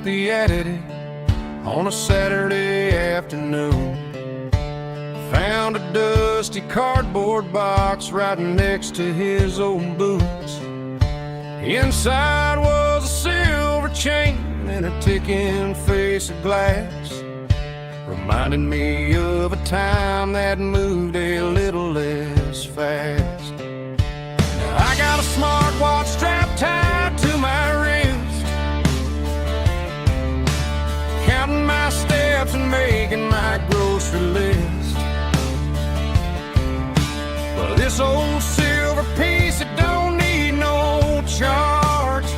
the edit on a Saturday afternoon. Found a dusty cardboard box right next to his old boots. Inside was a silver chain and a ticking face of glass, reminding me of a time that moved a little less fast. Now I got a smartwatch strapped tied to my wrist, counting my steps and making my grocery list. Well, this old silver piece, it don't need no charge,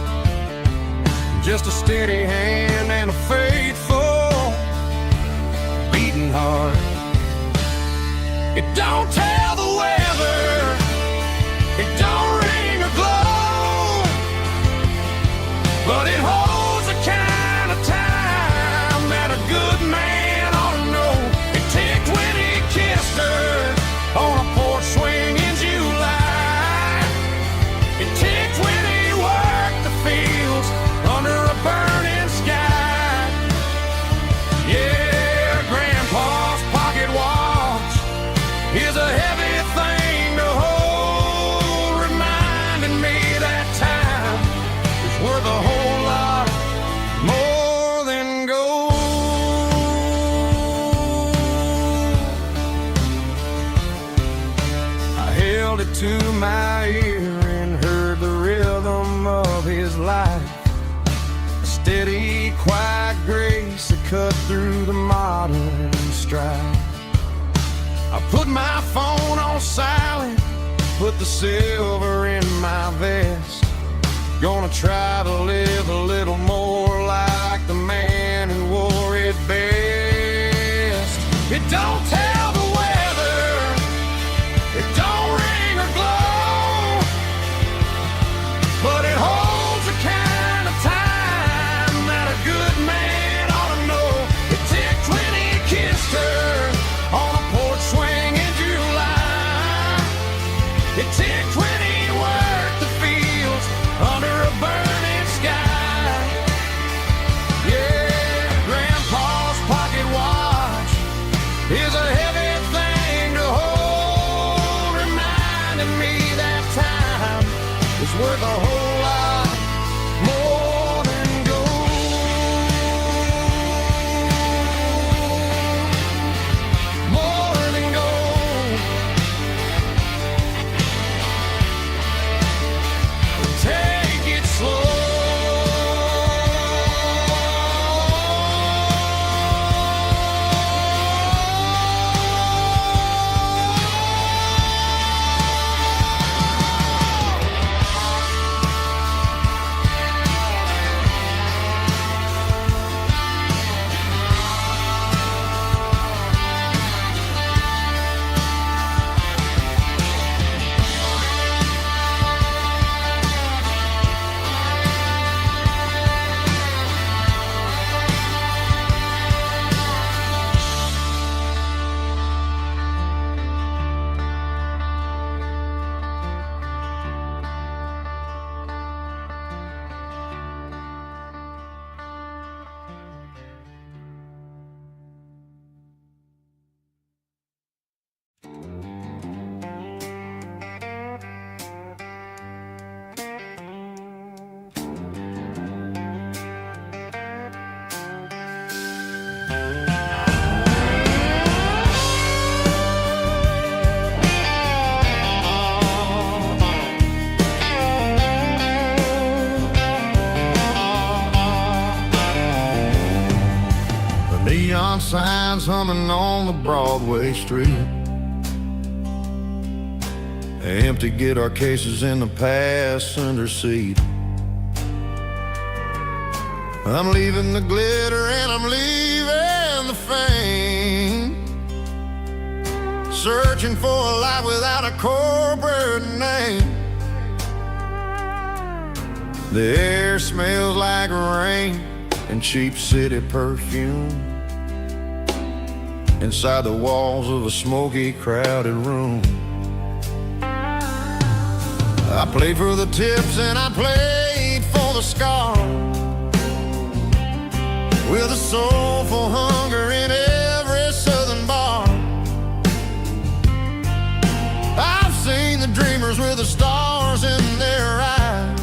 just a steady hand and a faithful beating heart. It don't tell the weather, it don't ring or glow, but it holds the kind of time that a good man ought to know. It ticked when he kissed her on a porch swing in July. It ticked when he worked the fields under a burning sky. Yeah, Grandpa's pocket watch is a heavy thing to hold, reminding me that time is worth a whole lot more than gold. I held it to my ear and heard the rhythm of his life, a steady, quiet grace that cut through the modern strife. I put my phone on silent, put the silver in my vest. Gonna try to live a little more like the man who wore it best. It don't tell the weather, it don't ring or glow, but it holds the kind of time that a good man ought to know. It ticked when he kissed her on a porch swing in July. It ticked when he worked the fields under a burning sky. Yeah, Grandpa's pocket watch is a heavy thing to hold, reminding me that time is worth a whole lot more than gold. More than gold. Take it slow. Neon signs humming on the Broadway street, empty guitar cases in the passenger seat. I'm leaving the glitter and I'm leaving the fame, searching for a life without a corporate name. The air smells like rain and cheap city perfume inside the walls of a smoky, crowded room. I played for the tips and I played for the scars. with a soulful hunger in every southern bar. I've seen the dreamers with the stars in their eyes,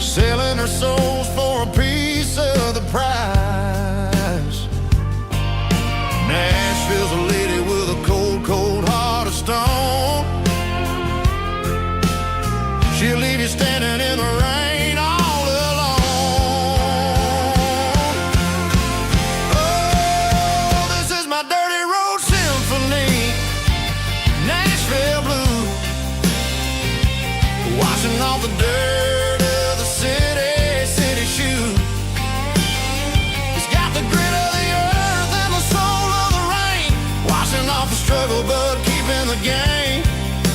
selling their souls for a piece of the prize. Nashville's a lady with a cold, cold heart of stone. She'll leave you standing in the rain all alone. Oh, this is my dirty road symphony, Nashville blue, washing off the dirt of the city shoe. It's got the grit of the earth and the soul of the rain, washing off the struggle but keeping the game.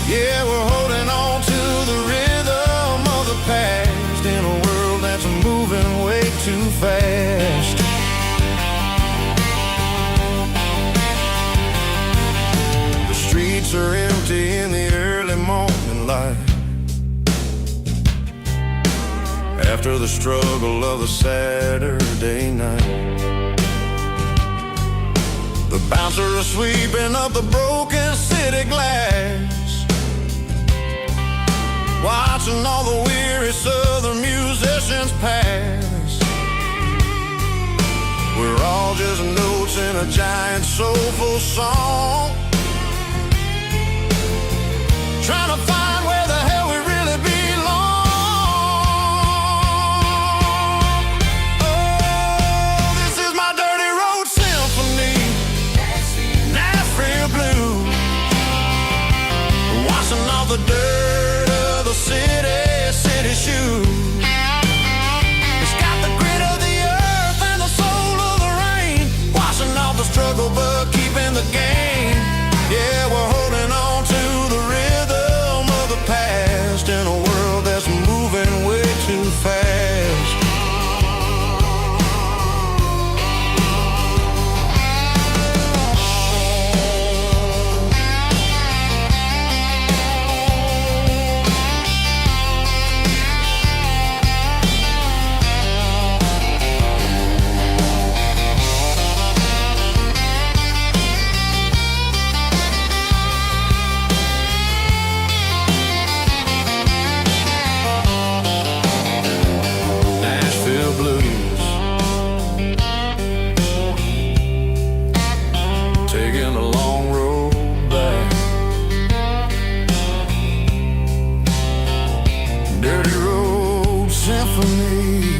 Yeah, we're holding on to the rhythm of the past in a world that's moving way too fast. The streets are empty in the early morning light, after the struggle of the Saturday night. The bouncers are sweeping up the broken city glass, watching all the weary southern musicians pass. We're all just notes in a giant soulful song, trying to find where the hell we really belong. Oh, this is my dirty road symphony, Nashville blue, washing off the dirt of the city shoe. It's got the grit of the earth and the soul of the rain, washing off the struggle but keeping the game. Yeah, we're holding on to the rhythm of the past in a world that's moving way too fast. Taking a long road back, dirty road symphony.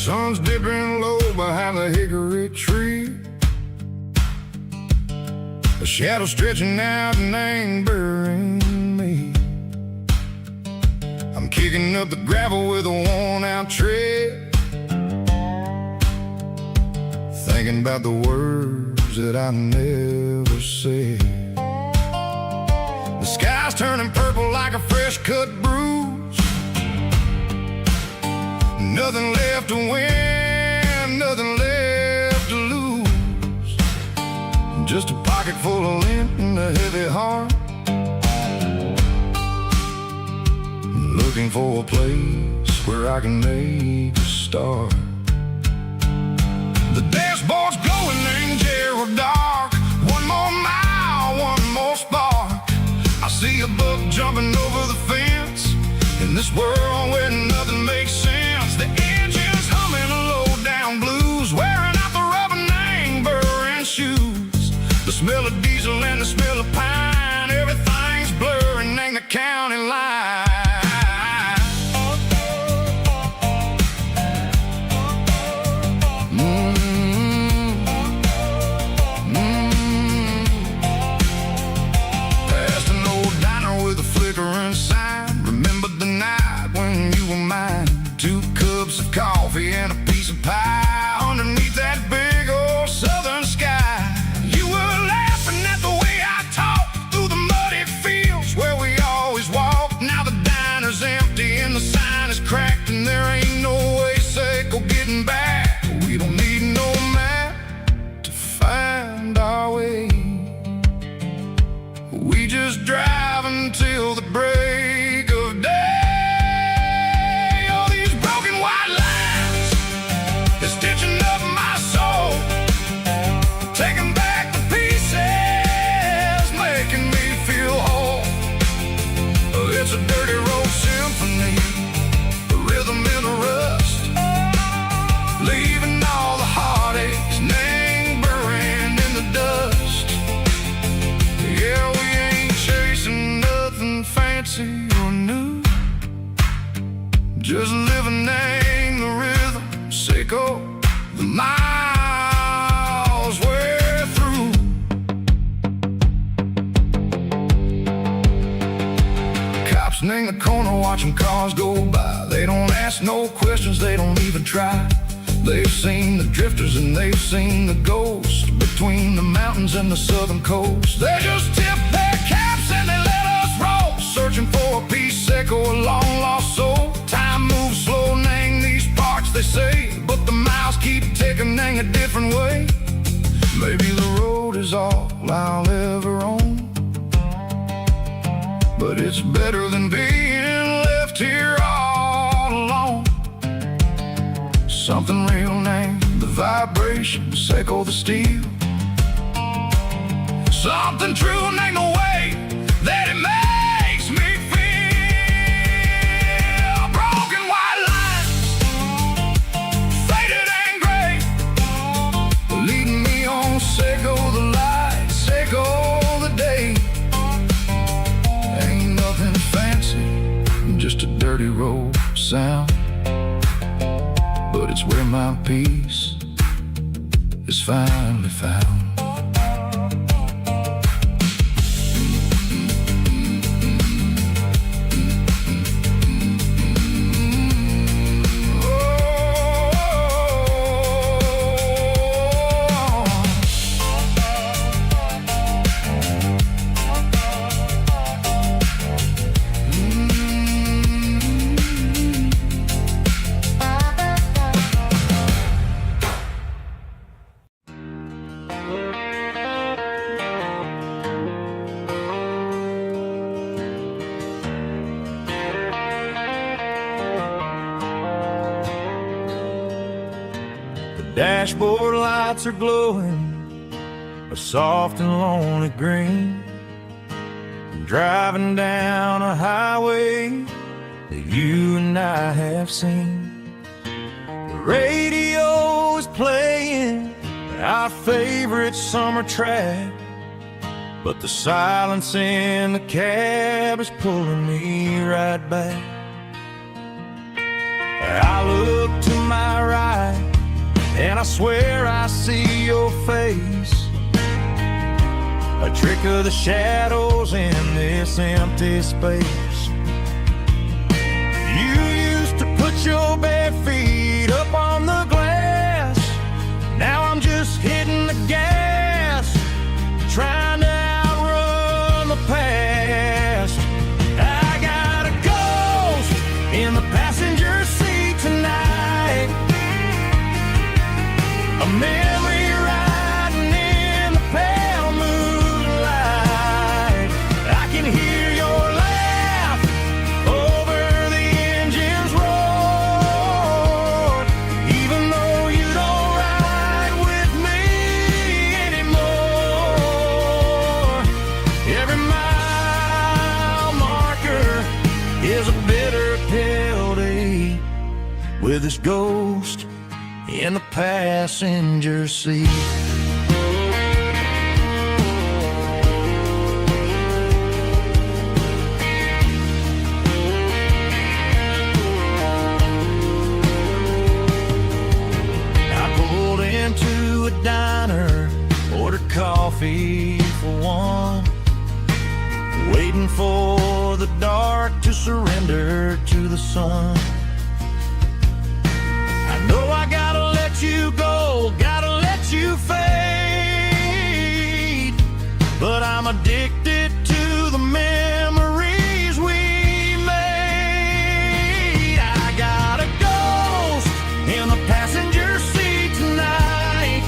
Sun's dipping low behind the hickory tree, a shadow stretching out and angering me. I'm kicking up the gravel with a worn-out tread, thinking about the words that I never said. The sky's turning purple like a fresh-cut bruise, nothing left to win, nothing left to lose, just a pocket full of lint and a heavy heart, looking for a place where I can make a start. The dashboard's glowing in Gerald dark. One more mile, one more spark. I see a buck jumping over the fence in this world where nothing makes sense. The engine's humming a low-down blues, wearing out the rubber-nang burring shoes. The smell of diesel and the smell of pine, everything's blurring in the county line. Past an old diner with a flickering sign. Remember the night when you were mine. 2 cups of coffee and a piece of pie underneath that big old southern sky. You were laughing at the way I talked through the muddy fields where we always walked. Now the diner's empty and the sign is cracked, and there ain't no way Seiko getting back. We don't need no map to find our way. We just drive until the break of day. Oh, these broken white lines is stitching up my soul, taking back the pieces, making me feel whole. It's a dirty road symphony, a rhythm in a rust, leaving all the heartaches lingering in the dust. Yeah, we ain't chasing nothing fancy or new, just living in the rhythm, Seiko, the miles we're through. Cops in the corner watching cars go by. They don't ask no questions, they don't even try. They've seen the drifters and they've seen the ghosts between the mountains and the southern coast. They just tip their caps and they let us roll, searching for a piece, Seiko, a long lost soul. Time moves slow, nang these parts, they say, but the miles keep ticking, nang a different way. Maybe the road is all I'll ever own, but it's better than being left here all alone. Something real, name the vibration, Seiko the steel. Something true, name the way that it makes me feel. Broken white lines, faded and gray, leading me on, Seiko the light, Seiko the day. Ain't nothing fancy, just a dirty road sound, but it's where my peace is finally found. Dashboard lights are glowing a soft and lonely green. I'm driving down a highway that you and I have seen. The radio is playing our favorite summer track, but the silence in the cab is pulling me right back. I look to my right and I swear I see your face, a trick of the shadows in this empty space. You used to put your bare feet up on the glass. Now I'm just hitting the gas, trying to outrun the past. I got a ghost in the passenger seat tonight, a memory riding in the pale moonlight. I can hear your laugh over the engine's roar. with his ghost in the passenger seat. Into a diner, ordered coffee for one, waiting for the dark to surrender to the sun. I know I gotta let you go, gotta let you fade, but I'm addicted to the memories we made. I got a ghost in the passenger seat tonight,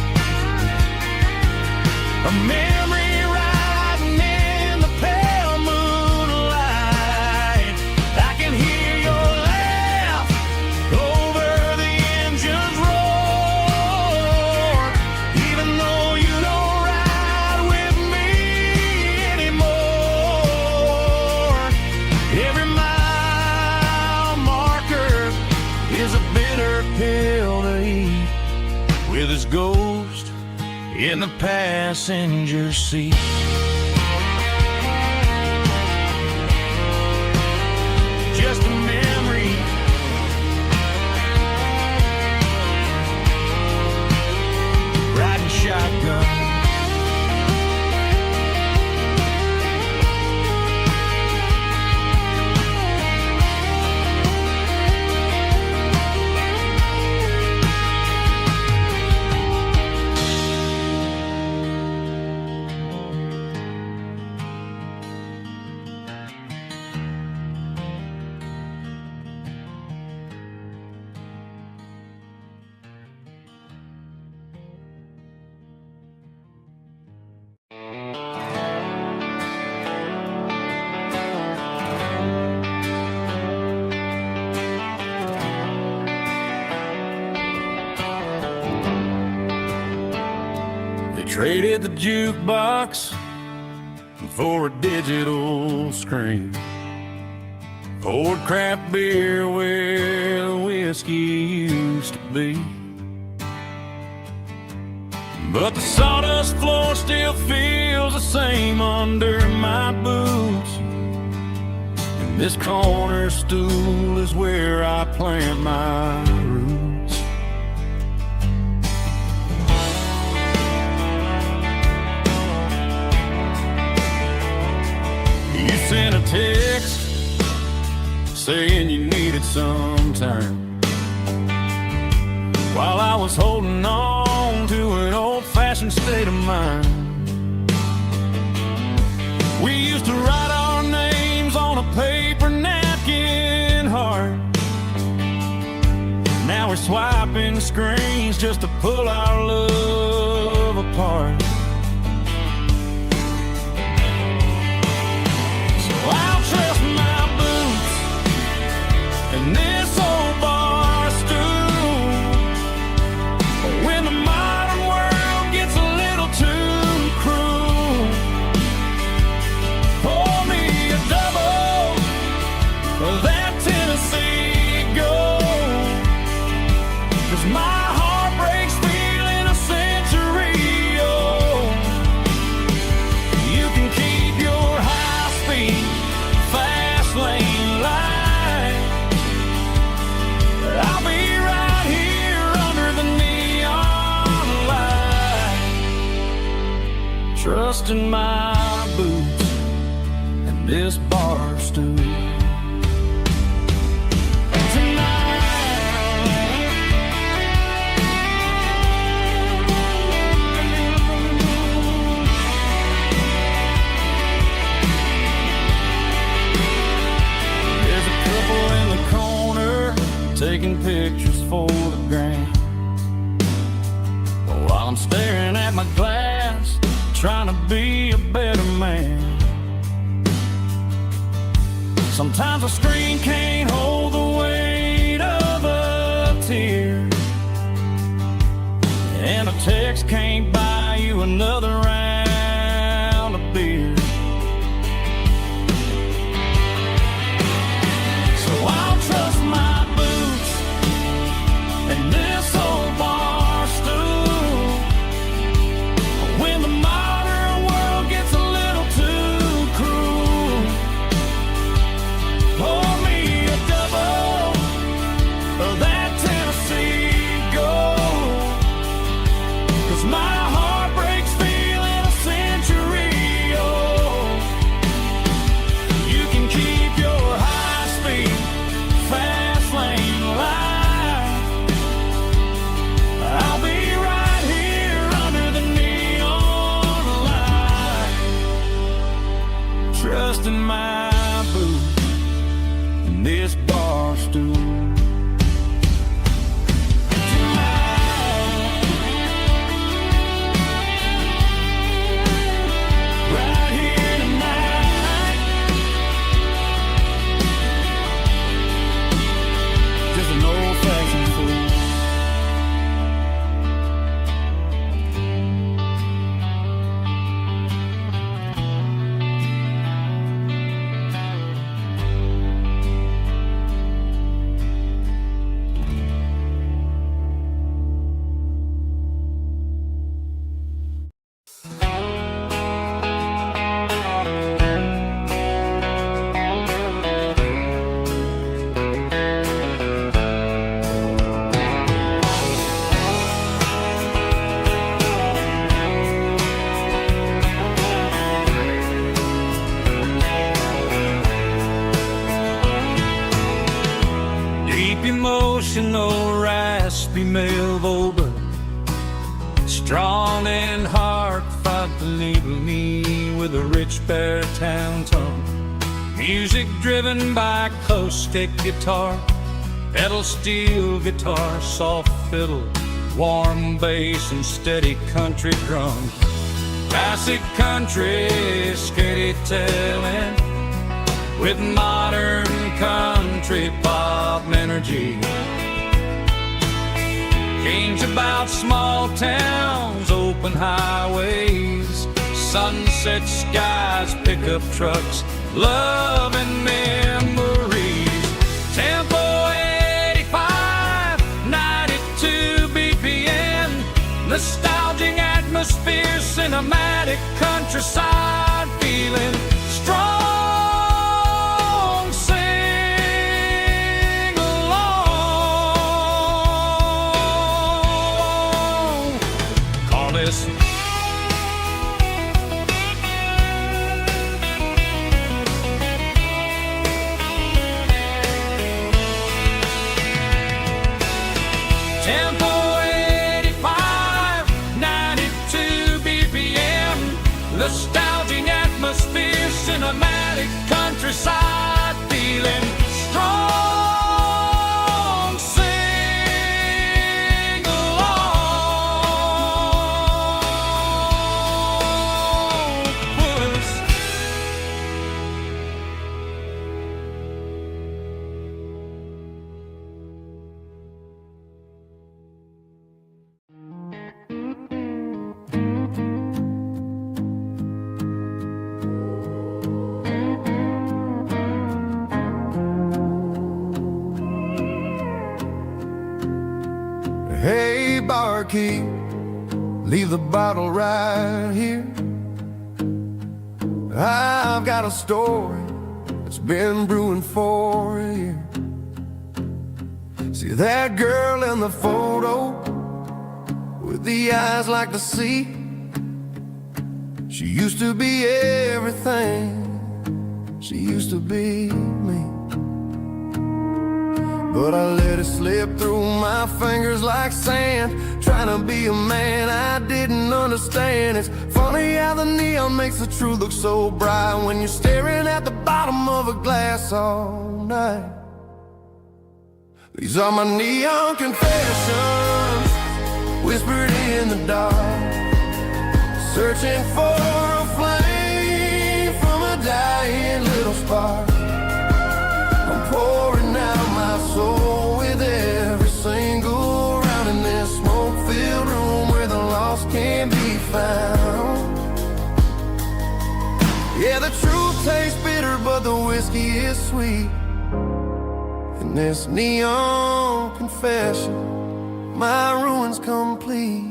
a memory riding in the pale moonlight. I can hear your laugh over the engine's roar, even though you don't ride with me anymore. Every mile marker is a bitter pill to eat, with his ghost in the passenger seat. Just a memory, riding shotgun. Traded the jukebox for a digital screen, poured craft beer where the whiskey used to be. But the sawdust floor still feels the same under my boots, and this corner stool is where I plant my roots. Sent a text saying you needed some time, while I was holding on to an old-fashioned state of mind. We used to write our names on a paper napkin heart. Now we're swiping screens just to pull our love apart. I'll trust my boots and this old bar stool. When the modern world gets a little too cruel, pour me a double of that Tennessee Gold, 'cause my heart breaks feeling a century old. You can keep your high-speed fast lane light, I'll be right here under the neon light, trusting my boots and this bar stool. Taking pictures for the gram, while I'm staring at my glass, trying to be a better man. Sometimes a screen can't hold the weight of a tear, and a text can't buy you another round of beer. So I'll trust my boots 'cause my heart breaks feeling a century old. You can keep your high-speed, fast lane life. I'll be right here under the neon light, trusting my boots and this bar stool. Emotional, raspy male vocal, strong and heartfelt, believe me, with a rich baritone tone. Music driven by acoustic guitar, pedal steel guitar, soft fiddle, warm bass, and steady country drums. Classic country, skitty telling, with modern country pop energy. Games about small towns, open highways, sunset skies, pickup trucks, love and memories. Tempo 85, 92 BPM, nostalgic atmosphere, cinematic countryside feeling, strong. Tempo 85, 92 BPM, nostalgic atmosphere, cinematic countryside feeling, strong, sing along, puss. Hey, barkeep, leave the bottle right here. I've got a story that's been brewing for a year. See that girl in the photo with the eyes like the sea? She used to be everything, she used to be me. But I let it slip through my fingers like sand, trying to be a man I didn't understand. It's funny how the neon makes the truth look so bright when you're staring at the bottom of a glass all night. These are my neon confessions, whispered in the dark, searching for a flame from a dying little spark. I'm pouring out my soul with every single round in this smoke-filled room where the lost can be found. Yeah, the truth tastes bitter, but the whiskey is sweet. In this neon confession, my ruin's complete.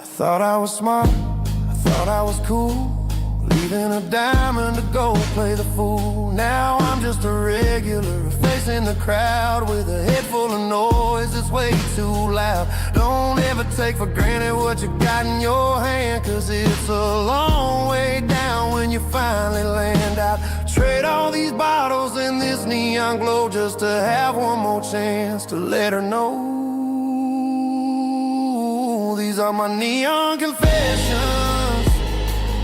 I thought I was smart, I thought I was cool, leaving a diamond to go play the fool. Now I'm just a regular, facing the crowd with a head full of noise that's way too loud. Don't ever take for granted what you got in your hand, 'cause it's a long way down when you finally land out. Trade all these bottles and this neon glow just to have one more chance to let her know. These are my neon confessions,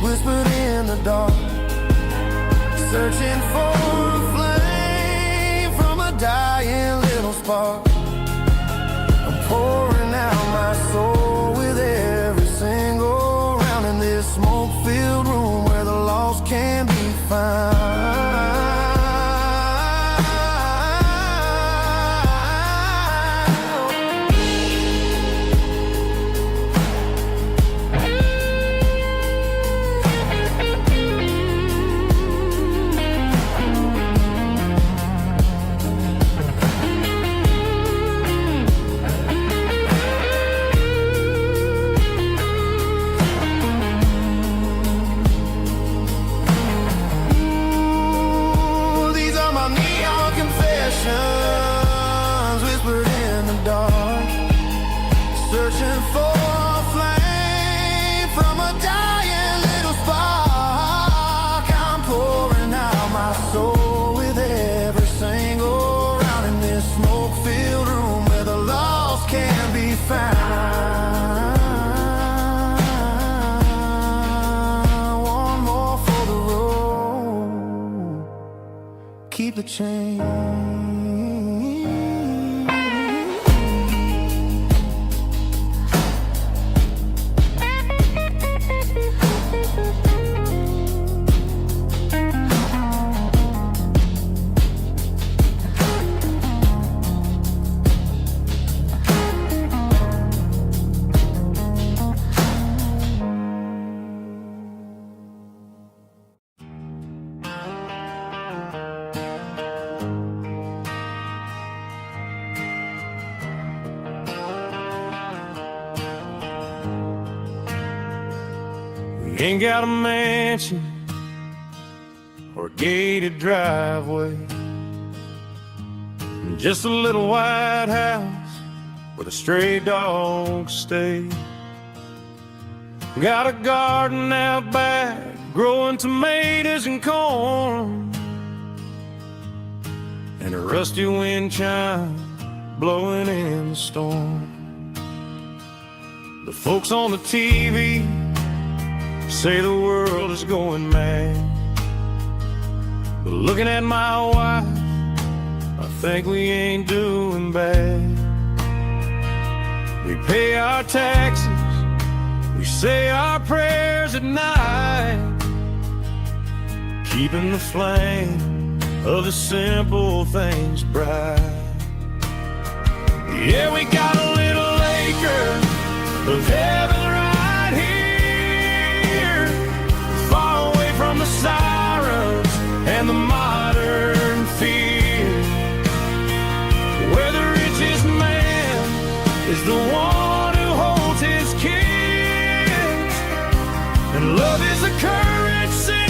whispered in the dark, searching for a flame from a dying little spark. I'm pouring out my soul with every single round in this smoke-filled room where the lost can be found. Whispered in the dark, searching for a flame from a dying little spark. I'm pouring out my soul with every single round in this smoke-filled room where the lost can be found. One more for the road, keep the change. Ain't got a mansion or a gated driveway, just a little white house where the stray dogs stay. Got a garden out back growing tomatoes and corn, and a rusty wind chime blowing in the storm. The folks on the TV say the world is going mad, but looking at my wife, I think we ain't doing bad. We pay our taxes, we say our prayers at night, keeping the flame of the simple things bright. Yeah, we got a little acre of heaven right here, far away from the sirens and the modern fear, where the richest man is the one who holds his kids, and love is the currency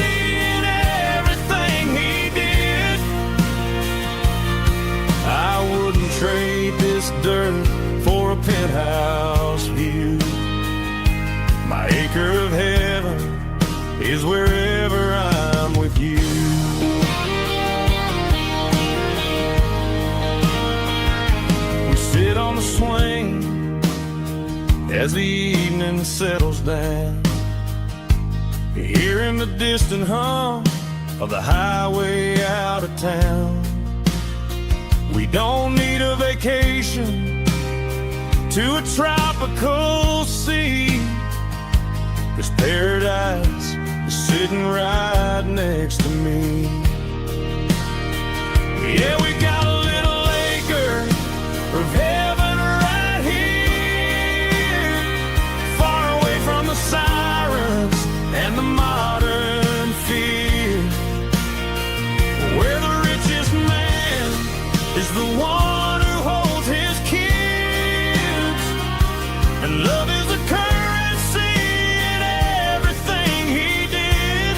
in everything he did. I wouldn't trade this dirt for a penthouse view. My acre of heaven is wherever I'm with you. We sit on the swing as the evening settles down, hearing the distant hum of the highway out of town. We don't need a vacation to a tropical sea, 'cause paradise is sitting right next to me. Yeah, we got a little acre of heaven right here, far away from the sirens and the modern fear, where the richest man is the one who holds his kids, and love is the currency in everything he did.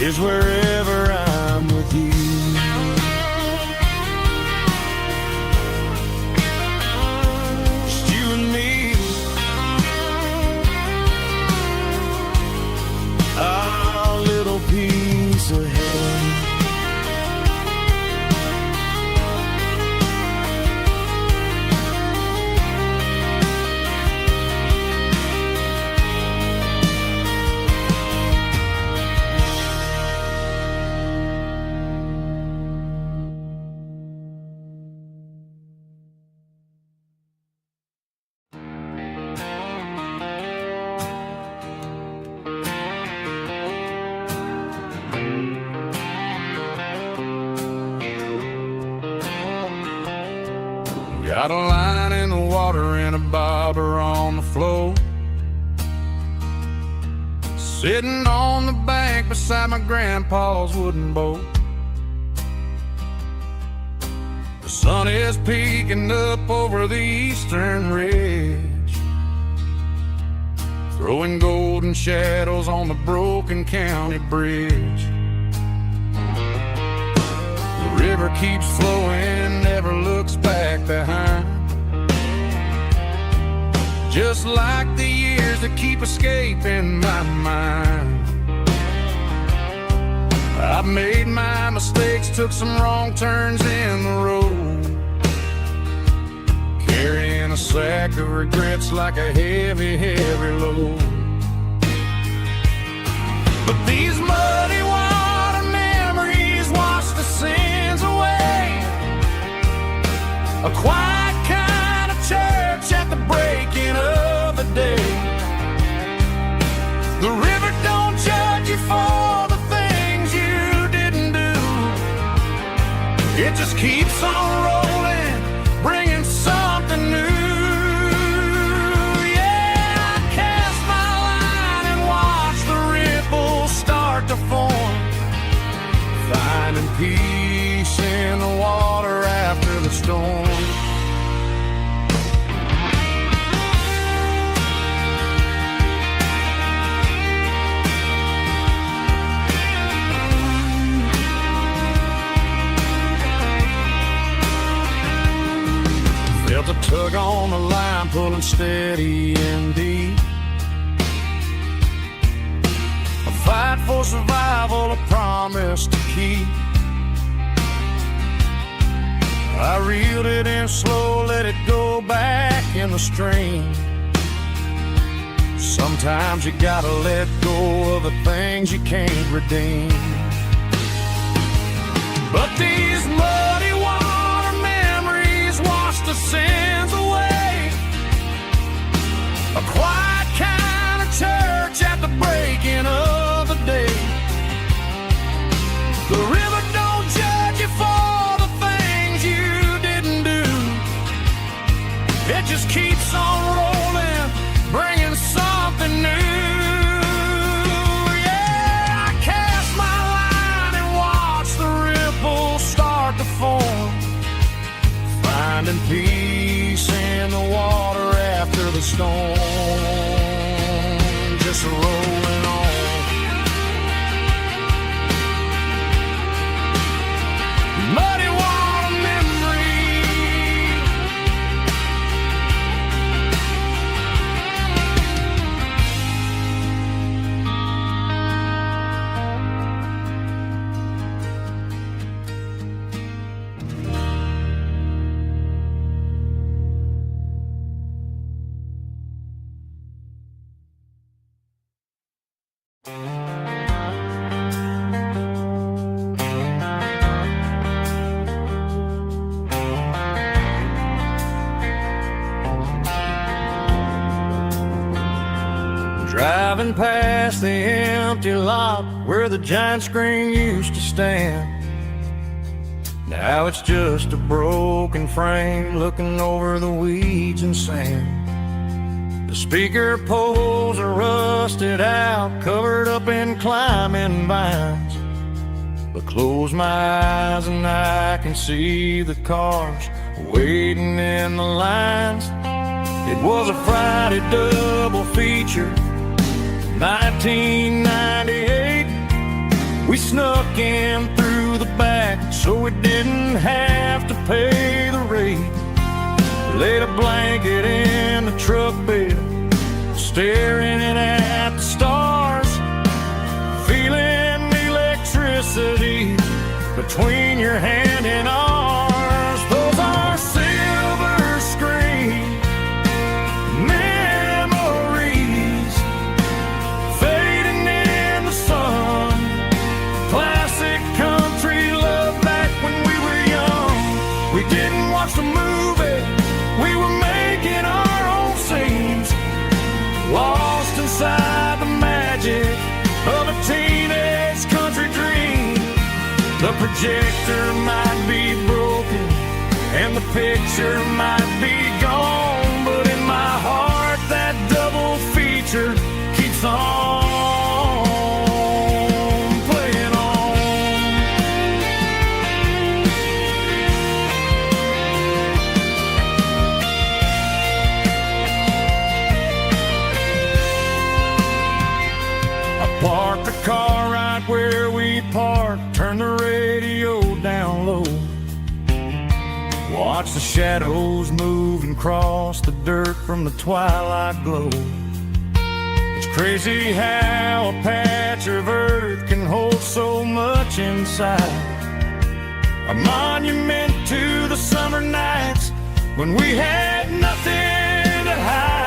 is wherever I'm with you. Just you and me, our little piece of heaven. Got a line in the water and a bobber on the floor, sitting on the bank beside my grandpa's wooden boat. The sun is peeking up over the eastern ridge, throwing golden shadows on the broken county bridge. The river keeps flowing, never looks back behind, just like the years that keep escaping my mind. I've made my mistakes, took some wrong turns in the road, carrying a sack of regrets like a heavy, heavy load. But these muddy water memories wash the sins away. A quiet kind of church at the breaking of the day. The river don't judge you for the things you didn't do. It just keeps on rolling, bringing something new. Yeah, I cast my line and watch the ripples start to form, finding peace in the water after the storm. Felt a tug on the line, pulling steady and deep. A fight for survival, a promise to keep. I reeled it in slow, let it go back in the stream. Sometimes you gotta let go of the things you can't redeem. But these muddy water memories wash the sins away. A quiet kind of church at the breaking of the day. The river don't judge you for the things you didn't do. It just keeps on rolling, bringing something new. Yeah, I cast my line and watch the ripples start to form, finding peace in the water after the storm. Just rolling on. Muddy water memory. Driving past the empty lot where the giant screen used to stand. Now it's just a broken frame looking over the weeds and sand. The speaker poles are rusted out, covered up in climbing vines. But close my eyes and I can see the cars waiting in the lines. It was a Friday double feature, 1998. We We snuck in through the back so we didn't have to pay the rate. Laid a blanket in the truck bed, staring at the stars, feeling the electricity between your hand and ours. Those are silver screen memories, fading in the sun. Classic country love back when we were young. We didn't watch the movie, we were making our own scenes, lost inside the magic of a teenage country dream. The projector might be broken and the picture might be gone, but in my heart that double feature keeps on playing on. I parked the car right where we parked, turned the radio down low, watch the shadows move and cross the dirt from the twilight glow. It's crazy how a patch of earth can hold so much inside, a monument to the summer nights when we had nothing to hide.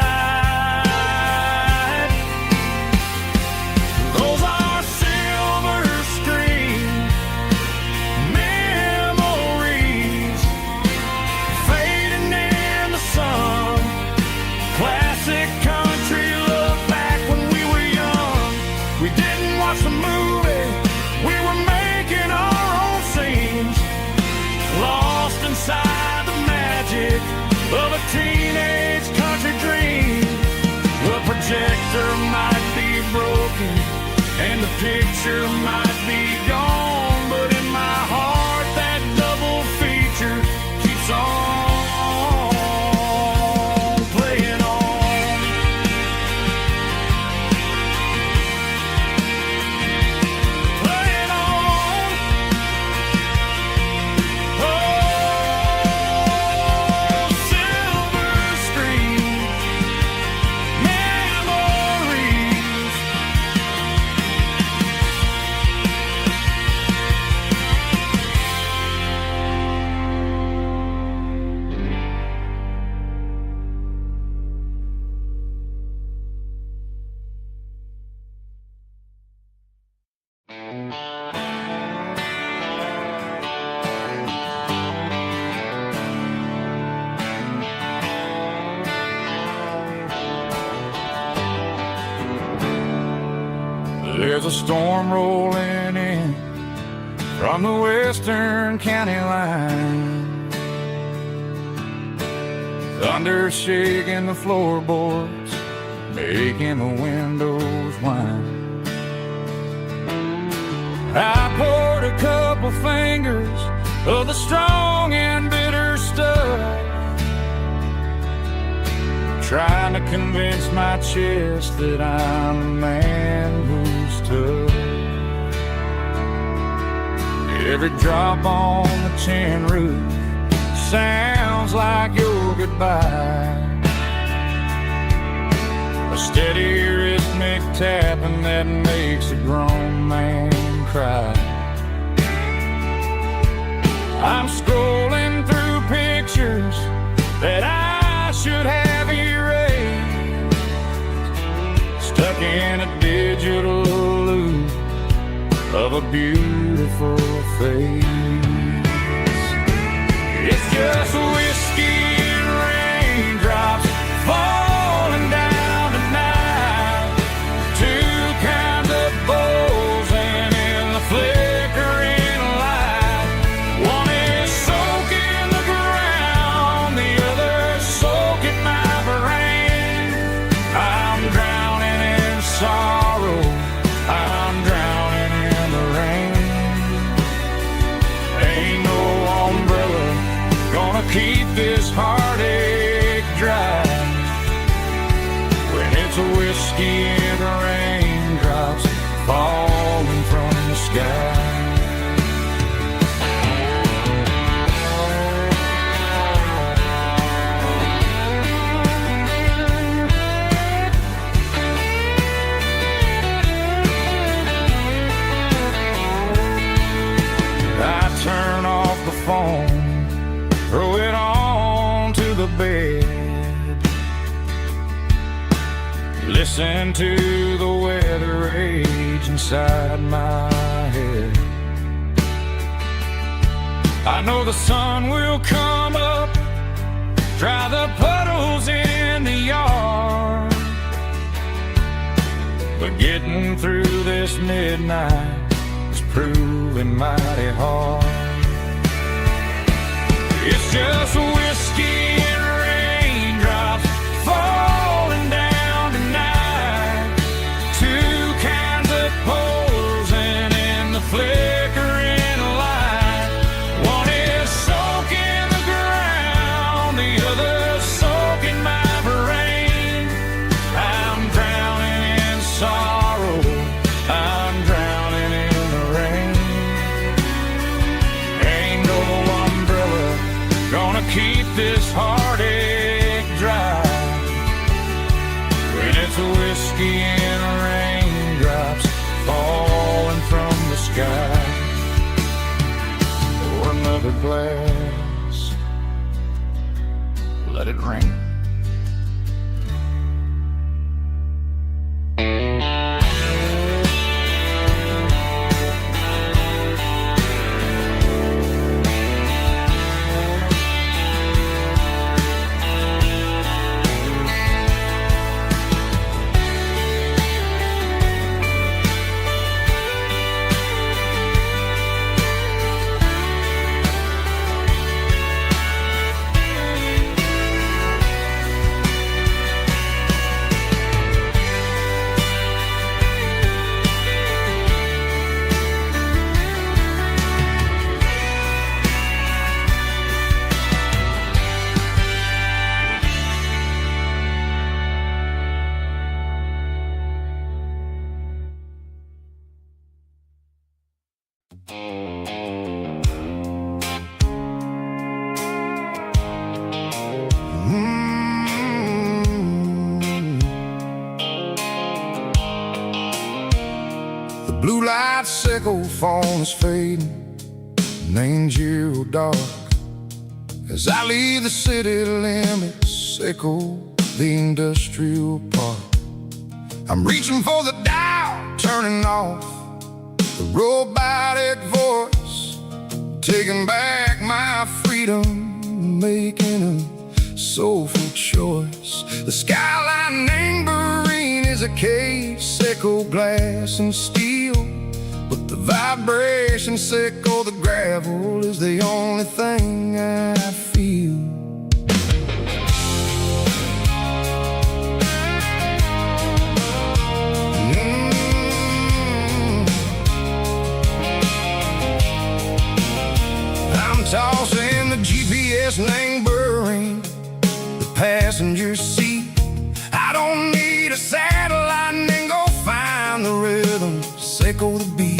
Those are silver screen memories, fading in the sun. Classic country love back when we were young. We didn't watch the movie, we were making our own scenes, lost inside the magic of a teenage country dream. The projector might be broken and the picture might be gone, but in my heart that double feature keeps on playing on. Playing on. Oh, silver screen memories. There's a storm rolling in from the western county line, thunder shaking the floorboards, making the windows whine. I poured a couple fingers of the strong and bitter stuff, trying to convince my chest that I'm a man who's tough. Every drop on the tin roof sounds like your goodbye, a steady rhythmic tapping that makes a grown man cry. I'm scrolling through pictures that I should have erased, stuck in a digital loop of a beautiful face. It's just whiskey and raindrops falling down tonight, two kinds of bowls and in the flickering light. One is soaking the ground, the other soaking my brain. I'm drowning in sorrow, I'm drowning in the rain. Ain't no umbrella gonna keep listen to the weather rage inside my head. I know the sun will come up, dry the puddles in the yard, but getting through this midnight is proving mighty hard. It's just whiskey and raindrops falling down tonight, two kinds of posing in the flickering light. One is soaking the ground, the other soaking my brain. I'm drowning in sorrow, I'm drowning in the rain. Ain't no umbrella gonna keep this heartache dry when it's whiskey and raindrops falling from the sky. Pour another glass, let it rain. The blue light sickle phone is fading, named zero dark. As I leave the city limits, sickle the industrial park. I'm reaching for the dial, turning off the robotic voice, taking back my freedom, making a soulful choice. The skyline named Marine is a cage, sickle glass and steel, but the vibration sickle, the gravel is the only thing I feel. I'm tossing the GPS named Burring, the passenger seat. I don't need a satellite and go find the rhythm, sickle the beat.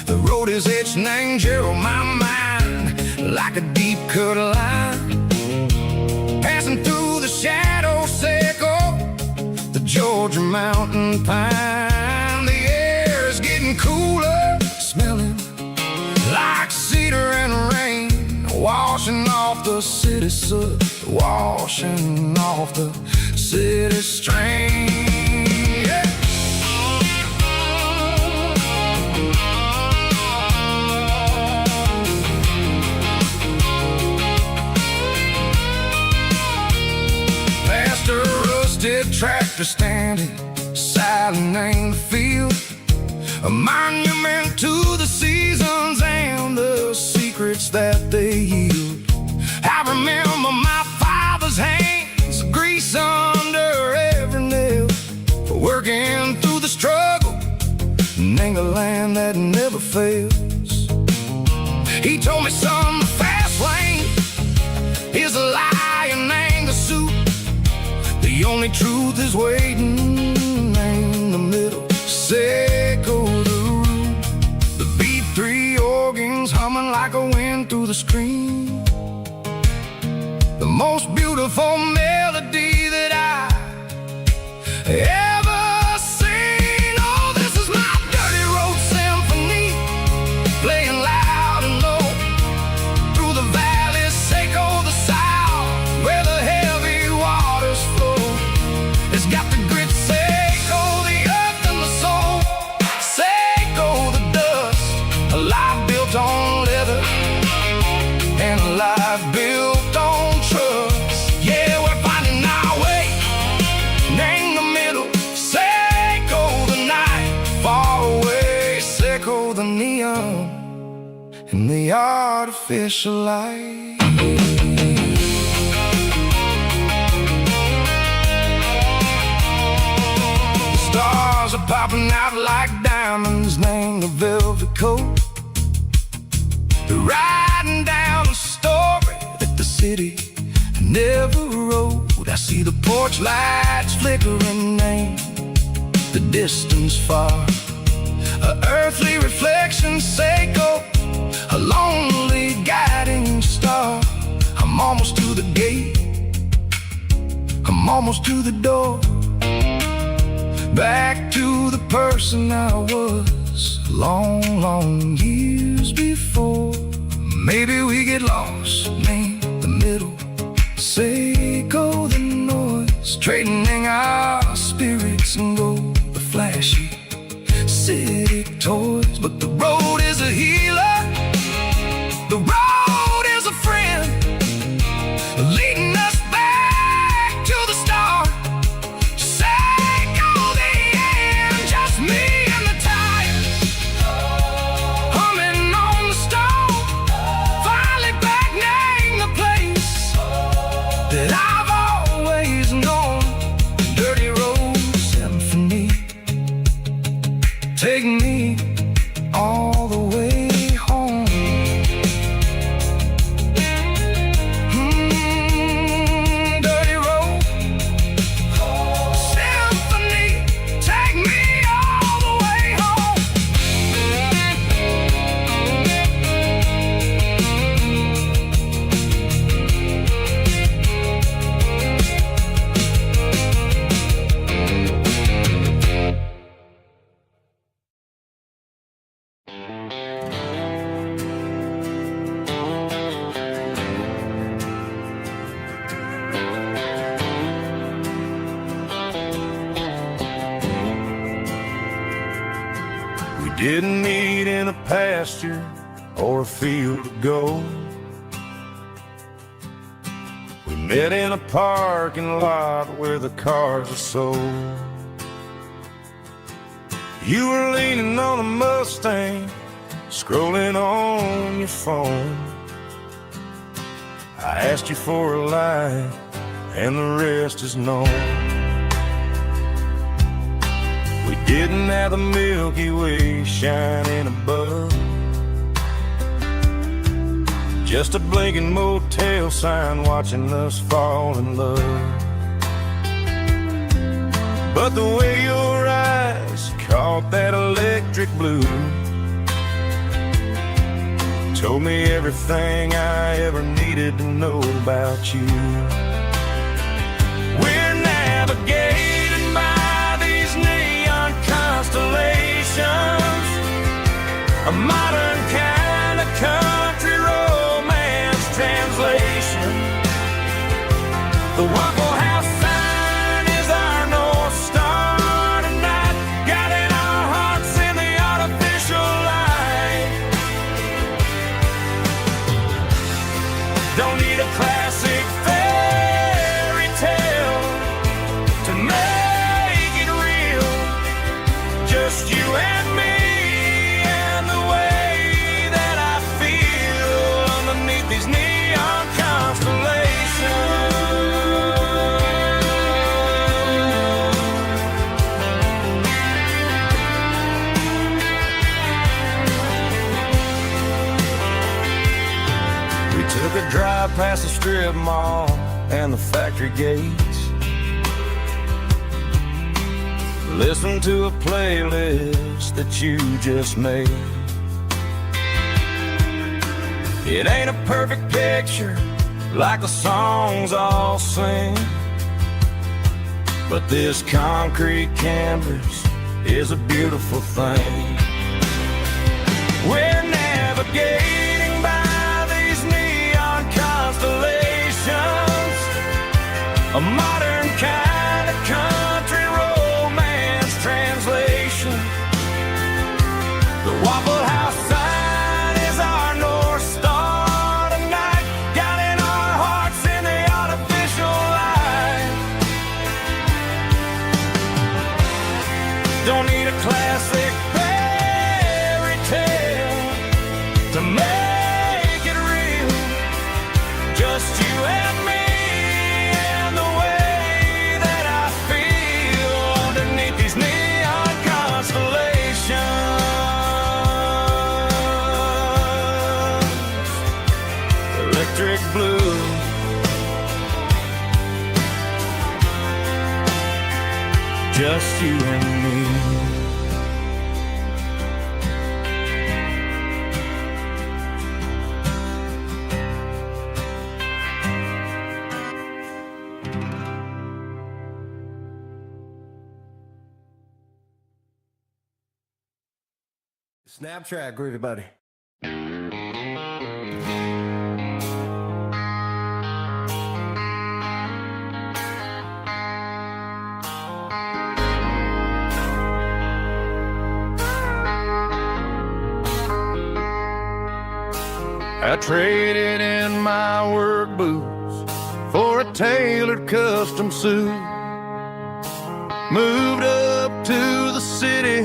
The road is itched named Gerald, my mind like a deep cut line, passing through the shadow sickle, the Georgia mountain pine. The air is getting cooler, smelling like cedar and rain, washing off the city soot, washing off the city strain. Yeah. Past a rusted tractor standing silent in the field, a monument to the seasons and the secrets that they yield. I remember my father's hands, grease under every nail, for working through the struggle, and the land that never fails. He told me, son, the fast lane is a lie and ain't the suit. The only truth is waiting in the middle, sickle the root. The B3 organs humming like a wind through the screen, the most beautiful melody that I ever seen. Oh, this is my dirty road symphony, playing loud and low through the valleys, sickle the south, where the heavy waters flow. It's got the grit set neon and the artificial light. Stars are popping out like diamonds named a velvet coat. They're riding down a story that the city never wrote. I see the porch lights flickering in the distance far. An earthly reflection Seiko, a lonely guiding star. I'm almost to the gate, I'm almost to the door. Back to the person I was long, long years before. Maybe we get lost, name the middle, Seiko the noise, trading our spirits and go the flashy city toys. But the road is a healer, the road is a friend, leading us back to the start. Seiko the end, just me and the tires, humming on the stove. Finally back, name the place that I've always known. Dirty Road Symphony, take me all the way home. Dirty Road Symphony, take me all the way home. We didn't meet in a pasture or a field of gold. We met in a parking lot where the cars are sold. You were leaning on a Mustang, scrolling on your phone. I asked you for a light, and the rest is known. We didn't have the Milky Way shining above, just a blinking motel sign watching us fall in love. But the way your eyes caught that electric blue told me everything I ever needed to know about you. We're navigated by these neon constellations, a modern kind of country romance translation. The Waffle House sign is our North Star tonight, guiding our hearts in the artificial light. Don't need a classic fairy tale to make it real, just you and me and the way that I feel underneath these neon constellations. We took a drive past the strip mall and the factory gates, listened to a playlist that you just made. It ain't a perfect picture like the songs all sing, but this concrete canvas is a beautiful thing. We're navigating by these neon constellations, a modern kind of country romance translation. The Waffle House sign is our North Star tonight, guiding our hearts in the artificial light. Don't need a classic fairy tale just you and me. Snap track, groovy buddy. I traded in my work boots for a tailored custom suit. Moved up to the city,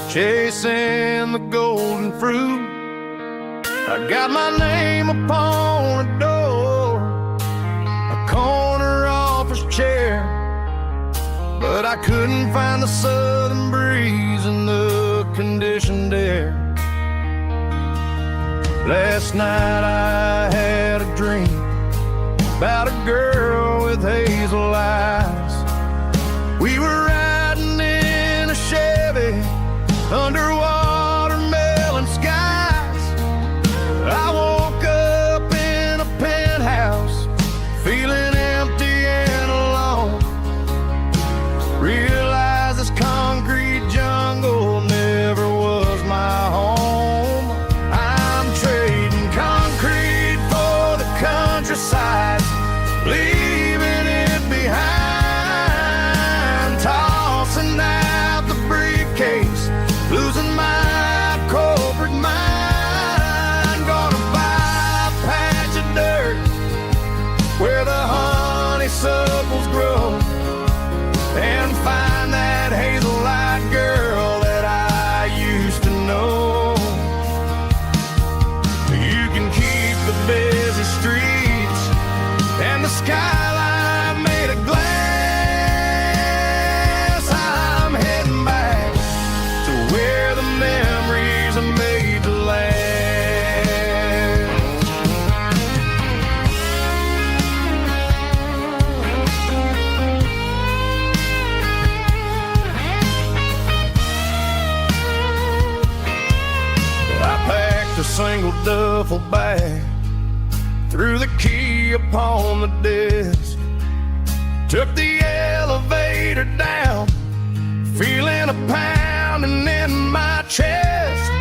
chasing the golden fruit. I got my name upon a door, a corner office chair, but I couldn't find the southern breeze in the conditioned air. Last night I had a dream about a girl with hazel eyes. We were riding in a Chevy under watermelon skies. I woke up in a penthouse, feeling empty and alone. Realized this concrete jungle never was my home. I'm trading concrete for the countryside, leaving it behind, tossing out the briefcase, losing my corporate mind. Gonna buy a patch of dirt where the honeysuckles grow, and find that hazel-eyed girl that I used to know. You can keep the busy streets and the skyline made of glass. I'm heading back to where the memories are made to last. I packed a single duffel bag, threw the key upon the desk, took the elevator down, feeling a pounding in my chest.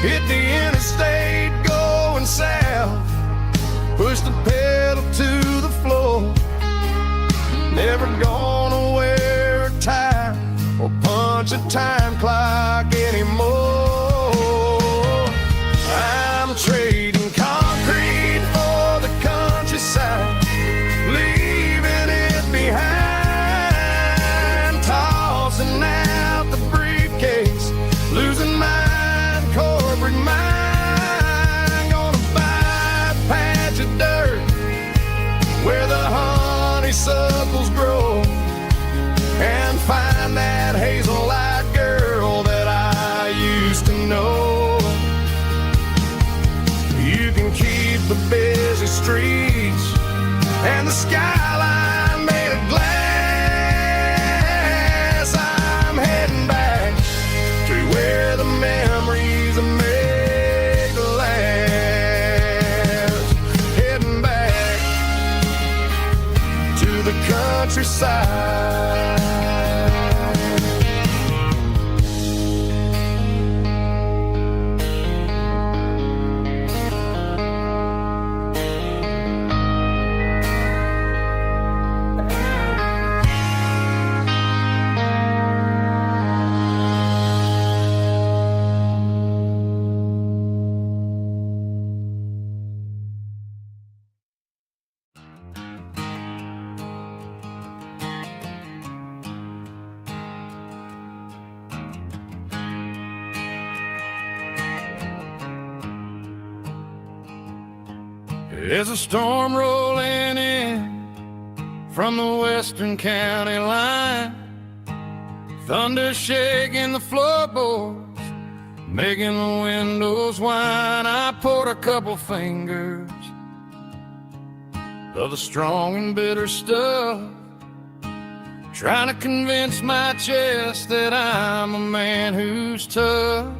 Hit the interstate going south, pushed the pedal to the floor. Never gonna wear a tie or punch a time clock anymore. I'm trading concrete for the countryside, leaving it behind, tossing out the briefcase, losing my corporate mind. Gonna buy a patch of dirt where the honeysuckles grow, and find that hazel-eyed girl that I used to know. You can keep the busy streets and the skyline made of glass. I'm heading back to where the memories are made to last. Heading back to the countryside. There's a storm rolling in from the western county line, thunder shaking the floorboards, making the windows whine. I poured a couple fingers of the strong and bitter stuff, trying to convince my chest that I'm a man who's tough.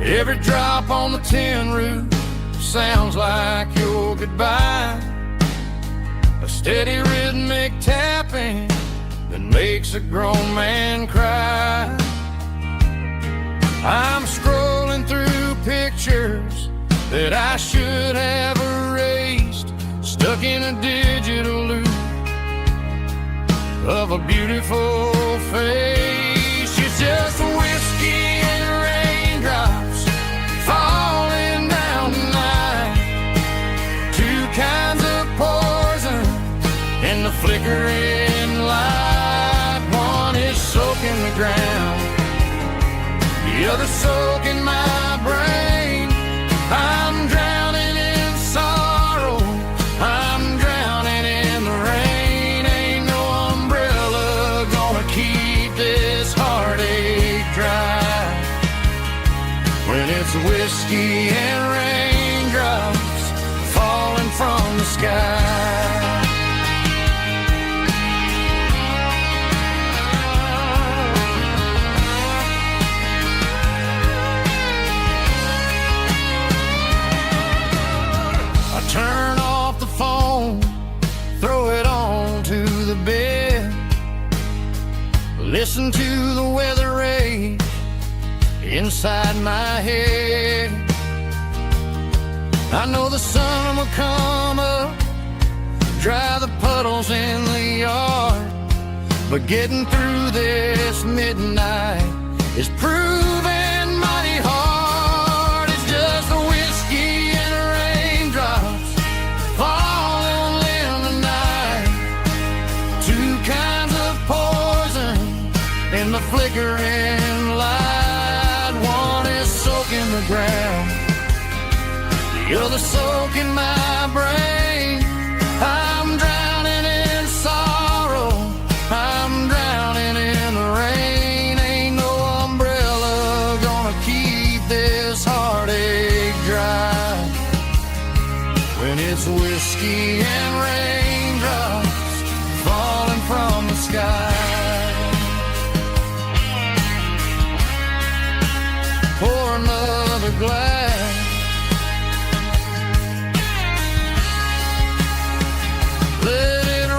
Every drop on the tin roof sounds like your goodbye, a steady rhythmic tapping that makes a grown man cry. I'm scrolling through pictures that I should have erased, stuck in a digital loop of a beautiful face. It's just whiskey and raindrops falling down tonight, two kinds of poison in the flickering light. One is soaking the ground, the other soaking my brain. I'm drowning in sorrow, I'm drowning in the rain. Ain't no umbrella gonna keep this heartache dry when it's whiskey and raindrops falling from the sky. Turn off the phone, throw it on to the bed, listen to the weather rage inside my head. I know the sun will come up, dry the puddles in the yard, but getting through this midnight is proving mighty hard. It's just the whiskey and raindrops falling in the night, two kinds of poison in the flickering light. One is soaking the ground, the other soaking my brain. I'm drowning in sorrow, I'm drowning in the rain. Ain't no umbrella gonna keep this heartache dry when it's whiskey and raindrops falling from the sky. Pour another glass, let it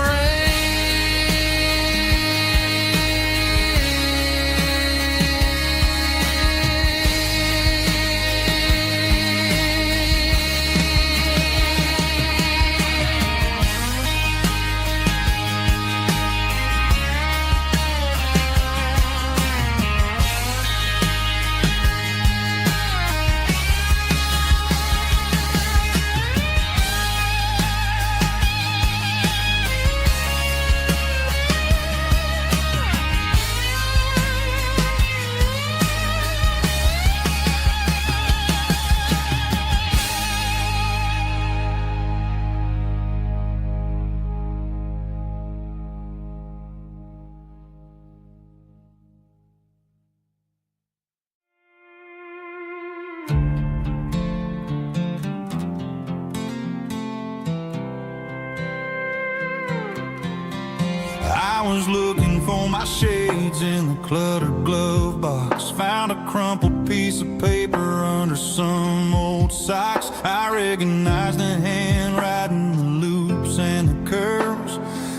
I was looking for my shades in the cluttered glove box, found a crumpled piece of paper under some old socks. I recognized the handwriting, the loops and the curves,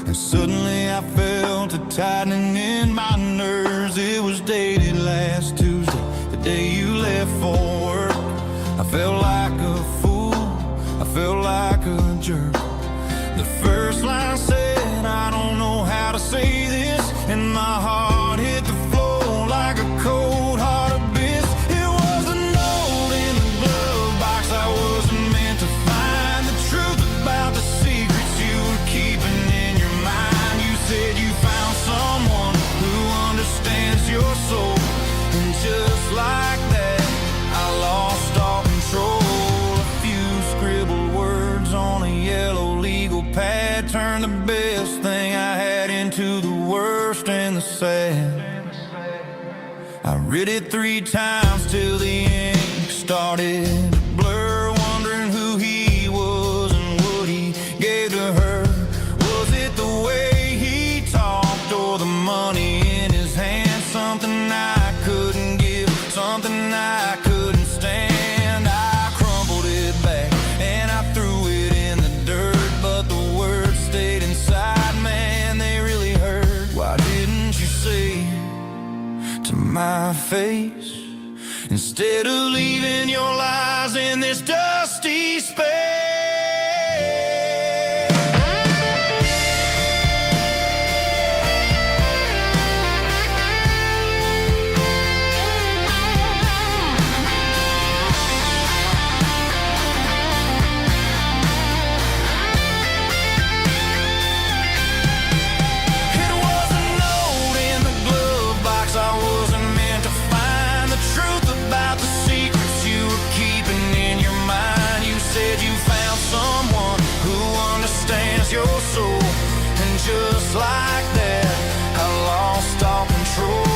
and suddenly I felt a tightening in my nerves. It was dated last Tuesday, the day you left for work. I felt like a fool, I felt like a jerk. The first line said, I don't know how to say this, and my heart hit the floor like a cold heart abyss. It was a note in the glove box I wasn't meant to find, the truth about the secrets you were keeping in your mind. You said you found someone who understands your soul, and just like that I lost all control. A few scribbled words on a yellow legal pad turned the best thing I had into the worst and the sad. I read it 3 times till the ink started to blur, wondering who he was and what he gave to her. Was it the my face, instead of leaving your lies in this dusty space. Your soul, and just like that, I lost all control.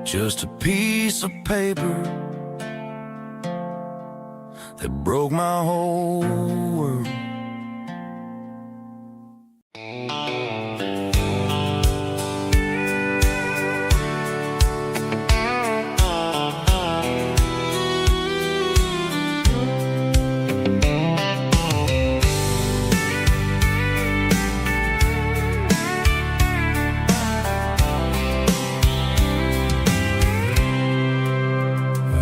Just a piece of paper that broke my whole world.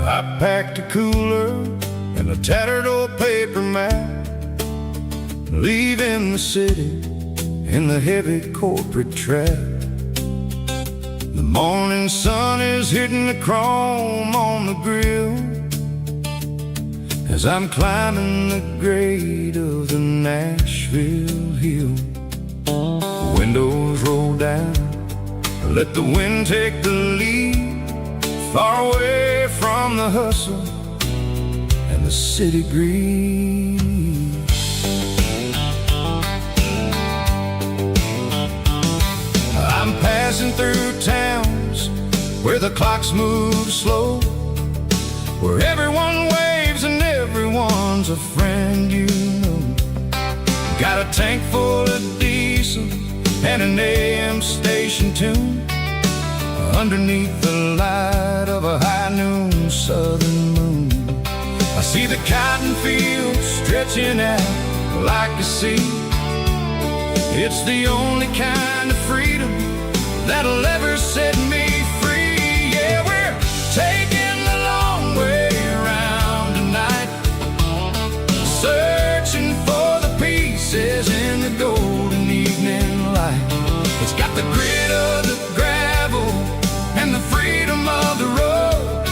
I packed a cooler and a tattered old paper map, leaving the city in the heavy corporate trap. The morning sun is hitting the chrome on the grill as I'm climbing the grade of the Nashville hill. The windows roll down, let the wind take the lead, far away from the hustle and the city breeze. I'm passing through towns where the clocks move slow, where everyone waves and everyone's a friend you know. Got a tank full of diesel and an AM station tune underneath the light of a high noon southern moon. I see the cotton fields stretching out like a sea. It's the only kind of freedom that'll ever set me free. Yeah, we're taking the long way around tonight, searching for the pieces in the golden evening light. It's got the grit of the gravel and the freedom of the road,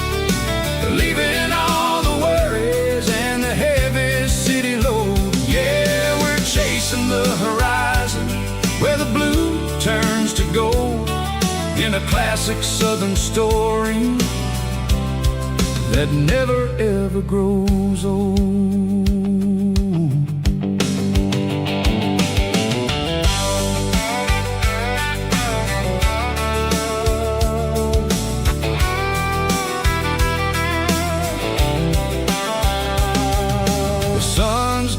leaving all the worries and the heavy city load. Yeah, we're chasing the horizon where the blue turns to gold, in a classic southern story that never ever grows old.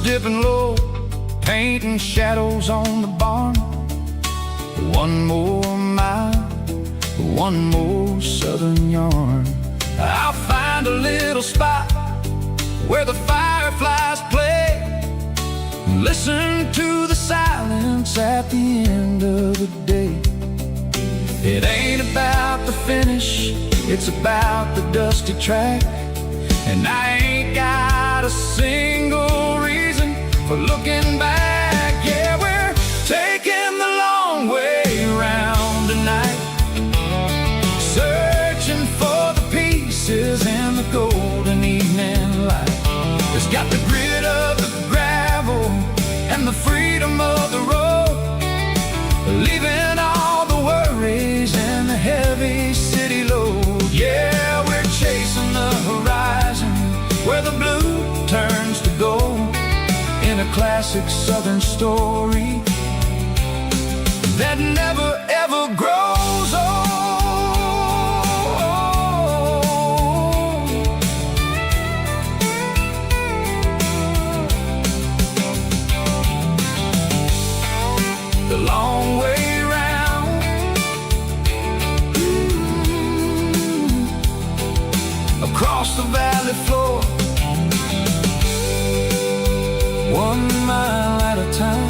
Dipping low, painting shadows on the barn. One more mile, one more southern yarn. I'll find a little spot where the fireflies play, listen to the silence at the end of the day. It ain't about the finish, it's about the dusty track, and I ain't got a single reason for looking back. Yeah, we're taking the long way around tonight, searching for the pieces in the golden evening light. It's got the grit of the gravel and the freedom of the road, leaving all the worries and the heavy city load. Yeah, we're chasing the horizon where the blue turns to gold, in a classic southern story that never ever grows old. The long way round, across the valley floor, 1 mile at a time.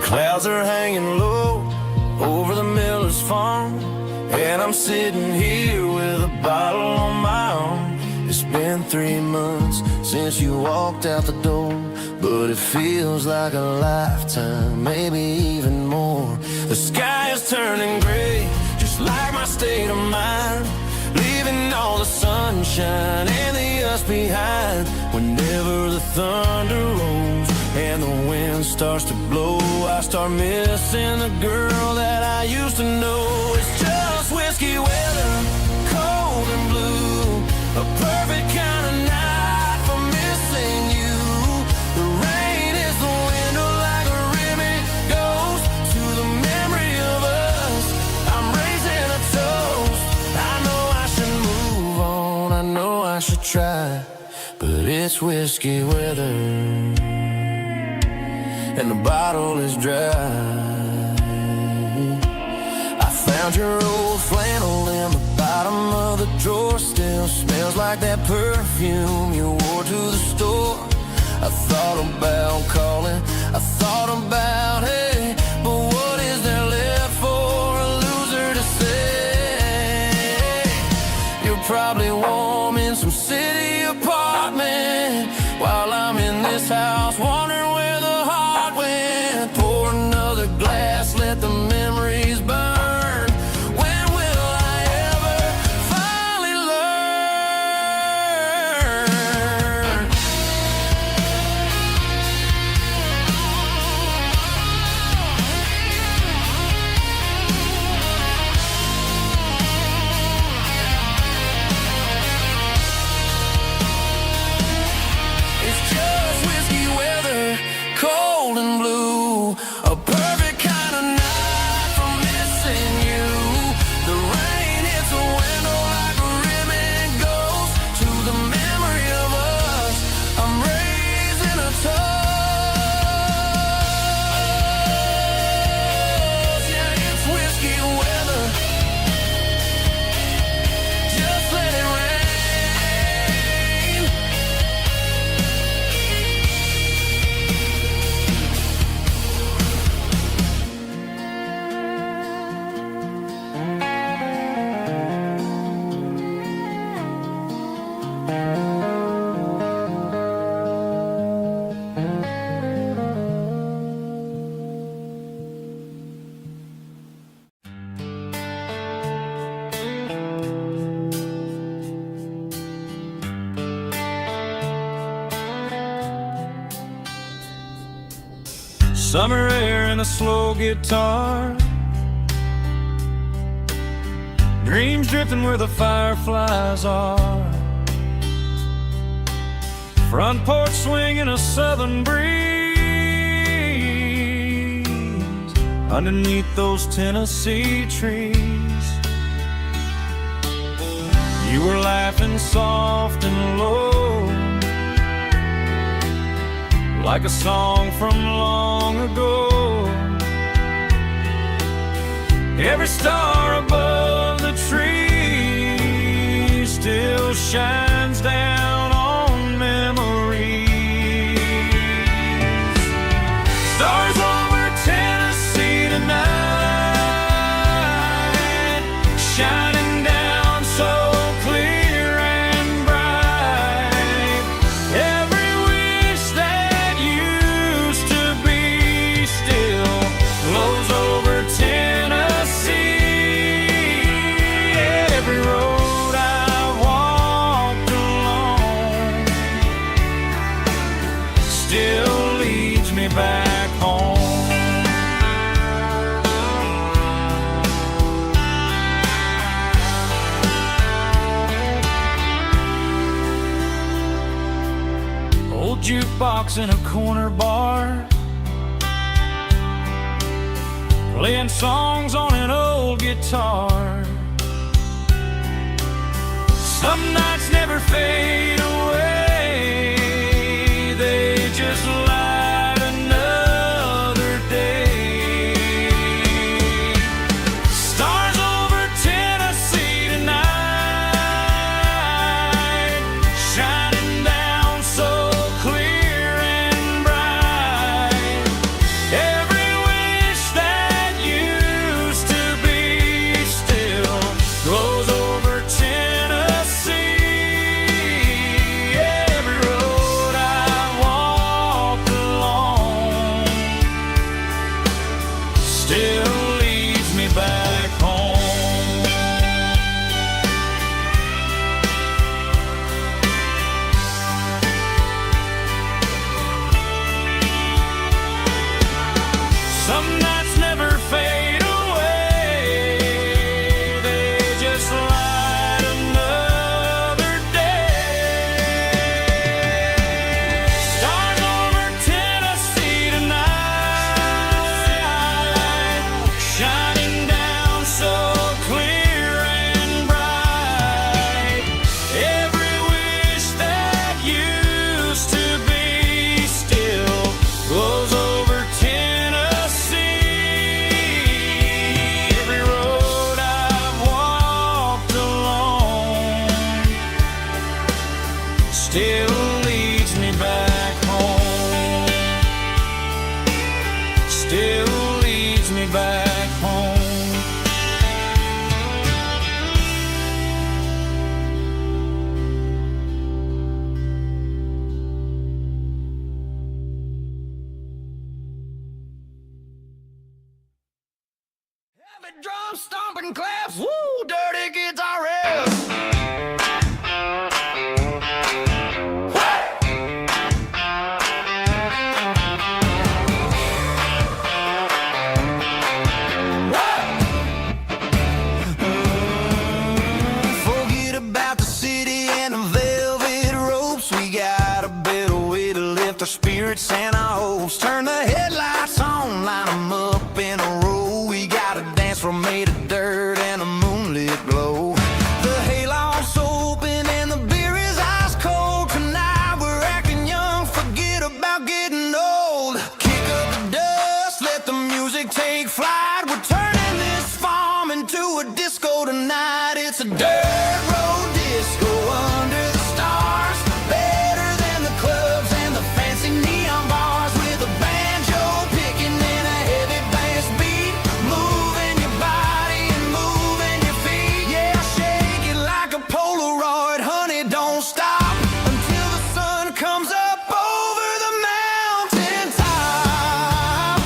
Clouds are hanging low over the miller's farm, and I'm sitting here with a bottle on my arm. It's been 3 months since you walked out the door, but it feels like a lifetime, maybe even more. The sky is turning gray, just like my state of mind, leaving all the sunshine and the us behind. Whenever the thunder rolls and the wind starts to blow, I start missing the girl that I used to know. It's just whiskey weather, cold and blue, a perfect kind of night for missing you. The rain is the window like a ribbon goes to the memory of us. I'm raising a toast. I know I should move on, I know I should try, but it's whiskey weather and the bottle is dry. I found your old flannel in the bottom of the drawer, still smells like that perfume you wore to the store. I thought about calling, I thought about, hey, but what is there left for a loser to say? You're probably warm in some city apartment while I'm in this house wondering where the heart went. Pour another glass, let the memories burn. When will I ever finally learn? It's just whiskey weather, cold and blue, a perfect kind of night for missing you. The rain hits the window like a ribbon goes to the memory of us. I'm raising a toast. Yeah, it's whiskey weather. Just let it rain. Summer air and a slow guitar, dreams drifting where the fireflies are. Front porch swinging a southern breeze underneath those Tennessee trees. You were laughing soft and low, like a song from long ago. Every star above the tree still shines down on memories. Stars over Tennessee tonight, shining down so clear and bright. Every wish that used to be still flows over Tennessee. Every road I've walked along still leads me back home. Old jukebox in a corner bar, playing songs on an old guitar. Some nights never fade away, they just light another day. Stars over Tennessee tonight, shining down so clear and bright. Every Spartan claps. Woo, dirty guitar riffs. Forget about the city and the velvet ropes. We got a better way to lift our spirits and our hopes. Turn the headlights on, line them up in a row. We got a dance floor made of dirt and a moonlit glow. The hayloft's open and the beer is ice cold. Tonight we're acting young, forget about getting old. Kick up the dust, let the music take flight. We're turning this farm into a disco tonight. It's a dirt road disco under the stars. Better than the clubs and the fancy neon bars. With a banjo picking and a heavy bass beat. Moving your body and moving your feet. Yeah, shake it like a Polaroid, honey, don't stop until the sun comes up over the mountain top.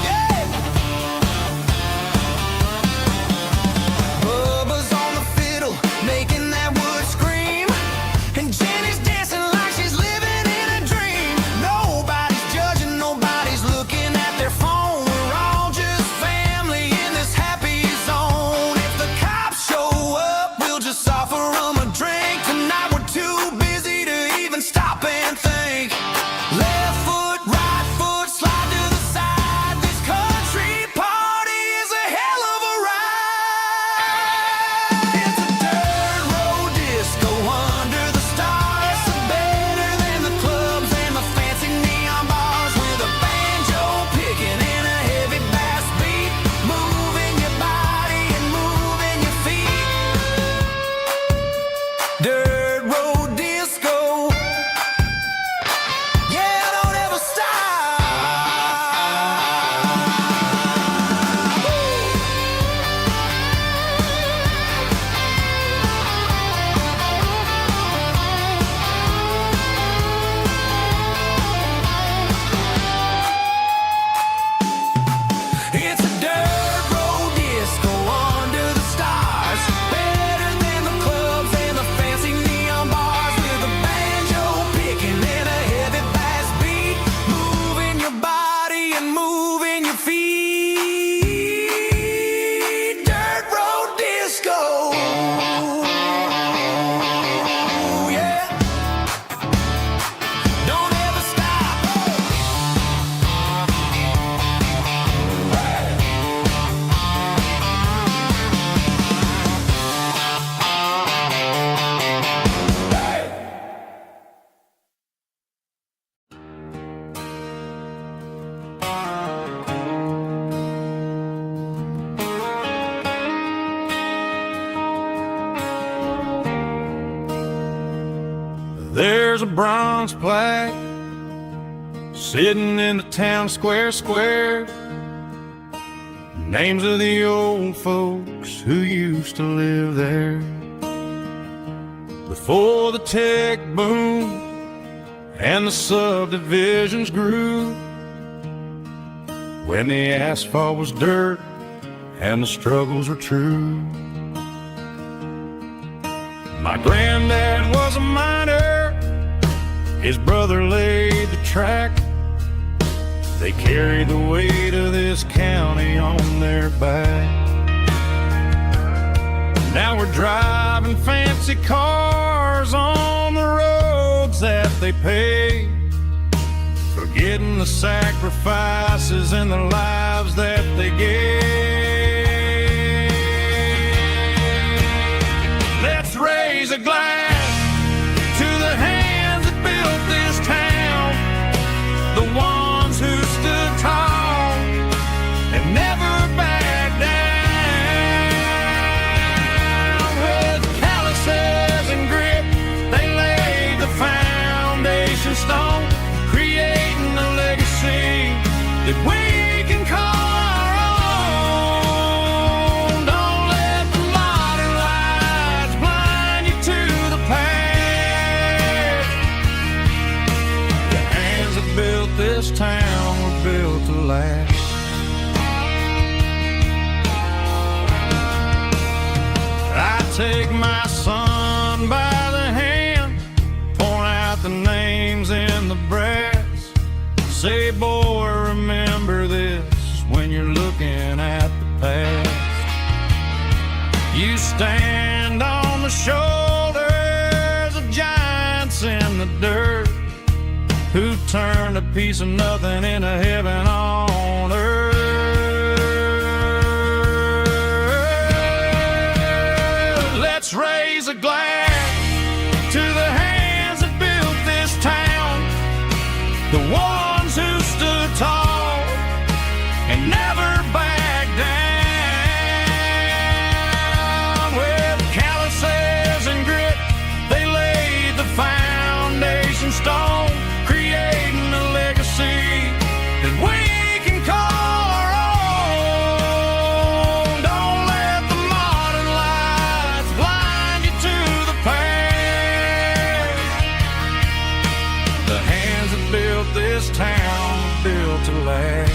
Yeah. Bubba's on the fiddle, making that wood scream. And Jenny's dancing like she's living in a dream. Nobody's judging, nobody's looking at their phone. We're all just family in this happy zone. If the cops show up, we'll just offer them a drink. Tonight we're too busy to even stop and think. Left foot, right foot, slide to the side. This country party is a hell of a ride. It's a dirt road disco under the stars. Better than the clubs and the fancy neon bars. With a banjo picking and a heavy bass beat. Moving your body and moving your feet. Dirt road disco. Yeah, don't ever stop. It's a dirt road disco under the stars. Better than the clubs and the fancy neon bars. With a banjo picking and a heavy bass beat. Moving your body and moving your feet. Dirt road disco. Yeah. Don't ever stop. There's a bronze plaque sitting in the town square. Names of the old folks who used to live there. Before the tech boom and the subdivisions grew. When the asphalt was dirt and the struggles were true. My granddad was a miner, his brother laid the track. They carried the weight of this county on their back. Now we're driving fancy cars on the roads that they paved, forgetting the sacrifices and the lives that they gave. Let's raise a glass to the hands that built this town, the ones who stood tall and never backed down. With calluses and grit, they laid the foundation stone, creating a legacy that we can call our own. take my son by the hand, point out the names in the brass, say, boy, remember this when you're looking at the past. You stand on the shoulders of giants in the dirt, who turned a piece of nothing into heaven on earth. Let's raise a glass to the hands that built this town, the ones who stood tall and never backed down. With calluses and grit, they laid the foundation stone, creating a legacy that we can call our own. Don't let the modern lights blind you to the past. The hands that built this town were built to last.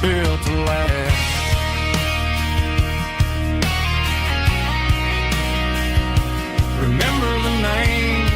Built to last. Remember the names.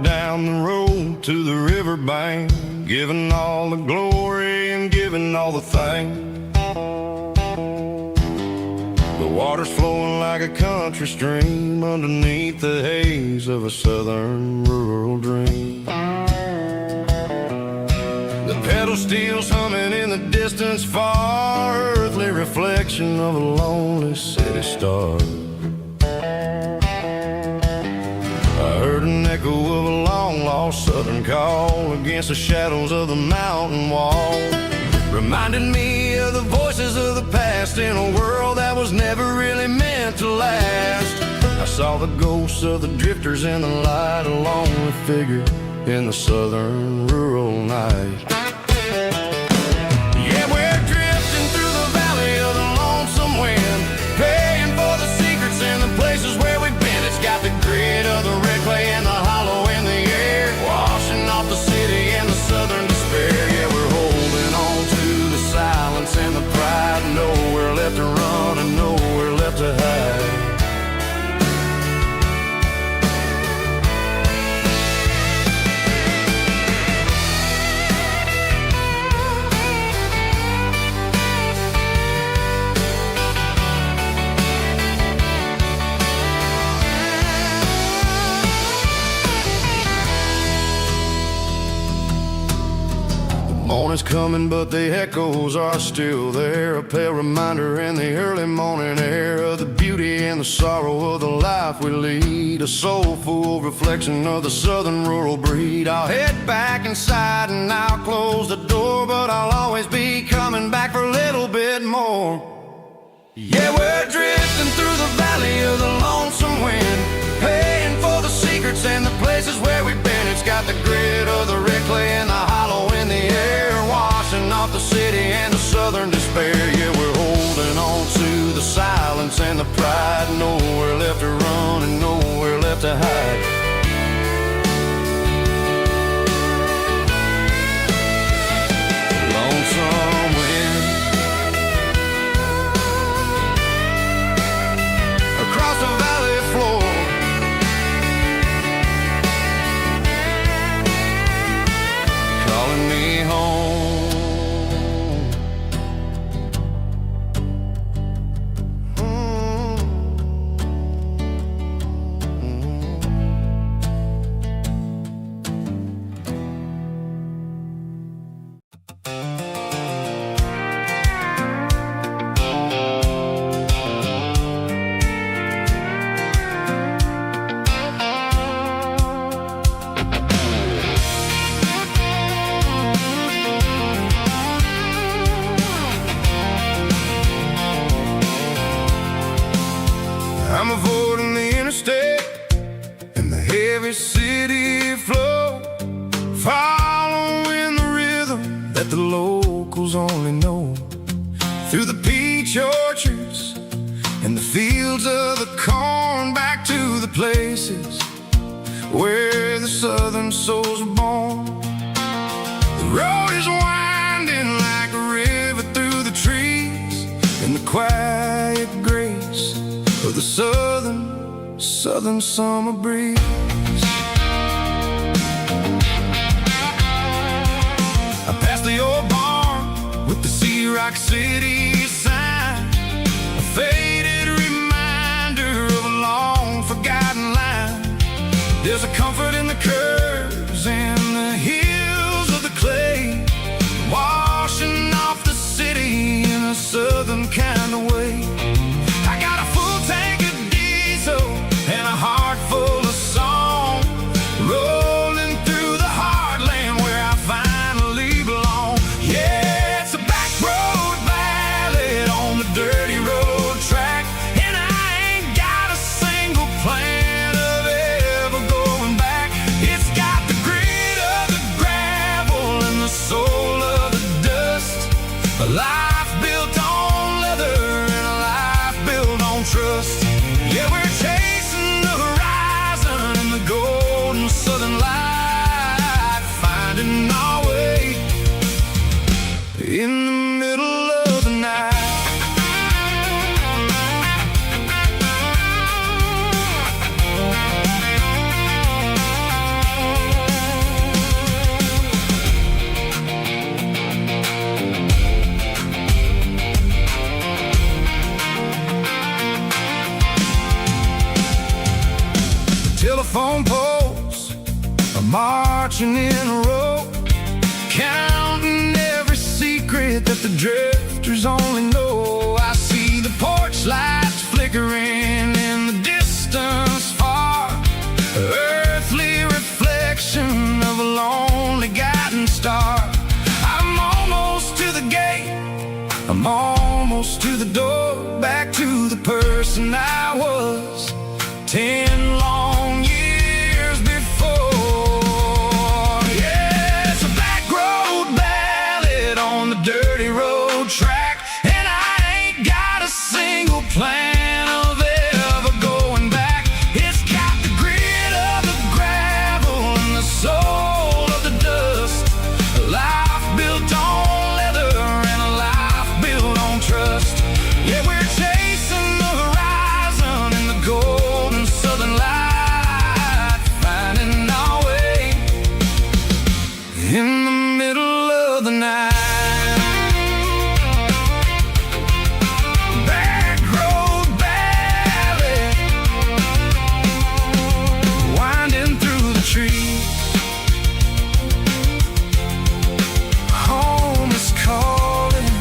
Down the road to the riverbank, giving all the glory and giving all the thanks. The water's flowing like a country stream underneath the haze of a southern rural dream. The pedal steel's humming in the distance far, earthly reflection of a lonely city star. I heard an echo of a long-lost southern call against the shadows of the mountain wall, reminding me of the voices of the past in a world that was never really meant to last. I saw the ghosts of the drifters in the light, a lonely figure in the southern rural night. Yeah, we're drifting through the valley of the lonesome wind, paying for the secrets and the places where we've been. It's got the grit of the red clay and the hollow in the air, washing off the city and the southern despair. Yeah, we're holding on to the silence and the pride, nowhere left to run and nowhere left to hide. Morning's coming, but the echoes are still there, a pale reminder in the early morning air of the beauty and the sorrow of the life we lead, a soulful reflection of the southern rural breed. I'll head back inside and I'll close the door, but I'll always be coming back for a little bit more. Yeah, we're drifting through the valley of the lonesome wind, paying for the secrets and the places where we've been. It's got the grit of the red clay and the hollow in the air, washing off the city and the southern despair. Yeah, we're holding on to the silence and the pride, nowhere left to run and nowhere left to hide. Lonesome wind across the valley avoiding the interstate and the heavy city flow, following the rhythm that the locals only know. Through the peach orchards and the fields of the corn, back to the places where the southern souls were born. The road is winding like a river through the trees, in the quiet grace of the southern summer breeze. I passed the old barn with the Sea Rock City sign, a faded reminder of a long forgotten line. There's a comfort in the curves and the hills of the clay, washing off the city in a southern kind of way. I got a full tank of diesel and a heart full of song, rolling through the heartland where I finally belong. Yeah, it's a back road ballad on the dirty road track, and I ain't got a single plan of ever going back. It's got the grit of the gravel and the soul of the dust, a life built on leather and a life built on trust. Yeah, we're chasing the horizon in the golden southern light, finding our way in the middle of the night. Telephone poles are marching in a row, counting every secret that the drifters only know. I see the porch lights flickering in the distance far, earthly reflection of a lonely guiding star. I'm almost to the gate, I'm almost to the door, back to the person I was 10 long years before. Yeah, it's a back road ballad on the dirty road track, and I ain't got a single plan of ever going back. It's got the grit of the gravel and the soul of the dust, a life built on leather and a life built on trust. Yeah, we're chasing the horizon in the golden southern light, finding our way in the middle of the night. Back road ballad, winding through the trees. Home is calling.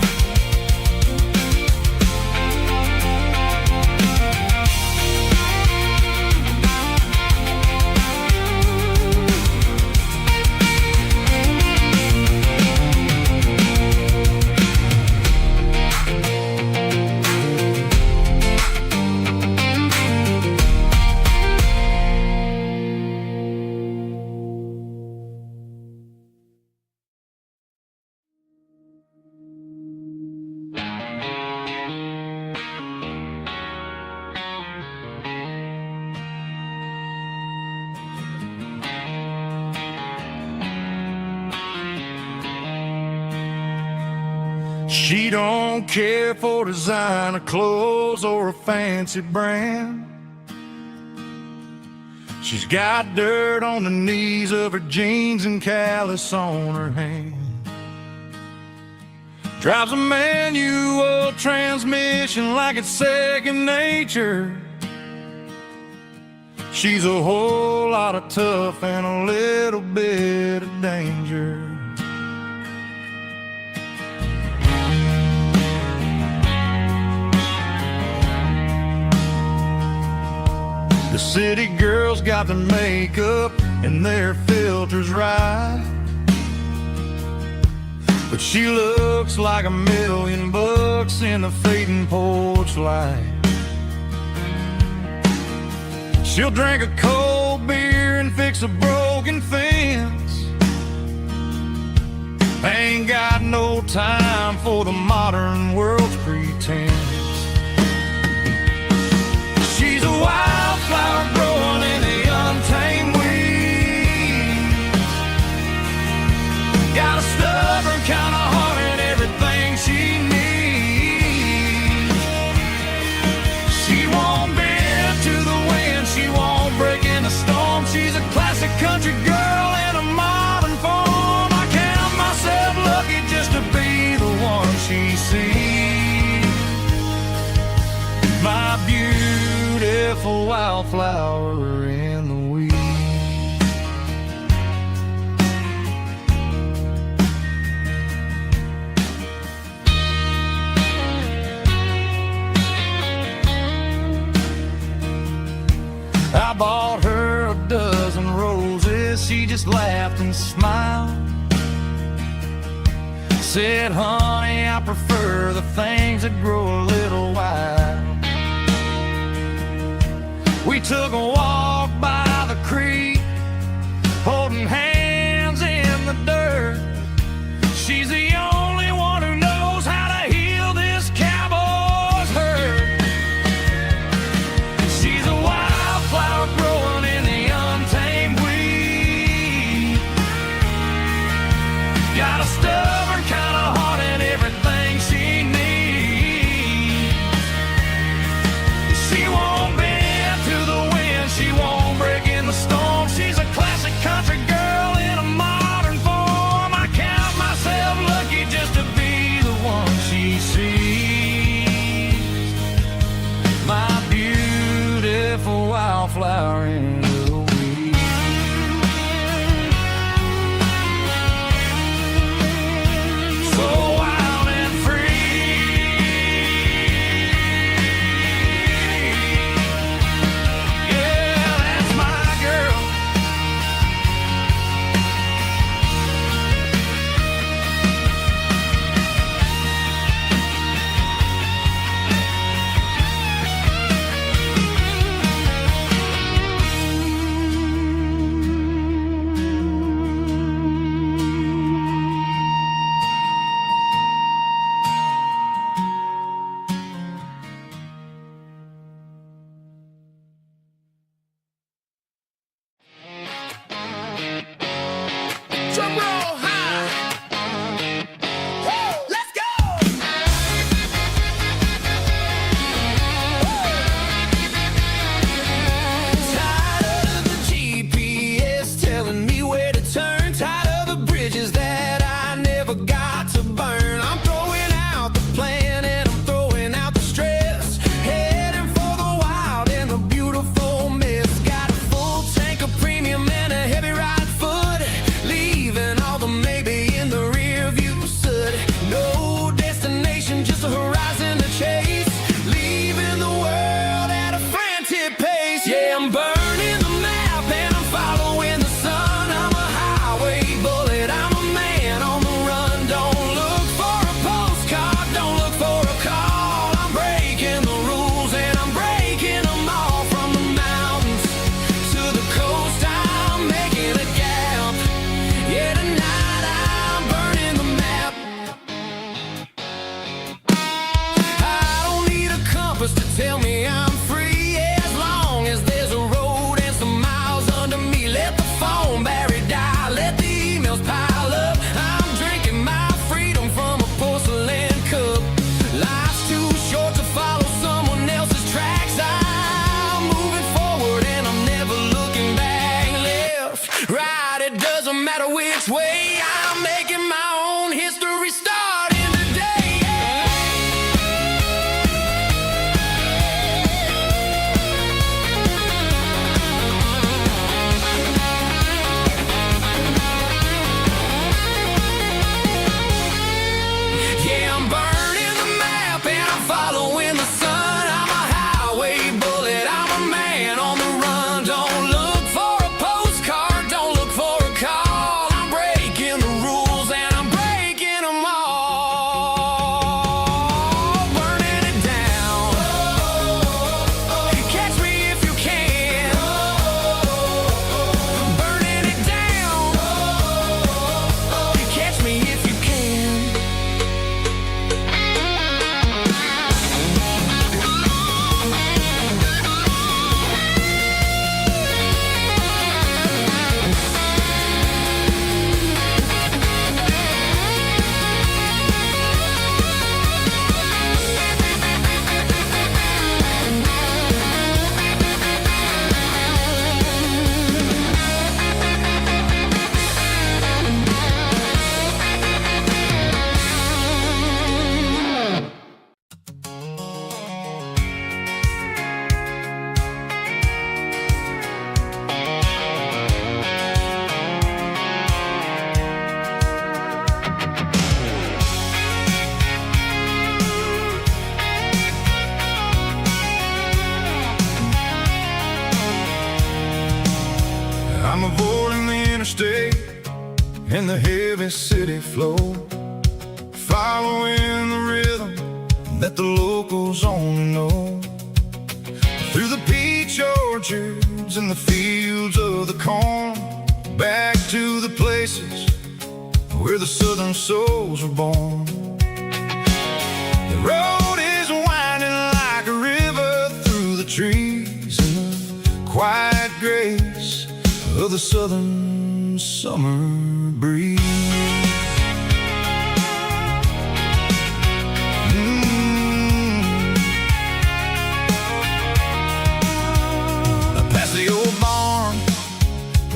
She don't care for designer clothes or a fancy brand. She's got dirt on the knees of her jeans and callus on her hand. Drives a manual transmission like it's second nature. She's a whole lot of tough and a little bit of danger. The city girls got their makeup and their filters right, but she looks like $1,000,000 in the fading porch light. She'll drink a cold beer and fix a broken fence. Ain't got no time for the modern world's pretense. She's a wildflower growing in the untamed weeds. Got a stubborn kind of heart and everything she needs. She won't bend to the wind, she won't break in a storm. She's a classic country girl in a modern form. I count myself lucky just to be the one she sees. My beautiful wildflower in the weeds. I bought her a dozen roses, she just laughed and smiled. Said, honey, I prefer the things that grow a little wild. We took a walk by the creek, holding hands in the dirt. She's the only one who knows how to heal this cowboy's hurt. She's a wildflower growing in the untamed weed. Got a stubborn kind of heart and everything she needs. She won't bend to the wind, she won't break in the storm. She's a classic country girl in a modern form. I count myself lucky just to be the one she sees. My beautiful wildflower in the weeds. So wild and free. Yeah, that's my girl. Drum roll high. Woo, let's go. Tired of the GPS telling me where to turn. Tired of the bridges that I never got to burn. I'm throwing out the plan and I'm throwing out the stress. Heading for the wild and the beautiful mess. Got a full tank of premium and a heavy right foot. Leaving all the maybe in the rear view soot. No destination, just a horizon to chase. Leaving the world at a frantic pace. Yeah, I'm burning the map and I'm following the sun. I'm a highway bullet, I'm a man on the run. Don't look for a postcard, don't look for a call. I'm breaking the rules and I'm breaking them all. From the mountains to the coast, I'm making a gap. Yeah, tonight I'm burning the map. I don't need a compass to tell me I'm free. As long as there's a road I'm avoiding the interstate and the heavy city flow, following the rhythm that the locals only know. Through the peach orchards and the fields of the corn, back to the places where the southern souls were born. The road is winding like a river through the trees in the quiet grace of the southern summer breeze. Past the old barn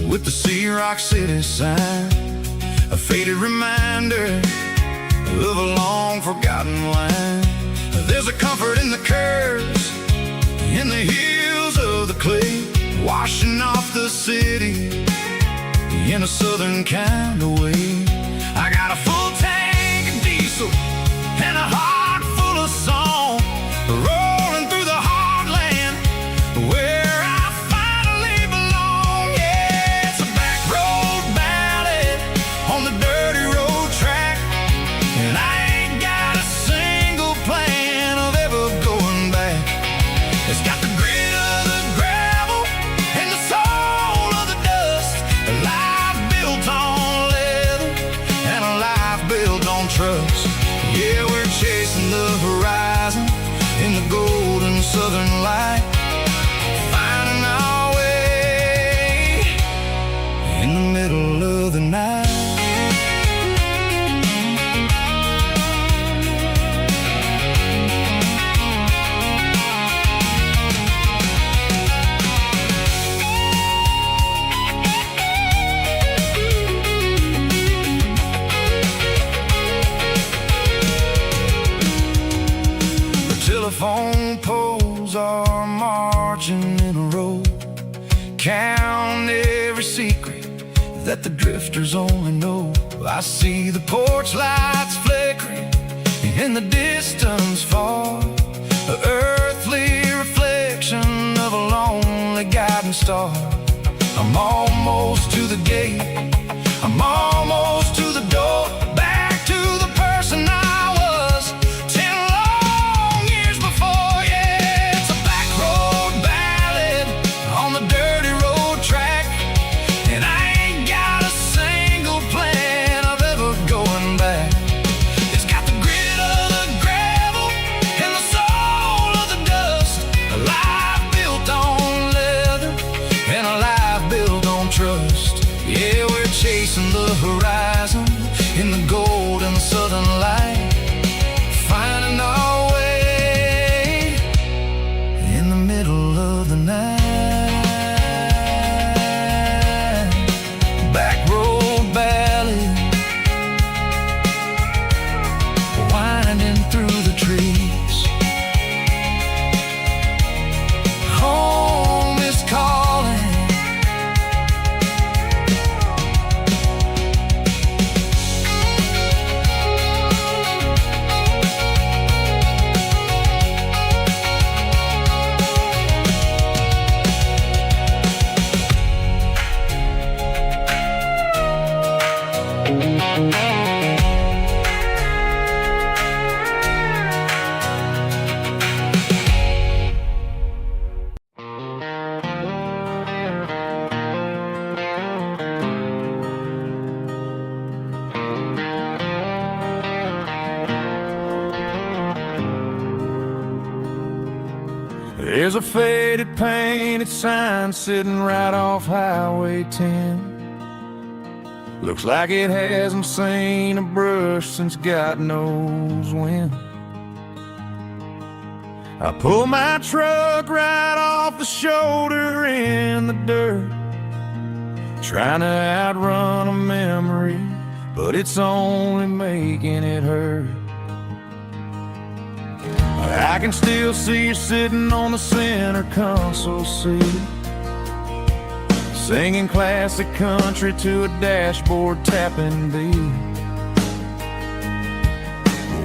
with the Sea Rock City sign, a faded reminder of a long forgotten line. There's a comfort in the curves, in the hills of the clay, washing off the city in a southern kind of way. I got a full tank of diesel and a heart full of song, rolling through the heartland where I finally belong. Yeah, it's a back road ballad on the dirty road track, and I ain't got a single plan of ever going back. It's got the grit of the gravel and the soul of the dust, a life built on leather and a life built on trust. Yeah, we're chasing the horizon in the golden southern light, finding our way in the middle of the night. Telephone poles are marching in a row, count every secret that the drifters only know. I see the porch lights flickering in the distance far, an earthly reflection of a lonely guiding star. I'm almost to the gate, I'm almost to the door, back to the person I was 10 long years before. Yeah, it's a back road ballad on the dirty road track, and I ain't got a single plan of ever going back. It's got the grit of the gravel and the soul of the dust, a life built on leather and a life built on trust. Yeah, we're chasing the horizon in the golden southern light, finding our way in the middle of the night. Back road ballad, winding through the trees. Home is calling. There's a faded painted sign sitting right off Highway 10. Looks like it hasn't seen a brush since God knows when. I pull my truck right off the shoulder in the dirt, trying to outrun a memory, but it's only making it hurt. I can still see you sitting on the center console seat, singing classic country to a dashboard tapping beat.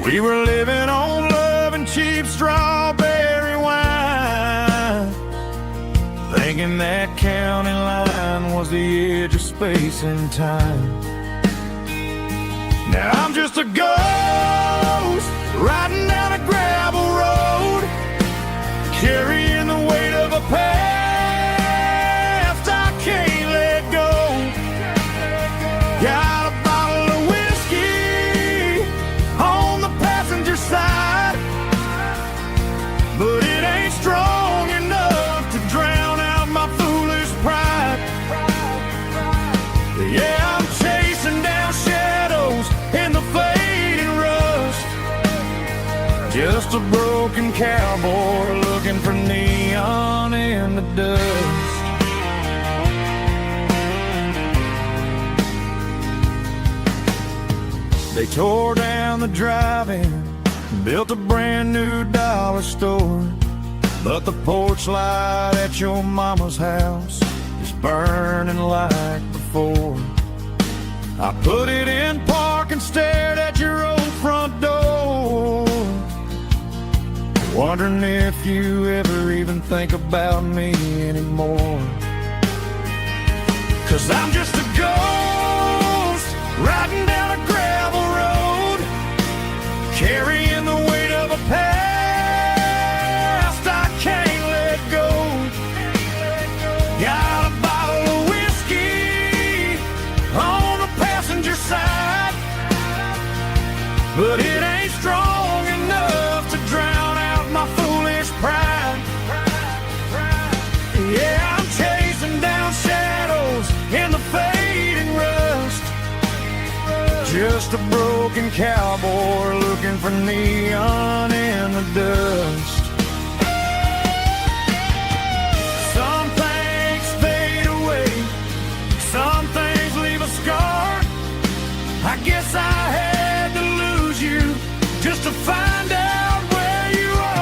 We were living on love and cheap strawberry wine, thinking that county line was the edge of space and time. Now I'm just a ghost riding down a gravel road, carrying the weight of a past I can't let go. Got a bottle of whiskey on the passenger side, but it ain't strong enough to drown out my foolish pride. Yeah, I'm chasing down shadows in the fading rust, just a broken cowboy looking for neon in the dust. They tore down the drive-in, built a brand new dollar store, but the porch light at your mama's house is burning like before. I put it in park and stared at your old front door, wondering if you ever even think about me anymore. 'Cause I'm just a ghost riding down a gravel road, carrying the weight of a past I can't let go. Got a bottle of whiskey on the passenger side, but it ain't strong enough to drown out my foolish pride. Yeah, I'm chasing down shadows in the fading rust, just a broken cowboy looking for neon in the dust. Some things fade away, some things leave a scar. I guess I had to lose you just to find out where you are.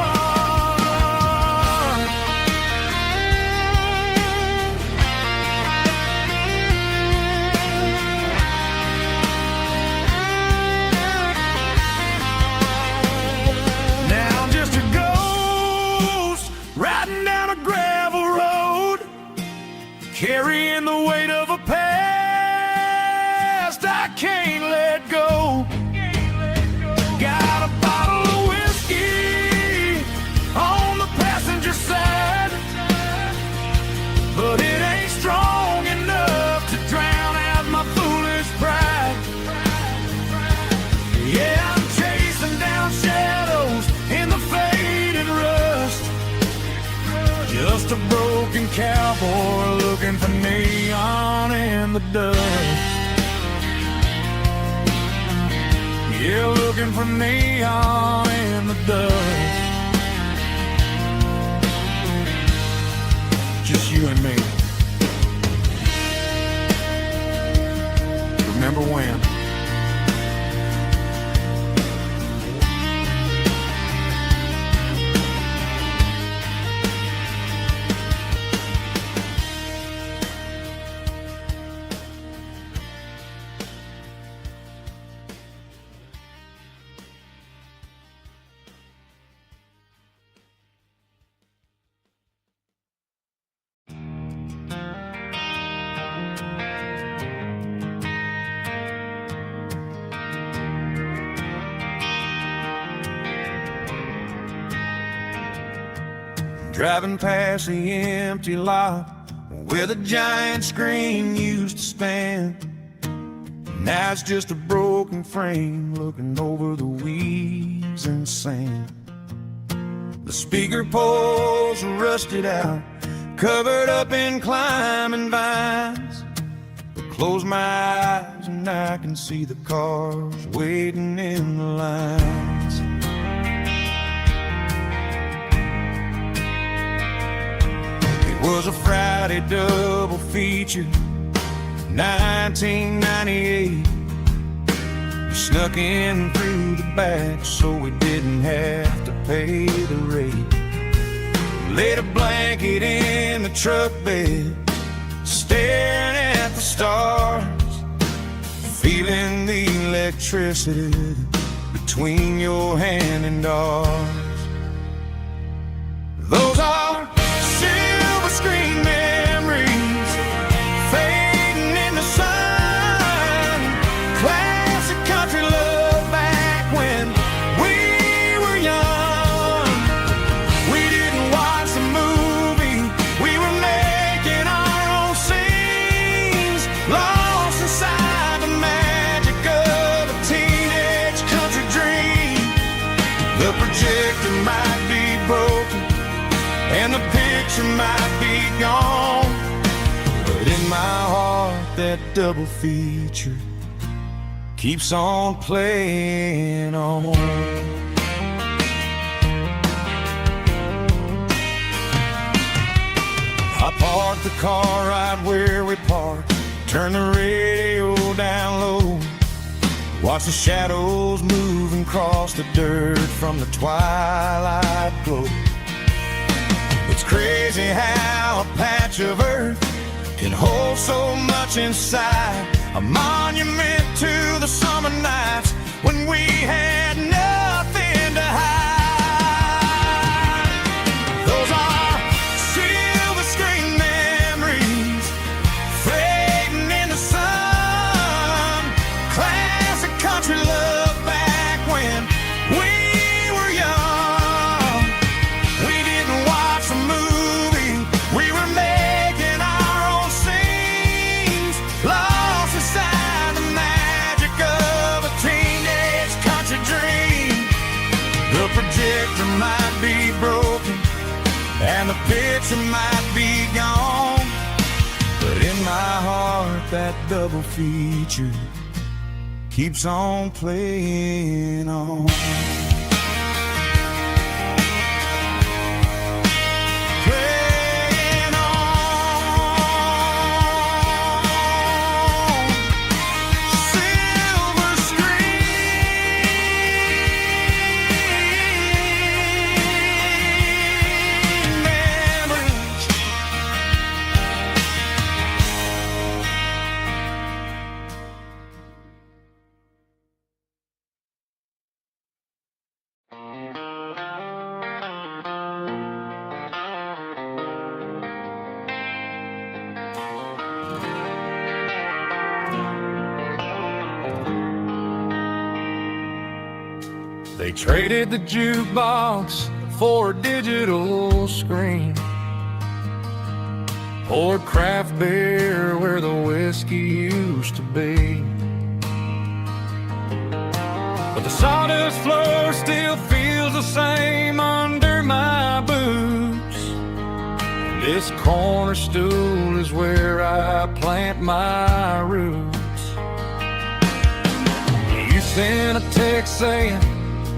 Now I'm just a ghost riding down a gravel road, carrying the weight of a past I can't let go. Got a bottle of whiskey on the passenger side, but it ain't strong enough to drown out my foolish pride. Yeah, I'm chasing down shadows in the fading rust, just a broken cowboy looking for neon in the dust. Yeah, looking for neon in the dust. Just you and me. Remember when? Driving past the empty lot where the giant screen used to stand. Now it's just a broken frame looking over the weeds and sand. The speaker poles are rusted out, covered up in climbing vines. I close my eyes and I can see the cars waiting in the lines. It was a Friday double feature, 1998. We snuck in through the back so we didn't have to pay the rate. Laid a blanket in the truck bed, staring at the stars, feeling the electricity between your hand and ours. Those are silver screen broken, and the picture might be gone, but in my heart that double feature keeps on playing on. I parked the car right where we parked, turn the radio down low, watch the shadows moving across the dirt from the twilight glow. It's crazy how a patch of earth can hold so much inside, a monument to the summer nights when we had nothing to hide. Those are silver screen memories fading in the sun, classic country love back when we were young. We didn't watch a movie, we were making our own scenes, lost inside the magic of a teenage country dream. The projector might be broken and the picture might be gone, but in my heart that double feature keeps on playing on. Playing on. Silver screen memories. They traded the jukebox for a digital screen, poured craft beer where the whiskey used to be. But the sawdust floor still feels the same under my boots. This corner stool is where I plant my roots. You sent a text saying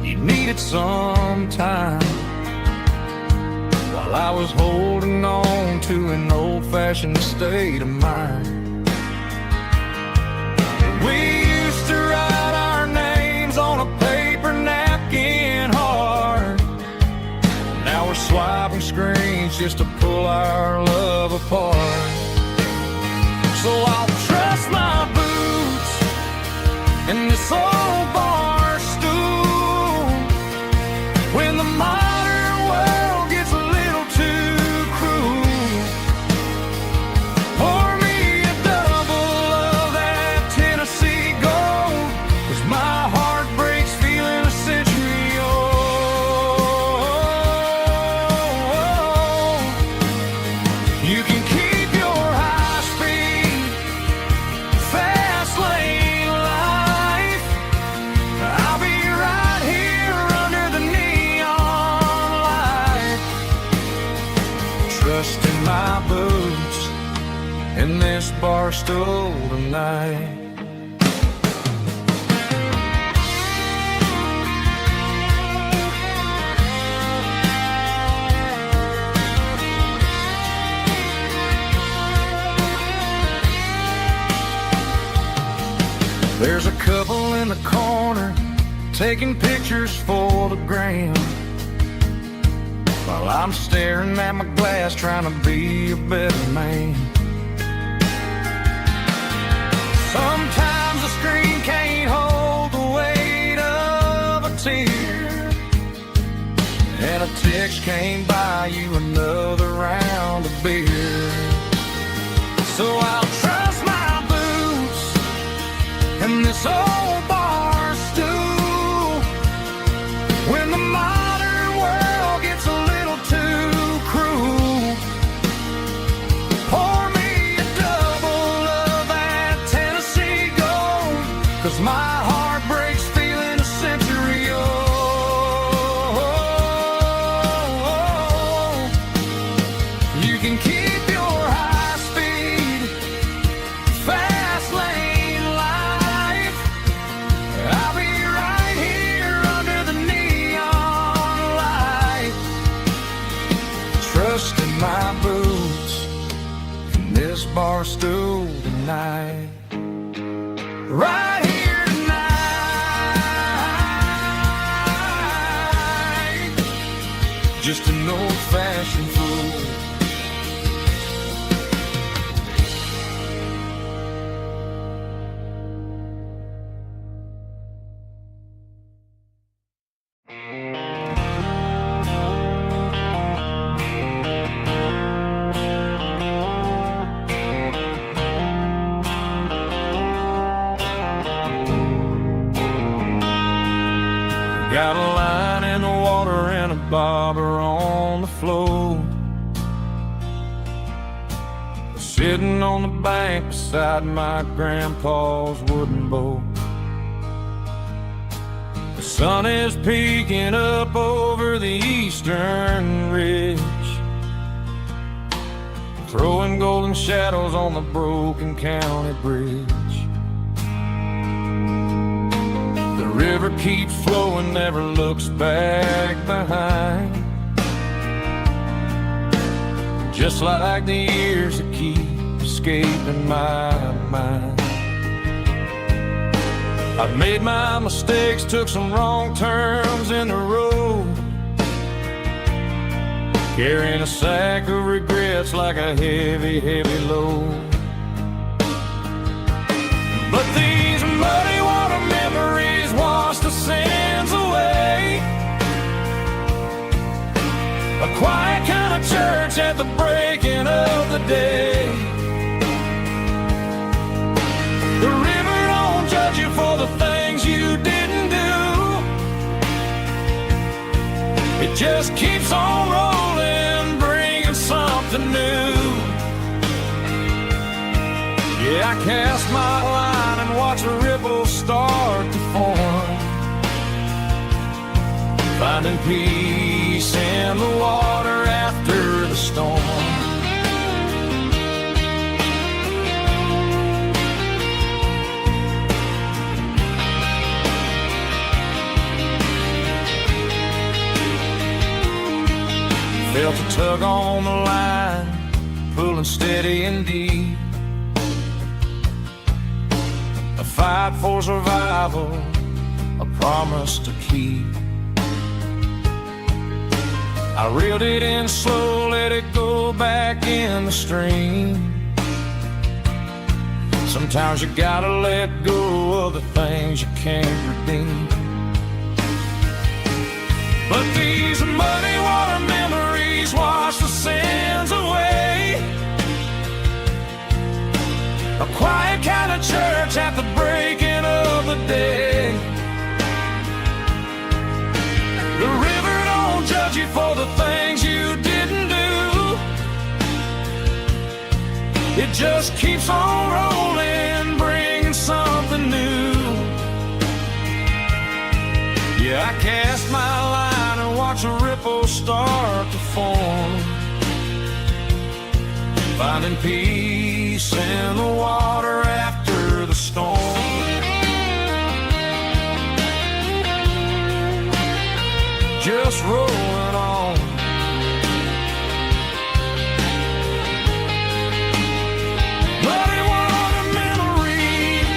you needed some time, while I was holding on to an old-fashioned state of mind. We used to write our names on a paper napkin hard. Now we're swiping screens just to pull our love apart. So I'll trust my boots in this old bar stool when the modern world gets a little too cruel. Pour me a double of that Tennessee Gold, 'cause my heart breaks feeling a century old. You can keep your high-speed, fast lane life. I'll be right here under the neon light, trusting my boots in this bar stool tonight. There's a couple in the corner taking pictures for the gram, while I'm staring at my glass trying to be a better man. Sometimes the screen can't hold the weight of a tear, and a text can't buy you another round of beer. So I'll trust my boots in this old bar stool when the modern world gets a little too cruel. Pour me a double of that Tennessee Gold, 'cause my heart breaks feeling a century old. this bar stool tonight. Right here tonight. Just an old-fashioned fool. Got a line in the water and a bobber on the floor, sitting on the bank beside my grandpa's wooden boat. The sun is peeking up over the eastern ridge, throwing golden shadows on the broken county bridge. The river keeps flowing, never looks back behind, just like the years that keep escaping my mind. I've made my mistakes, took some wrong turns in the road, carrying a sack of regrets like a heavy, heavy load. But these muddy water memories wash the sins away. A quiet kind of church at the breaking of the day. The river don't judge you for the things you didn't do. It just keeps on rolling, bringing something new. Yeah, I cast my line and watch a ripple start to form, finding peace in the water after the storm. Felt a tug on the line, pulling steady and deep. A fight for survival, a promise to keep. I reeled it in slow, let it go back in the stream. Sometimes you gotta let go of the things you can't redeem. But these muddy water memories wash the sins away. A quiet kind of church at the breaking of the day. The river don't judge you for the things you didn't do. It just keeps on rolling, bringing something new. Yeah, I cast my line and watch a ripple start to form, finding peace in the water after the storm. Just rolling on. Muddy water memories.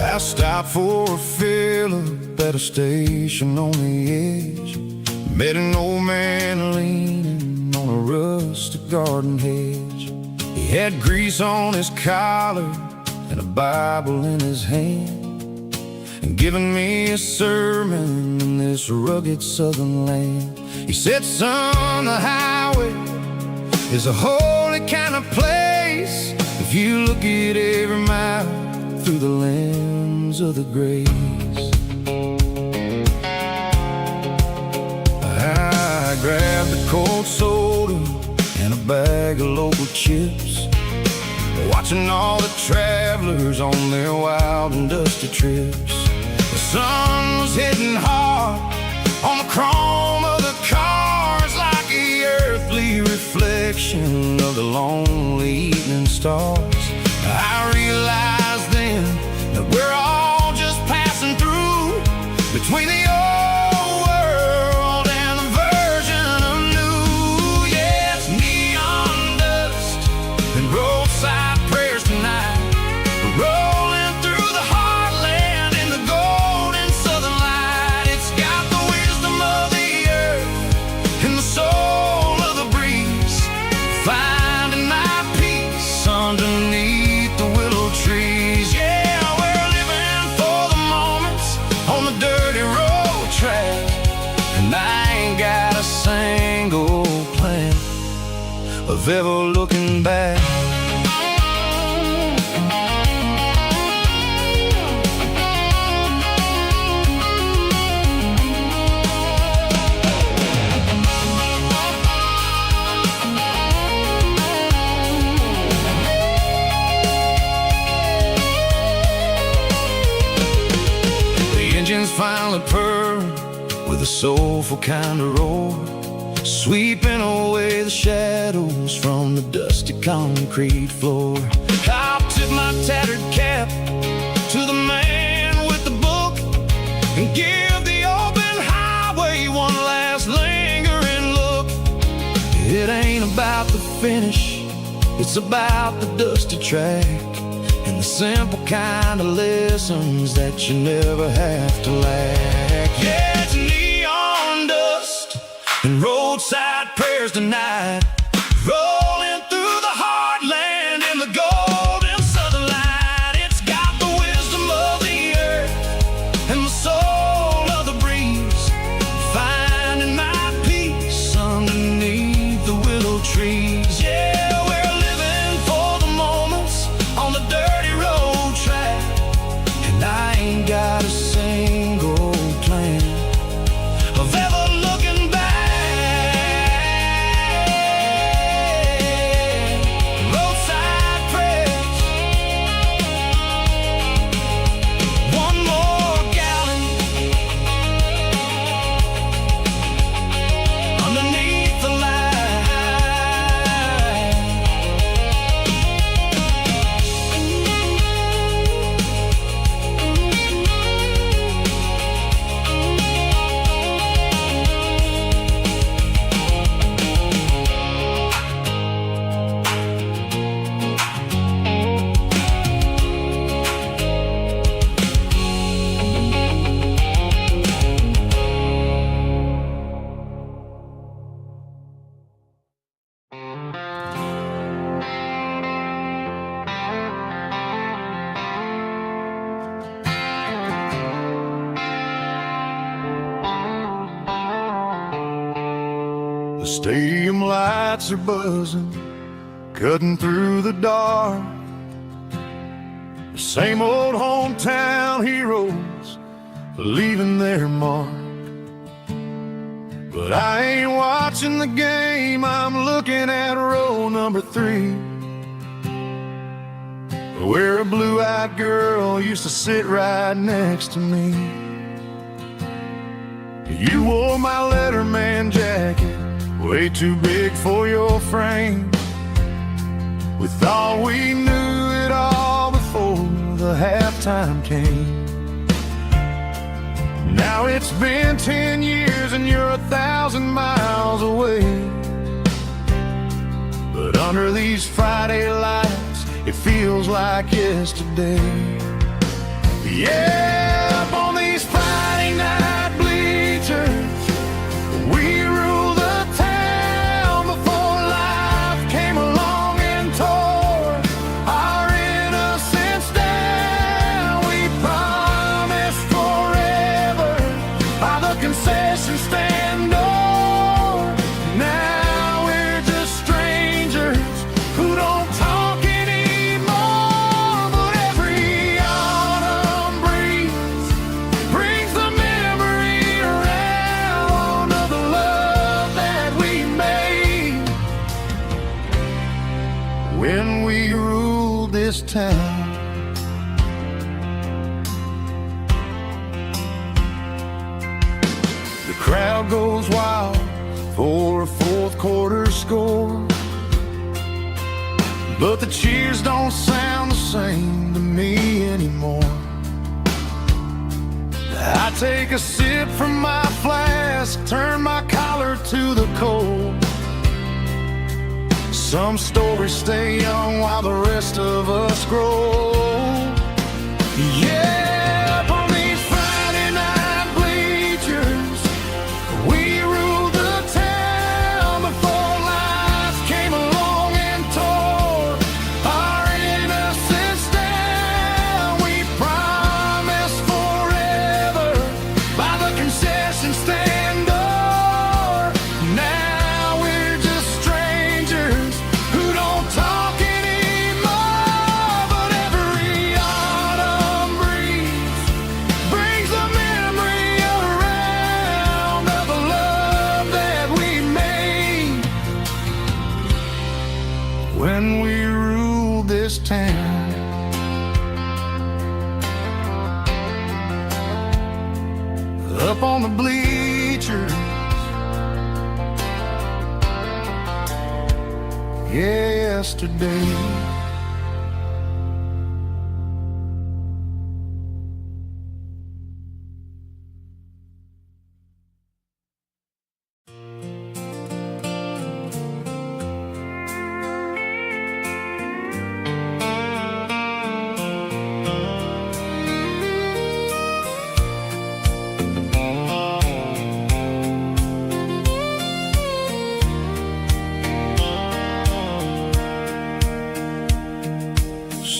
I stopped for a fill-up at a station on the edge. Met an old man leaning on a rusted garden hedge. He had grease on his collar and a Bible in his hand, and giving me a sermon in this rugged southern land. He said, son, the highway is a holy kind of place if you look at every mile through the lens winds of the grace. I grabbed a cold soda and a bag of local chips, watching all the travelers on their wild and dusty trips. The sun was hitting hard on the chrome of the cars, like the earthly reflection of the lonely evening stars. I realized then that we're all just passing through between the old world and the version of new. Yeah, it's neon dust and roadside prayers tonight. We're rolling through the heartland in the golden southern light. It's got the wisdom of the earth and the soul of the breeze, finding my peace underneath the willow trees. Yeah, we're living for the moments on the dirty road track, and I ain't got a single plan of ever looking back. Finally purred with a soulful kind of roar, sweeping away the shadows from the dusty concrete floor. I'll tip my tattered cap to the man with the book and give the open highway one last lingering look. It ain't about the finish, it's about the dusty track and the simple kind of lessons that you never have to lack. Yeah, it's neon dust and roadside prayers tonight, rolling through the heartland in the golden southern light. It's got the wisdom of the earth and the soul of the breeze, finding my peace underneath the willow trees. Yeah, we're living for the moments on the dirty road track, and I ain't got a single plan of ever looking back. Roadside prayers, one more gallon underneath the light. The stadium lights are buzzing, cutting through the dark. The same old hometown heroes leaving their mark. But I ain't watching the game, I'm looking at row number 3, where a blue-eyed girl used to sit right next to me. You wore my Letterman jacket, way too big for your frame. We thought we knew it all before the halftime came. Now it's been 10 years and you're 1,000 miles away, but under these Friday lights it feels like yesterday. Yeah, up on these Friday night bleachers, we rule the town before life came along and tore our innocence down. We promised forever by the concession stand door. Now we're just strangers who don't talk anymore. But every autumn breeze quarter score. But the cheers don't sound the same to me anymore. I take a sip from my flask, turn my collar to the cold. Some stories stay young while the rest of us grow. Yeah, up on these Friday night bleachers, we ruled the town before life came along and tore our innocence down. We promised forever by the concession stand door. Now we're just strangers who don't talk anymore. But every autumn breeze brings a memory around of the love that we made when we ruled this town. Up on the bleachers, yesterday.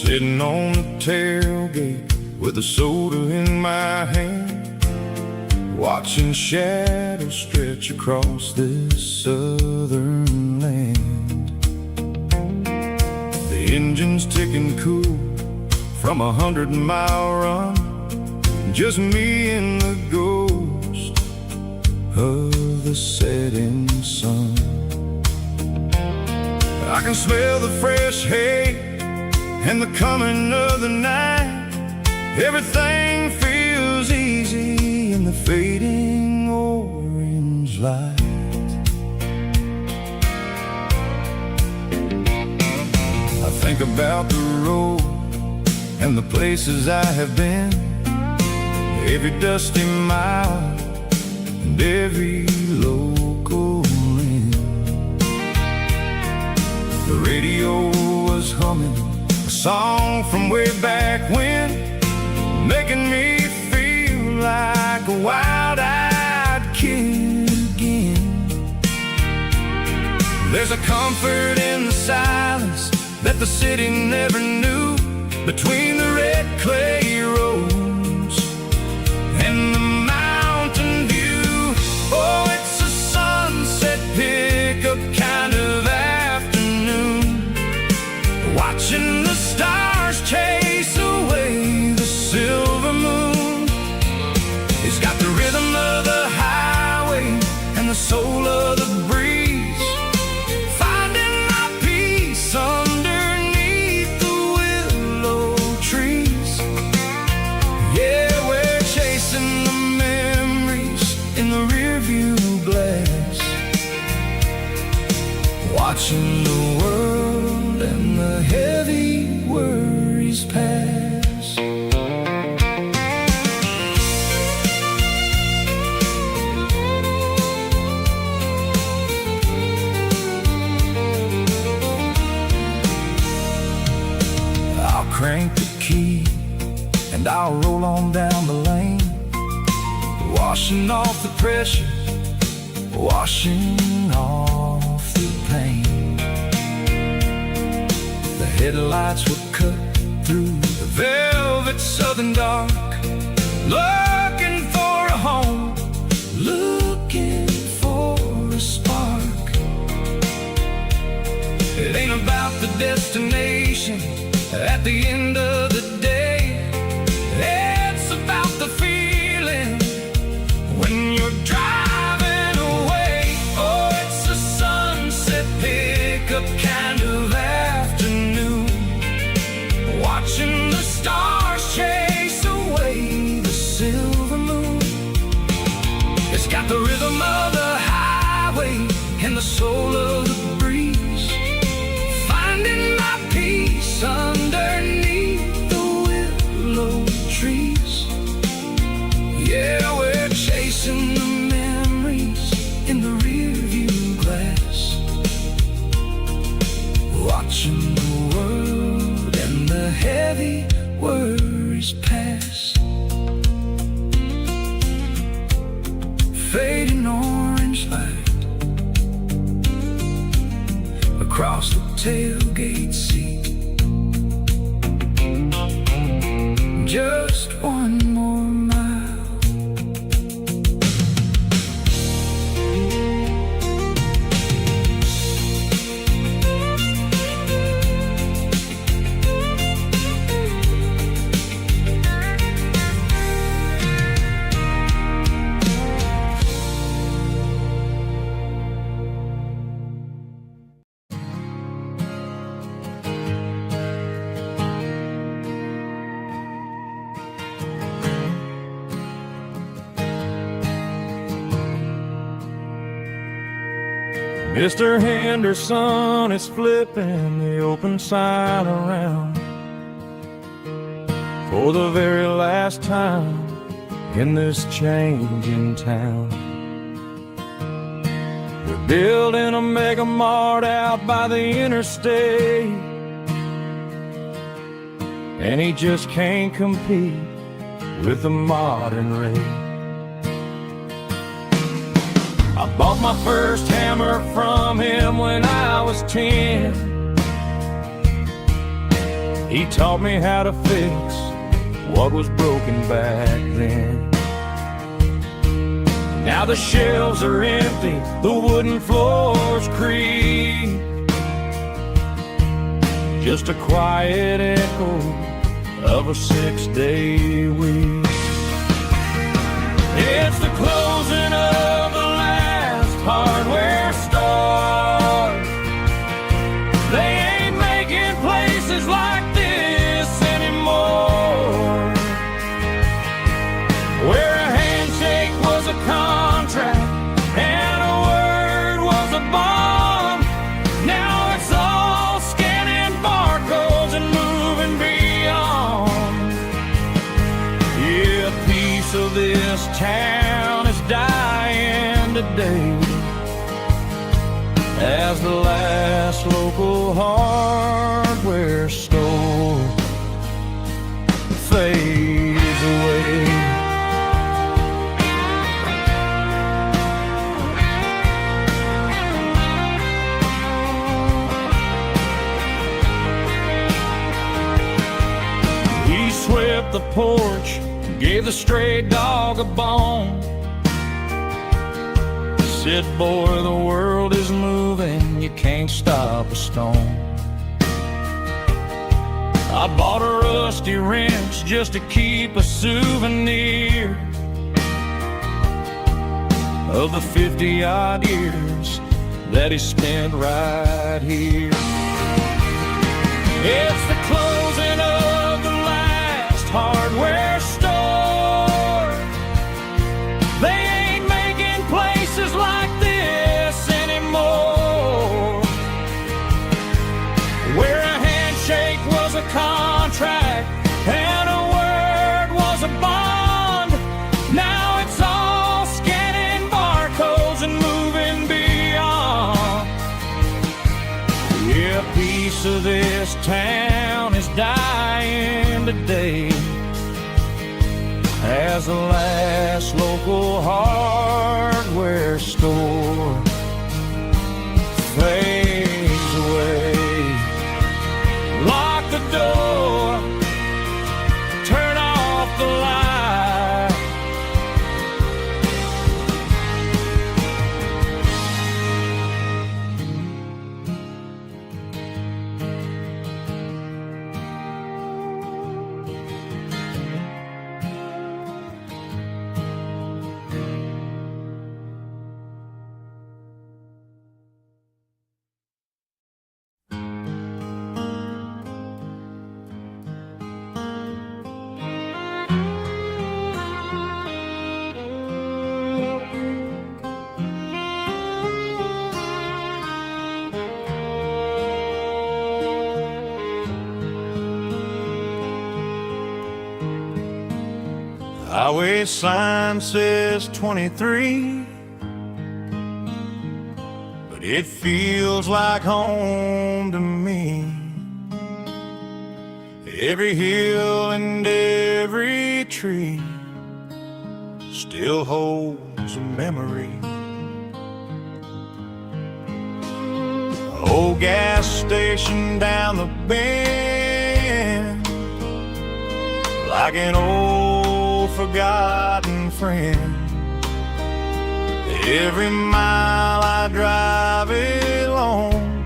Sitting on the tailgate with a soda in my hand, watching shadows stretch across this southern land. The engine's ticking cool from 100-mile run, just me and the ghost of the setting sun. I can smell the fresh hay and the coming of the night. Everything feels easy in the fading orange light. I think about the road and the places I have been, every dusty mile and every local inn. The radio was humming a song from way back when, making me feel like a wild-eyed kid again. There's a comfort in the silence that the city never knew, between the red clay roads and the mountain view. Oh, it's a sunset pickup kind of afternoon, watching the stars chase away the silver moon. It's got the rhythm of the highway and the soul of the breeze, finding my peace underneath the willow trees. Yeah, we're chasing the memories in the rearview glass, watching the world and the heavy worries pass. I'll crank the key and I'll roll on down the lane, washing off the pressure, washing off the pain. The headlights were cut through the velvet southern dark, looking for a home, looking for a spark. It ain't about the destination at the end of the day, it's about the feeling when you're driving away. Oh, it's a sunset pickup kind of afternoon, watching the stars chase away the silver moon. It's got the rhythm of the highway and the soul fading orange light across the tailgate seat. Just one more mile. Mr. Henderson is flipping the open sign around for the very last time in this changing town. They're building a mega mart out by the interstate, and he just can't compete with the modern rate. I bought my first hammer from him when I was 10. He taught me how to fix what was broken back then. Now the shelves are empty, the wooden floors creak, just a quiet echo of a 6-day week. It's the closing of the hardware store. They ain't making places like this anymore, where a handshake was a contract and a word was a bond. Now it's all scanning barcodes and moving beyond. Yeah, a piece of this town is dying today as the last local hardware store fades away. He swept the porch, gave the stray dog a bone, said, boy, the world is moving, you can't stop a stone. I bought a rusty wrench just to keep a souvenir of the 50-odd years that he spent right here. It's the closing of the last hardware store. They ain't making places like this anymore, where a handshake was a contract and a word was a bond. Now it's all scanning barcodes and moving beyond. Yeah, a piece of this town is dying today as the last local hardware store fades away. Lock the door, turn off the light. Highway sign says 23, but it feels like home to me. Every hill and every tree still holds a memory. Old gas station down the bend, like an old forgotten friend. Every mile I drive it along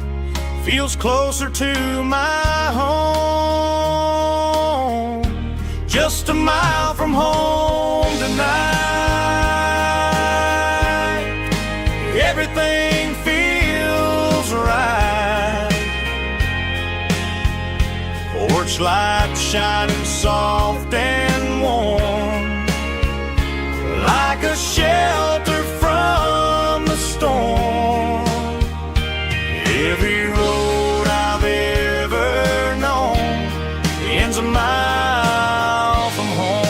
feels closer to my home. Just a mile from home tonight, everything feels right. Porch light shining soft and warm, like a shelter from the storm. Every road I've ever known ends a mile from home.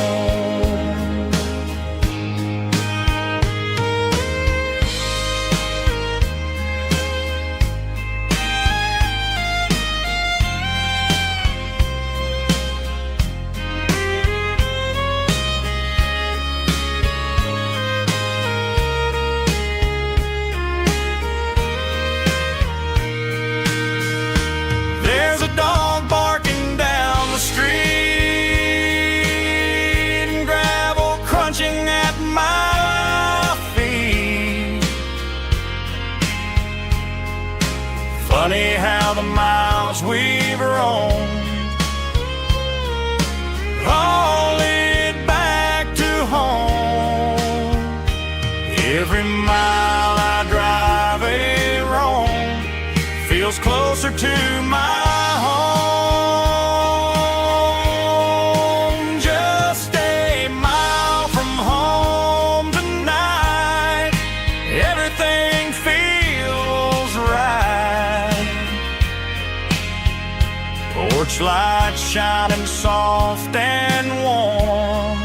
There's a dog barking down the street, and gravel crunching at my feet. Funny how the miles we've roamed all lead back to home. Every mile I drive a roam feels closer to my home. Just a mile from home tonight, everything feels right. Porch light shining soft and warm,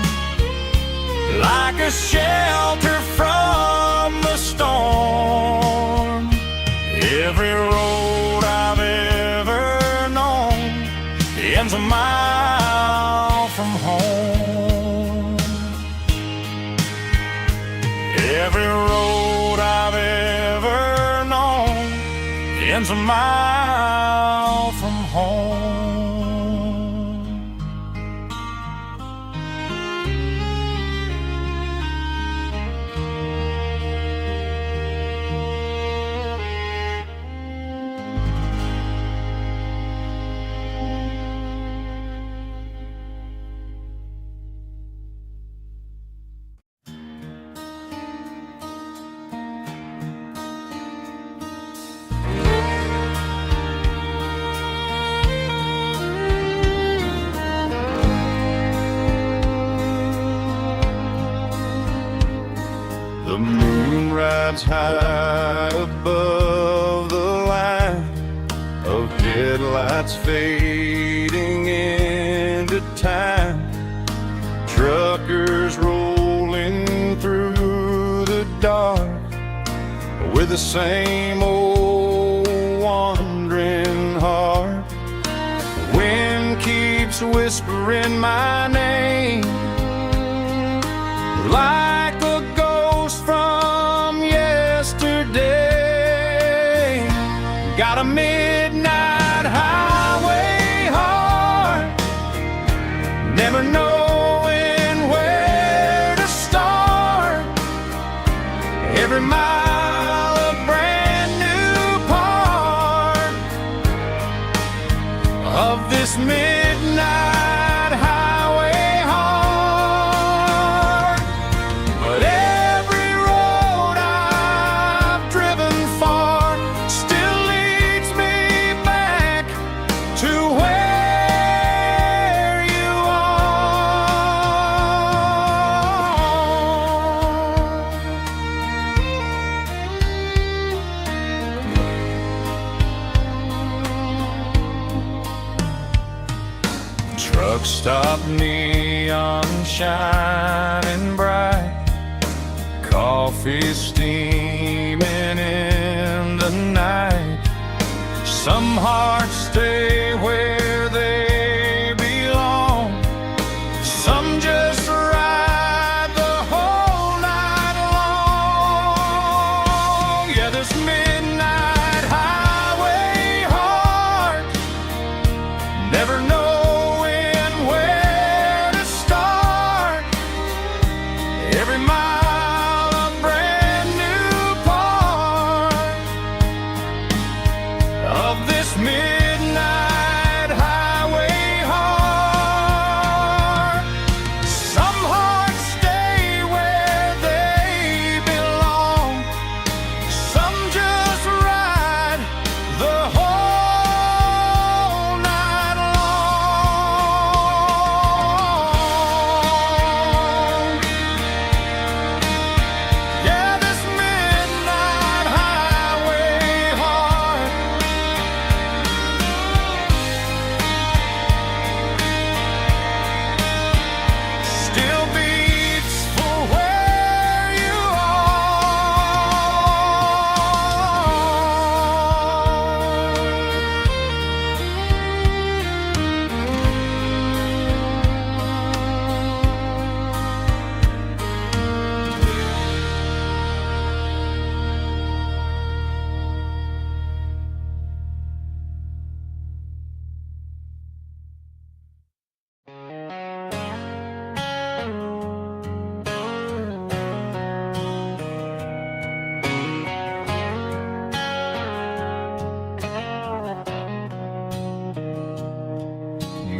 like a shelter from the storm. Every road I've ever known ends a mile from home. Every road I've ever known ends a mile from home. The moon rides high above the line of headlights fading into time. Truckers rolling through the dark with the same old wandering heart. The wind keeps whispering my name like a ghost from yesterday. Got a midnight highway heart, never knowing where to start. Every mile a brand new part of this midnight highway heart. But every road I've driven far still leads me back to where you are. Truck stop, neon shining bright, coffee steaming in the night. Some hearts stay where they belong, some just ride the whole night long.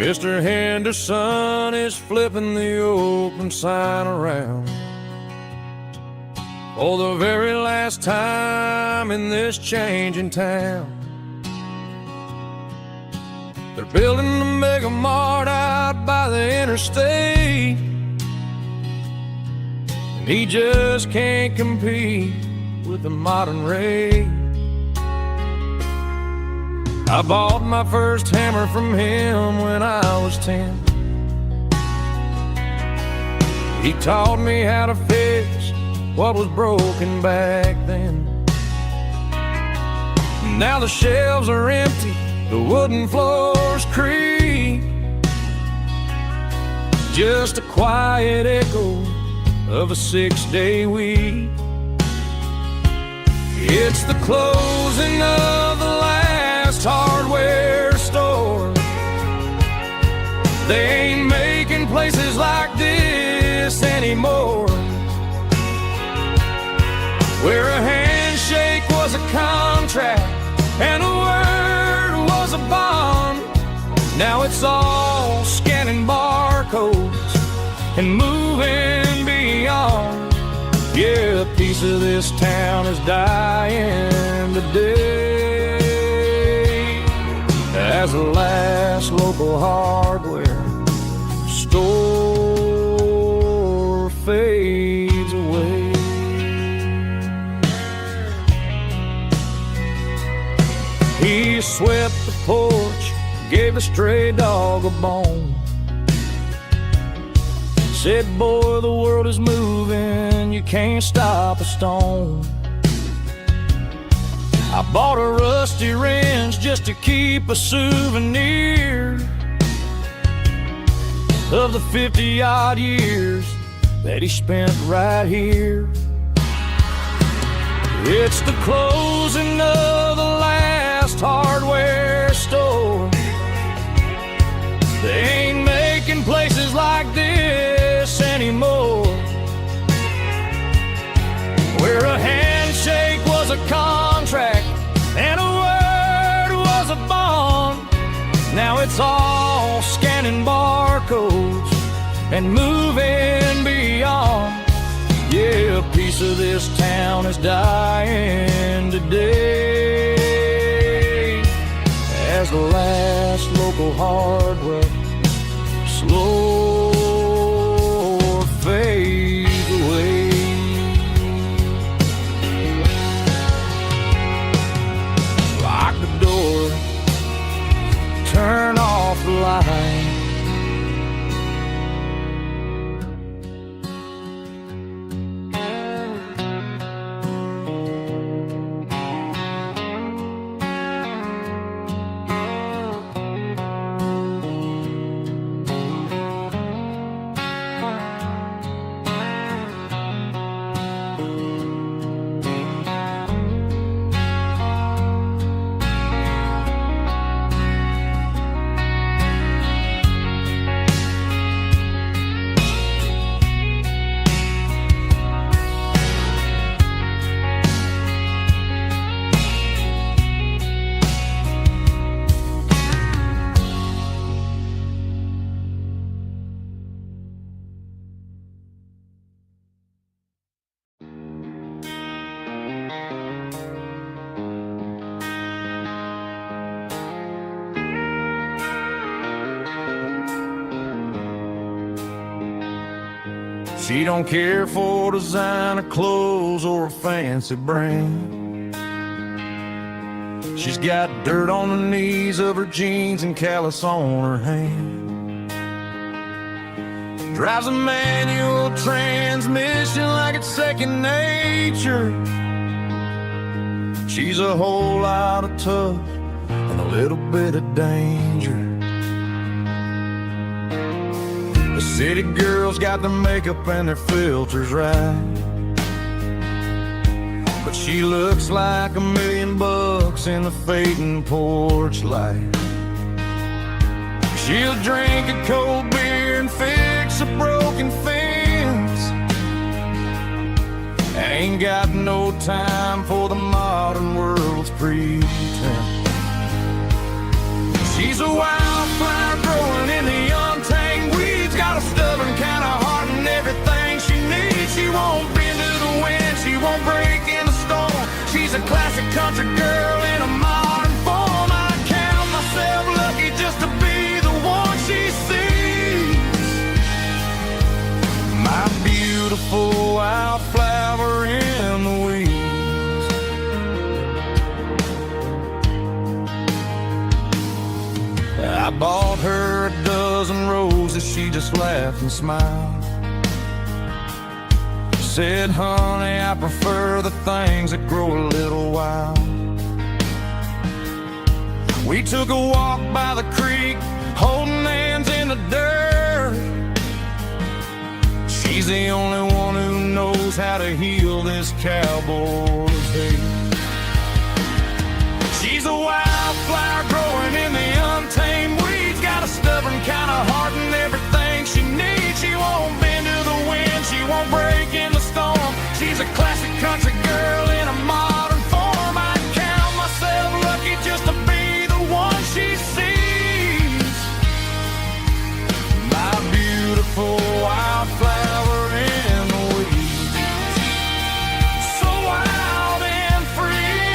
Mr. Henderson is flipping the open sign around for the very last time in this changing town. They're building a mega mart out by the interstate, and he just can't compete with the modern rate. I bought my first hammer from him when I was 10. He taught me how to fix what was broken back then. Now the shelves are empty, the wooden floors creak, just a quiet echo of a 6-day week. It's the closing of the last hardware store. They ain't making places like this anymore, where a handshake was a contract and a word was a bond. Now it's all scanning barcodes and moving beyond. Yeah, a piece of this town is dying today as the last local hardware store fades away. He swept the porch, gave a stray dog a bone, said, boy, the world is moving, you can't stop a stone. I bought a rusty wrench just to keep a souvenir of the 50-odd years that he spent right here. It's the closing of the last hardware store. They ain't making places like this anymore, where a handshake was a contract and a word was a bond. Now it's all scanning barcodes and moving beyond. Yeah, a piece of this town is dying today as the last local hardware slow fades away. Lock the door, turn off the light. She don't care for designer clothes or a fancy brand. She's got dirt on the knees of her jeans and callus on her hand. Drives a manual transmission like it's second nature. She's a whole lot of tough and a little bit of danger. The city girls got their makeup and their filters right, but she looks like $1 million in the fading porch light. She'll drink a cold beer and fix a broken fence. Ain't got no time for the modern world's pretense. She's a wildfire growing in country girl in a modern form. I count myself lucky just to be the one she sees. My beautiful wildflower in the weeds. I bought her a dozen roses, she just laughed and smiled. Said, honey, I prefer the things that grow a little wild. We took a walk by the creek, holding hands in the dirt. She's the only one who knows how to heal this cowboy's hate. She's a wildflower growing in the untamed weeds. Got a stubborn kind of heart and everything she needs. She won't bend to the wind, she won't break in the storm. She's a classic country girl in a modern form. I count myself lucky just to be the one she sees. My beautiful wildflower in the weeds. So wild and free.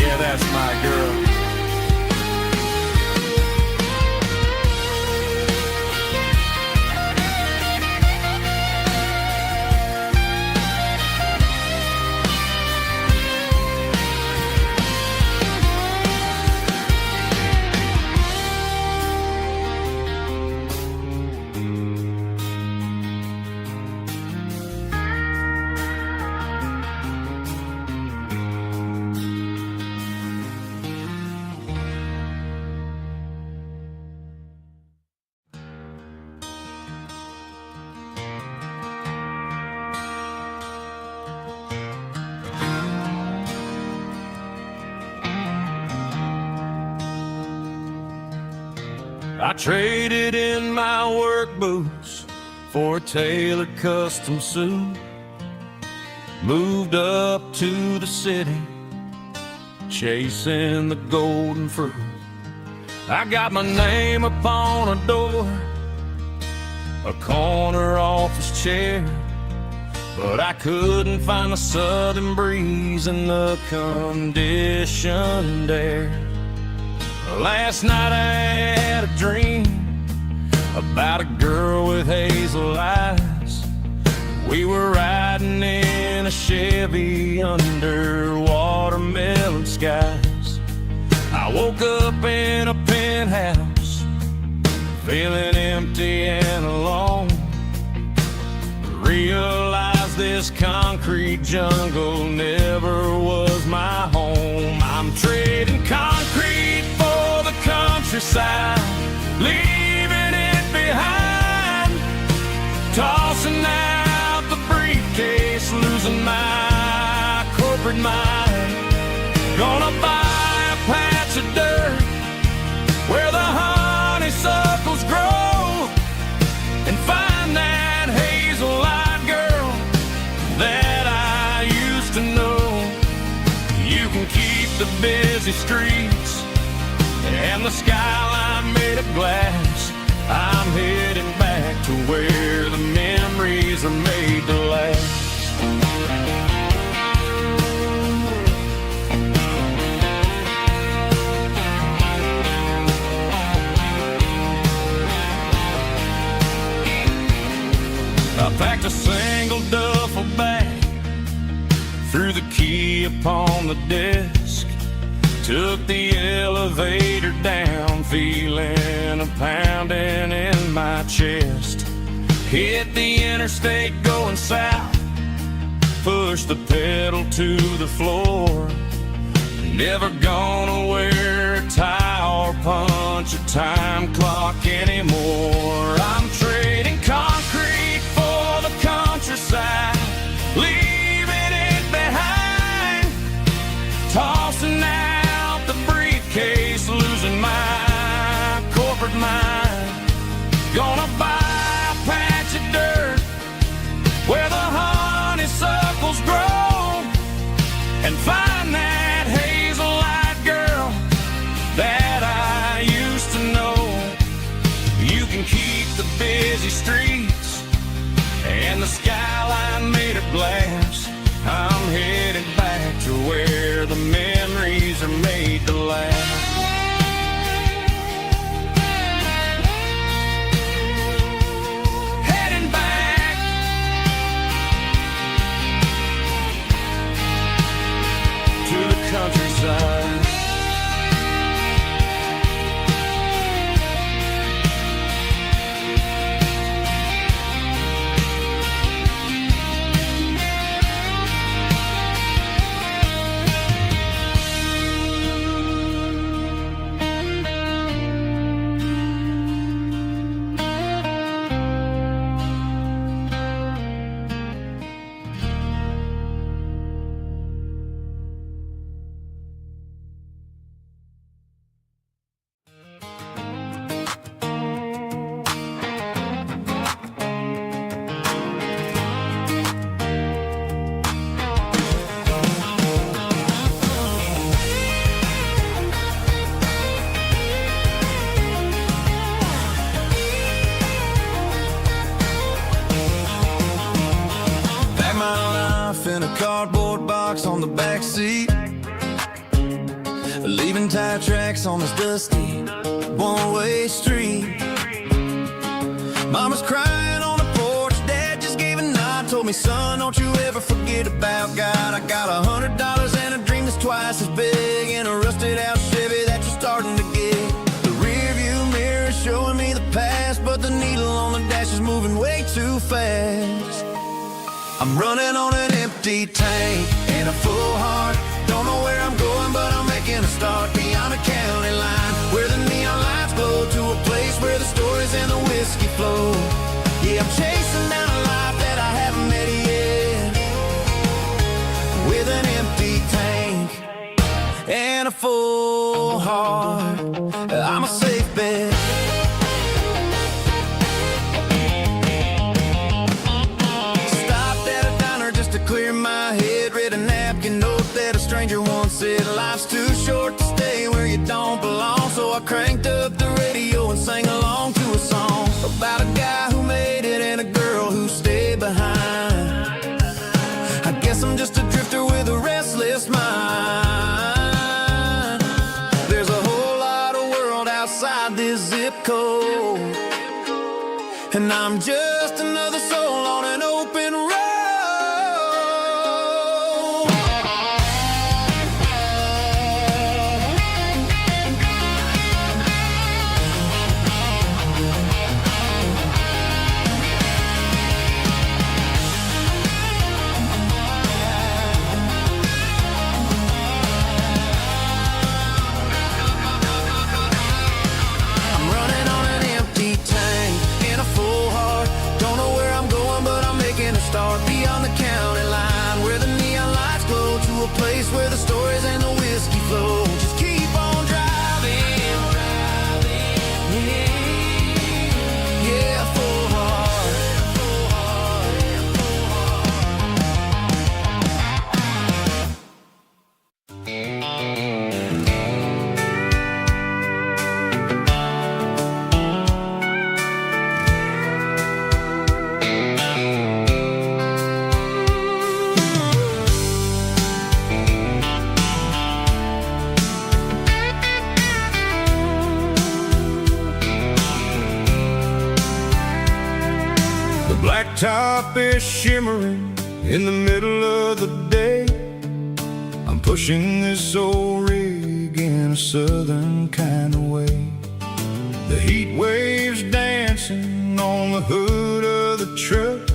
Yeah, that's my girl. I traded in my work boots for a tailored custom suit. Moved up to the city, chasing the golden fruit. I got my name upon a door, a corner office chair, but I couldn't find the southern breeze in the conditioned air. Last night I had a dream about a girl with hazel eyes. We were riding in a Chevy under watermelon skies. I woke up in a penthouse, feeling empty and alone. Realized this concrete jungle never was my home. I'm trading concrete for the countryside, leaving it behind. Tossing out the briefcase, losing my corporate mind. Gonna buy a patch of dirt where the honeysuckles grow, and find that hazel-eyed girl that I used to know. You can keep the busy streets and the skyline made of glass. I'm heading back to where the memories are made to last. I packed a single duffel bag, threw the key upon the desk, took the elevator down, feeling a pounding in my chest. Hit the interstate going south, pushed the pedal to the floor. Never gonna wear a tie or punch a time clock anymore. I'm trading concrete for the countryside, leaving it behind. Tossing out the briefcase, losing my corporate mind. Gonna buy a patch of dirt where the honeysuckles grow, and find that hazel-eyed girl that I used to know. You can keep the busy streets and the skyline made of glass. I'm headed back to where the memories are made to last. Heading back to the countryside. In a cardboard box on the back seat, leaving tire tracks on this dusty one-way street. Mama's crying on the porch, Dad just gave a nod, told me, son, don't you ever forget about God. I got $100 and a dream that's twice as big, and a rusted out Chevy that you're starting to get. The rear view mirror is showing me the past, but the needle on the dash is moving way too fast. I'm running on an empty tank and a full heart. Don't know where I'm going, but I'm making a start beyond the county line, where the neon lights glow, to a place where the stories and the whiskey flow. Yeah, I'm chasing down a life that I haven't met yet, with an empty tank and a full heart. I'm a safe bet. Clear my head, read a napkin note that a stranger once said, life's too short to stay where you don't belong. So I cranked up the radio and sang along to a song about a guy who made it and a girl who stayed behind. I guess I'm just a drifter with a restless mind. There's a whole lot of world outside this zip code, and I'm just another soul on an open road. Start beyond the county line, where the neon lights glow, to a place where the stories and the whiskey flow. Just keep on driving, yeah, full heart, full heart, full Blacktop is shimmering in the middle of the day. I'm pushing this old rig in a southern kind of way. The heat waves dancing on the hood of the truck,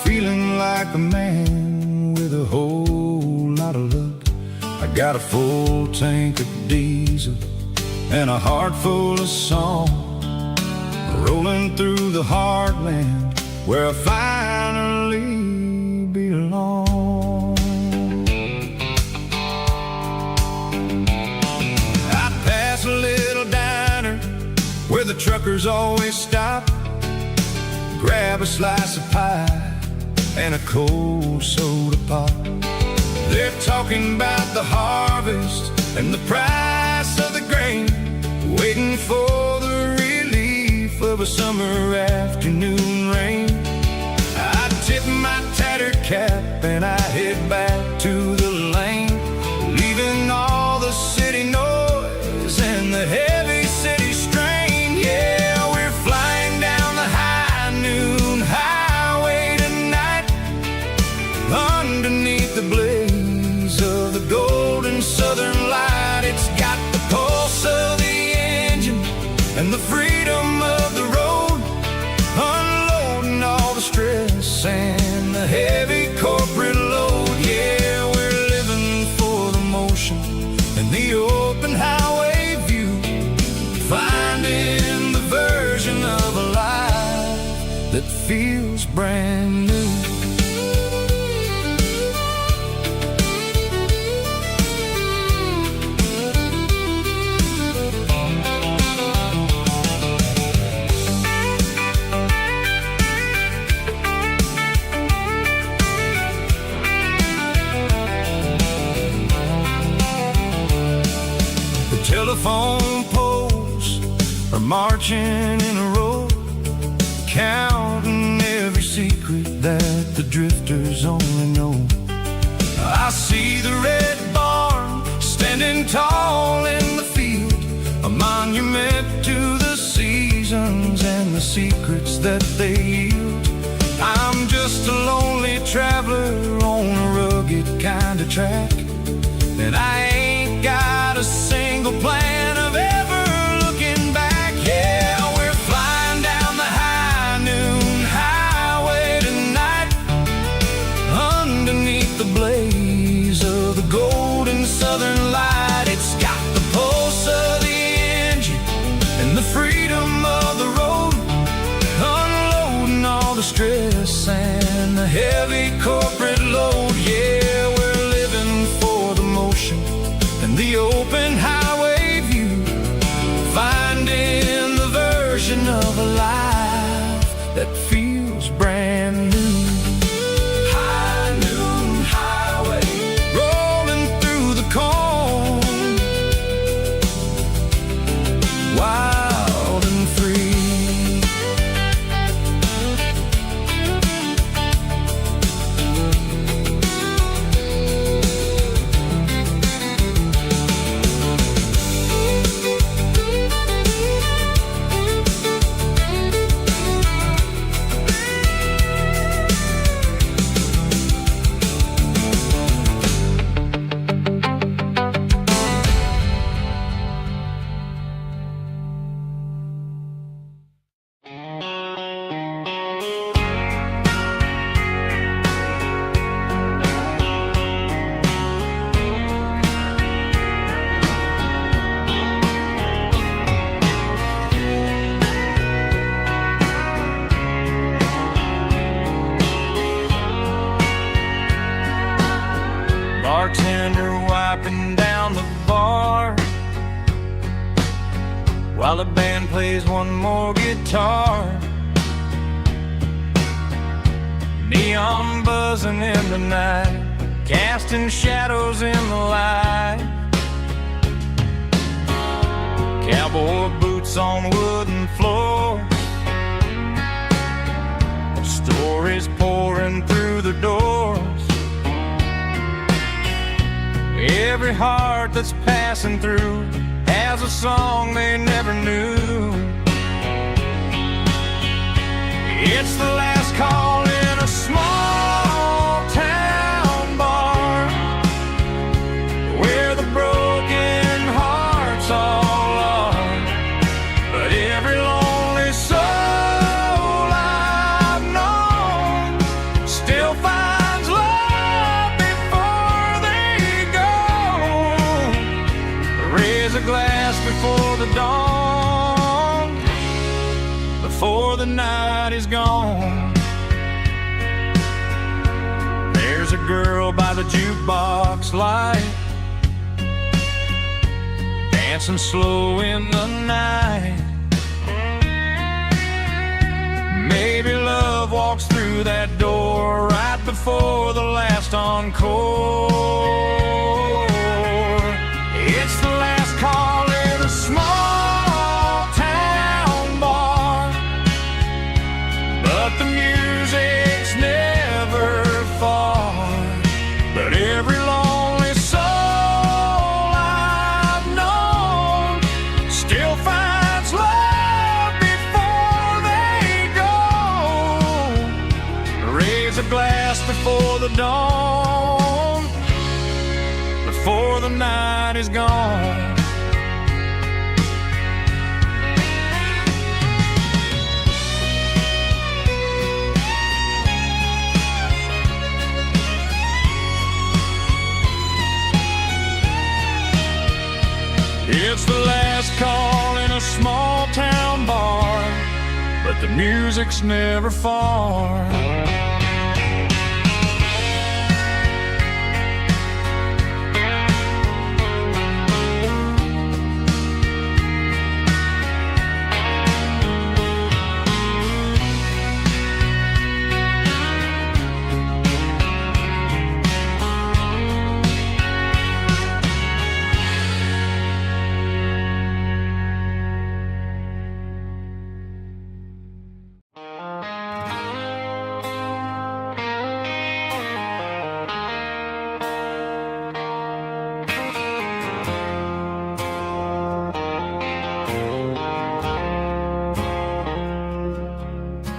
feeling like a man with a whole lot of luck. I got a full tank of diesel and a heart full of song, rolling through the heartland where I finally belong. I pass a little diner where the truckers always stop, grab a slice of pie and a cold soda pop. They're talking about the harvest and the price of the grain, waiting for the relief of a summer afternoon rain. freedom of the road, unloading all the stress and the heavy corporate load. Yeah, we're living for the motion and the open highway view, finding the version of a life that feels brand new. Telephone poles are marching in a row, counting every secret that the drifters only know. I see the red barn standing tall in the field, a monument to the seasons and the secrets that they yield. I'm just a lonely traveler on a rugged kind of track, and I ain't got a single plan of ever looking back. Yeah, we're flying down the high noon highway tonight, underneath the blaze of the golden southern light. It's got the pulse of the engine and the freedom of the road, unloading all the stress and the heavy corporate load. Yeah, we're living for the motion and the open highway view, finding the version of a life that feels brand new. High noon highway, rolling through the corn, wild and free. Bartender wiping down the bar while the band plays one more guitar. Neon buzzing in the night, casting shadows in the light. Cowboy boots on wooden floors, stories pouring through the doors. Every heart that's passing through has a song they never knew. It's the last call in a small town bar, where the broken hearts all are. But every lonely soul I've known still finds love before they go. Raise a glass before the dawn, before the night is gone. There's a girl by the jukebox light, dancing slow in the night. Maybe love walks through that door right before the last encore. It's the last call in a small town bar, but the music's never far. But every lonely soul I've known still finds love before they go. Raise a glass before the dawn, before the night is gone. music's never far.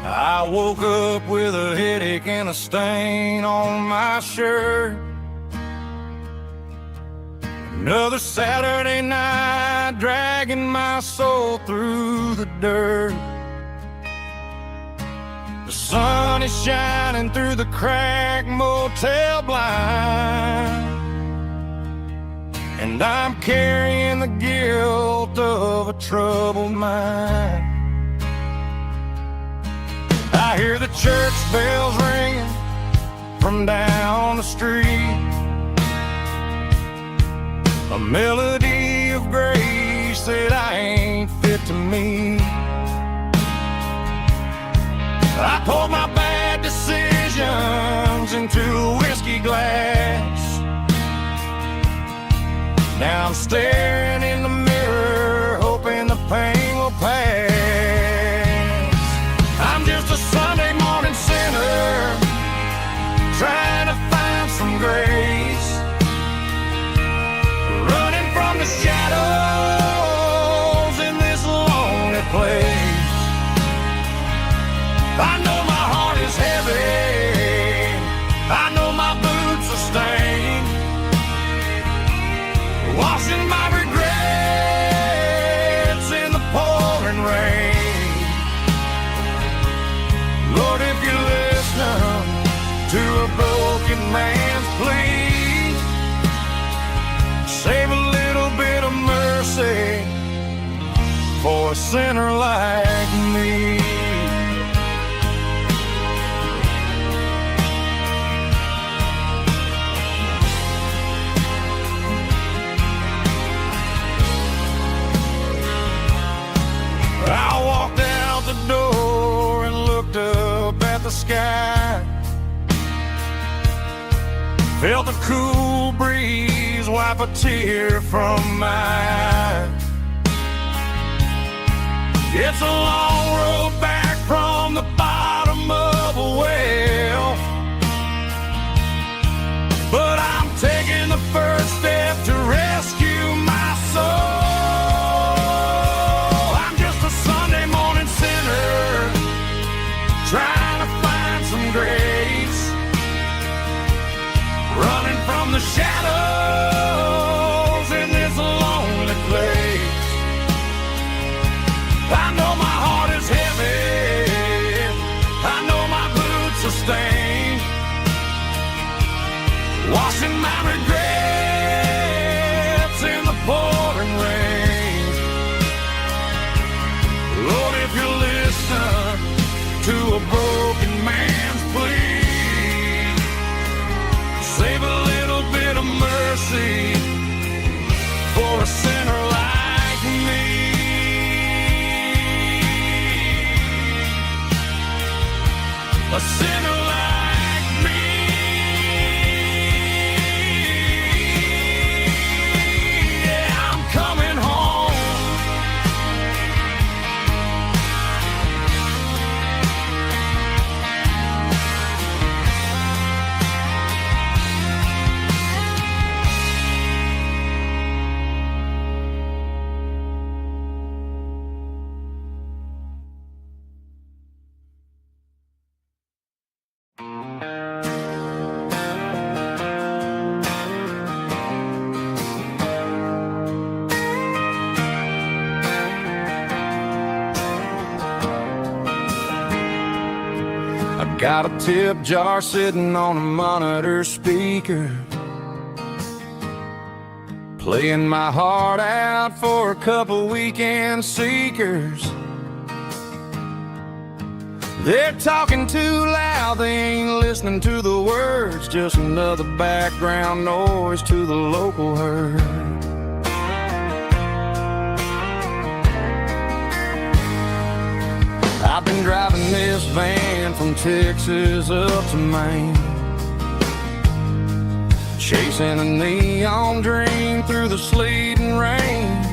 I woke up with a headache and a stain on my shirt. Another Saturday night, dragging my soul through the dirt. The sun is shining through the cracked motel blind, and I'm carrying the guilt of a troubled mind. I hear the church bells ringing from down the street, a melody of grace that I ain't fit to meet. I poured my bad decisions into a whiskey glass. Now I'm staring in the mirror, hoping the pain will pass. I'm just a Sunday morning sinner, trying to find some grace, running from the shadows in this lonely place. I know my heart is heavy, I know my boots are stained, washing my regrets in the pouring rain. Lord, if you're listening to a broken man's plea, save a little bit of mercy for a sinner like me. I walked out the door and looked up at the sky, felt the cool breeze wipe a tear from my eye. It's a long road back from the bottom of a well, but I'm taking the first step to rescue my soul. Trying to find some grace, running from the shadows in this lonely place. I know my heart is heavy, I know my boots are stained, washing my regrets in the pouring rain. Lord, if you're listening to a broken man's plea, save a little bit of mercy for a sinner like me. A sinner like me. Yeah, I'm coming home. Got a tip jar sitting on a monitor speaker, playing my heart out for a couple weekend seekers. They're talking too loud, they ain't listening to the words, just another background noise to the local herd. I've been driving this van from Texas up to Maine, chasing a neon dream through the sleet and rain.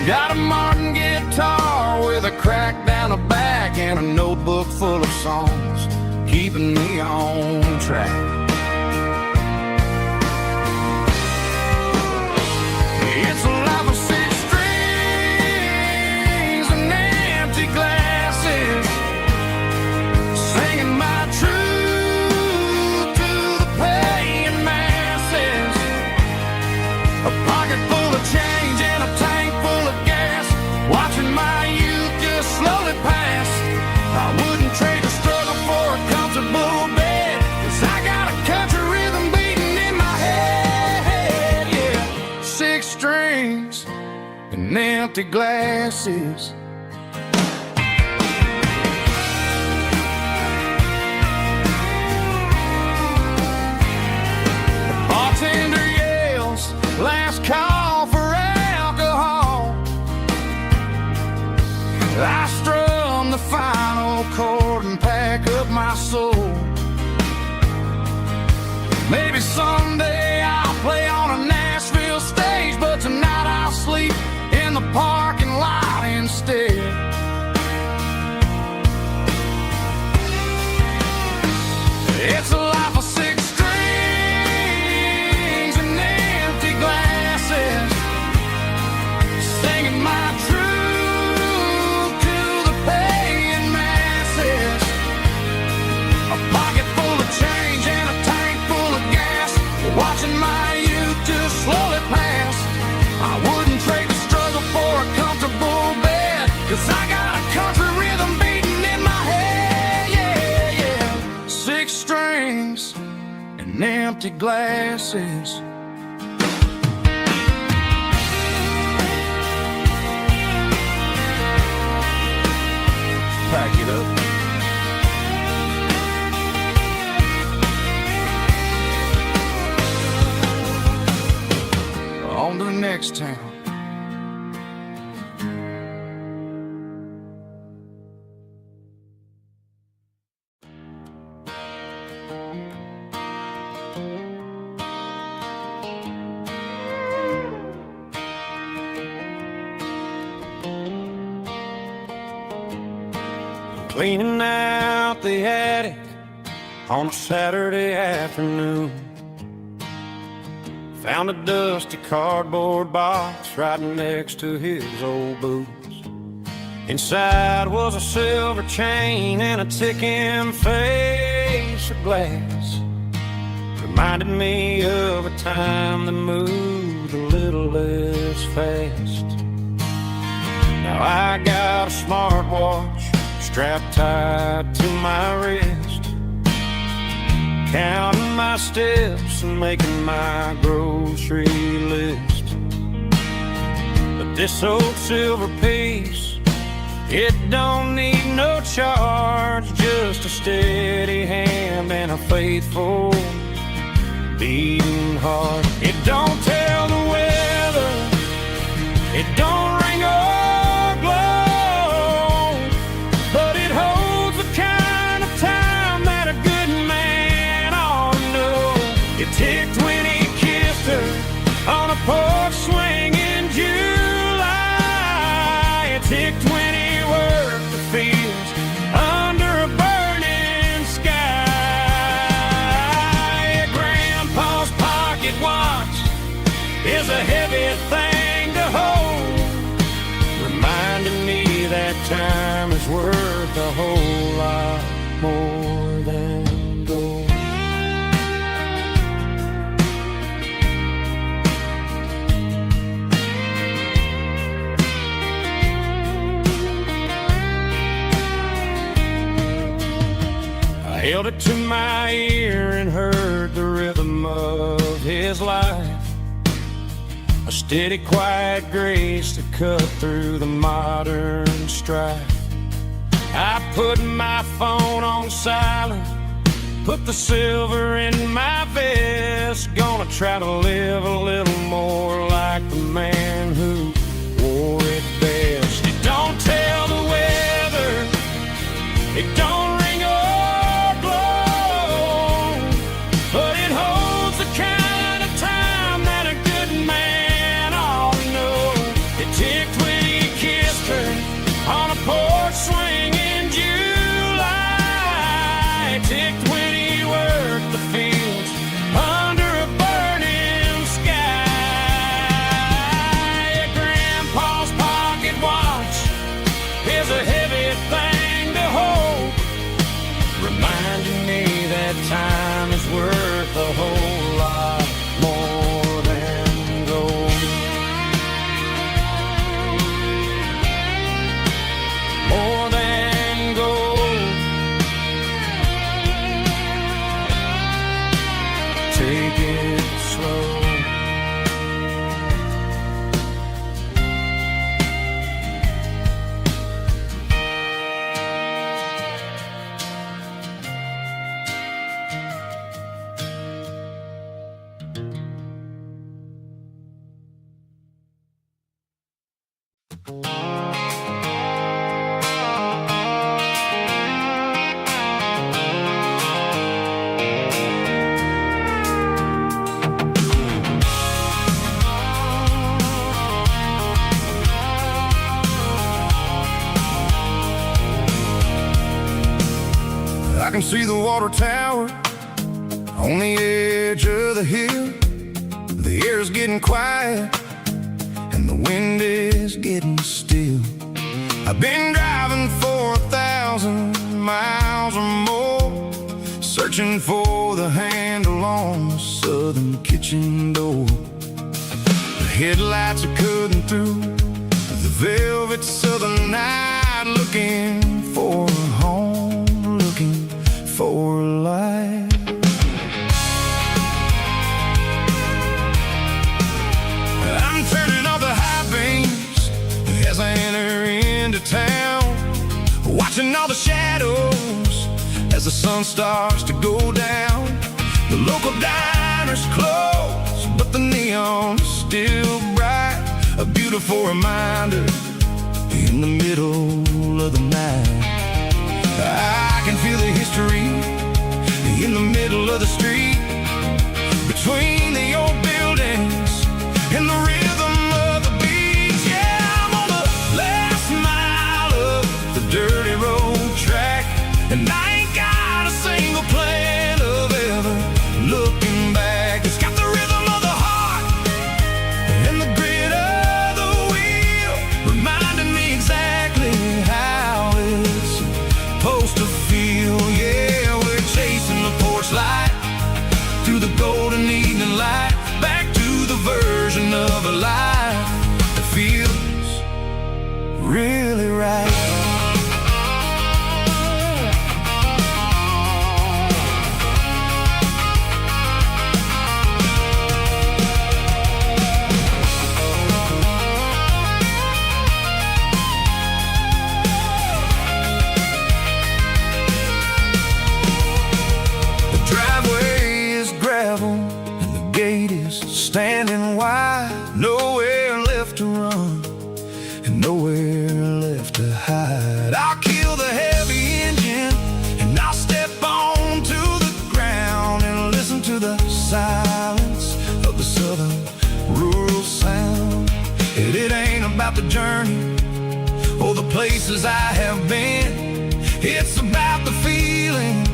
Got a Martin guitar with a crack down the back and a notebook full of songs, keeping me on track. It's a life of six strings and empty glasses, singing my truth to the paying masses. A pocket full of change and a tank full of gas, watching my youth just slowly pass. I wouldn't trade the struggle for a comfortable bed, 'cause I got a country rhythm beating in my head, yeah. Six strings and empty glasses. The bartender yells, last call for alcohol. I strum the final chord and pack up my soul. Maybe someday I'll play on a Nashville stage, but tonight I'll sleep in the parking lot instead. It's a life of six strings and empty glasses, singing my truth to the paying masses. A pocket full of change and a tank full of gas, watching my youth just slowly pass. I wouldn't trade the struggle for a comfortable bed, 'cause I got a country rhythm beating in my head, yeah, yeah. Six strings and empty glasses. Pack it up. On to the next town. Cleaning out the attic on a Saturday afternoon, found a dusty cardboard box right next to his old boots. Inside was a silver chain and a ticking face of glass. Reminded me of a time that moved a little less fast. Now I got a smartwatch strapped tight to my wrist, counting my steps and making my grocery list. But this old silver piece, it don't need no charge, just a steady hand and a faithful beating heart. It don't tell the weather, it don't ring or glow, but it holds the kind of time that a good man ought to know. It ticked when he kissed her on a porch swing in July. It ticked when he worked the fields under a burning sky. Grandpa's pocket watch is a heavy thing to hold, reminding me that time is worth a whole lot more than gold. I held it to my ear and heard the rhythm of his life, a steady, quiet grace that cut through the modern and strife. I put my phone on silent, put the silver in my vest. Gonna try to live a little more like the man who wore it best. It don't tell the weather, it don't ring or blow, but it holds the kind of time that a good man ought to know. It ticked when he kissed her on a porch swing in July. It ticked when he worked the fields under a burning sky. Yeah, Grandpa's pocket watch is a heavy thing to hold, reminding me that time is worth a whole lot more than gold. More than gold. Take it slow. I can see the water tower on the edge of the hill. The air's getting quiet and the wind is getting still. I've been driving for 1,000 miles or more, searching for the handle on the southern kitchen door. The headlights are cutting through the velvet southern night, looking for a home, looking for life. I'm turning off the high beams as I enter into town, watching all the shadows as the sun starts to go down. The local diner's closed, but the neon is still bright, a beautiful reminder in the middle of the night. I can feel the history in the middle of the street, between the old buildings and the rhythm of the beats. Yeah, I'm on the last mile of the dirty road track, and I ain't got a single plan of ever looking back. It's got the rhythm of the heart and the grit of the wheel, reminding me exactly how it's supposed to feel. Yeah, we're chasing the porch light through the golden evening light, back to the version of a life that feels really right. And the gate is standing wide, nowhere left to run and nowhere left to hide. I'll kill the heavy engine and I'll step onto the ground and listen to the silence of the southern rural sound. It ain't about the journey or the places I have been, it's about the feeling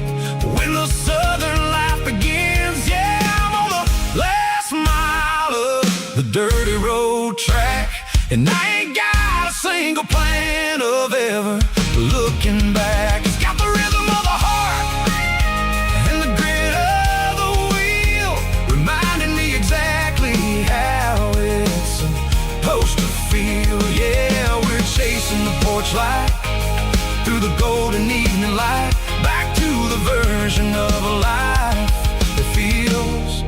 when the southern life begins. Yeah, I'm on the last mile of the dirty road track, and I ain't got a single plan of ever looking back. It's got the rhythm of the heart and the grit of the wheel, reminding me exactly how it's supposed to feel. Yeah, we're chasing the porch light through the golden evening light, back to the version of a life that feels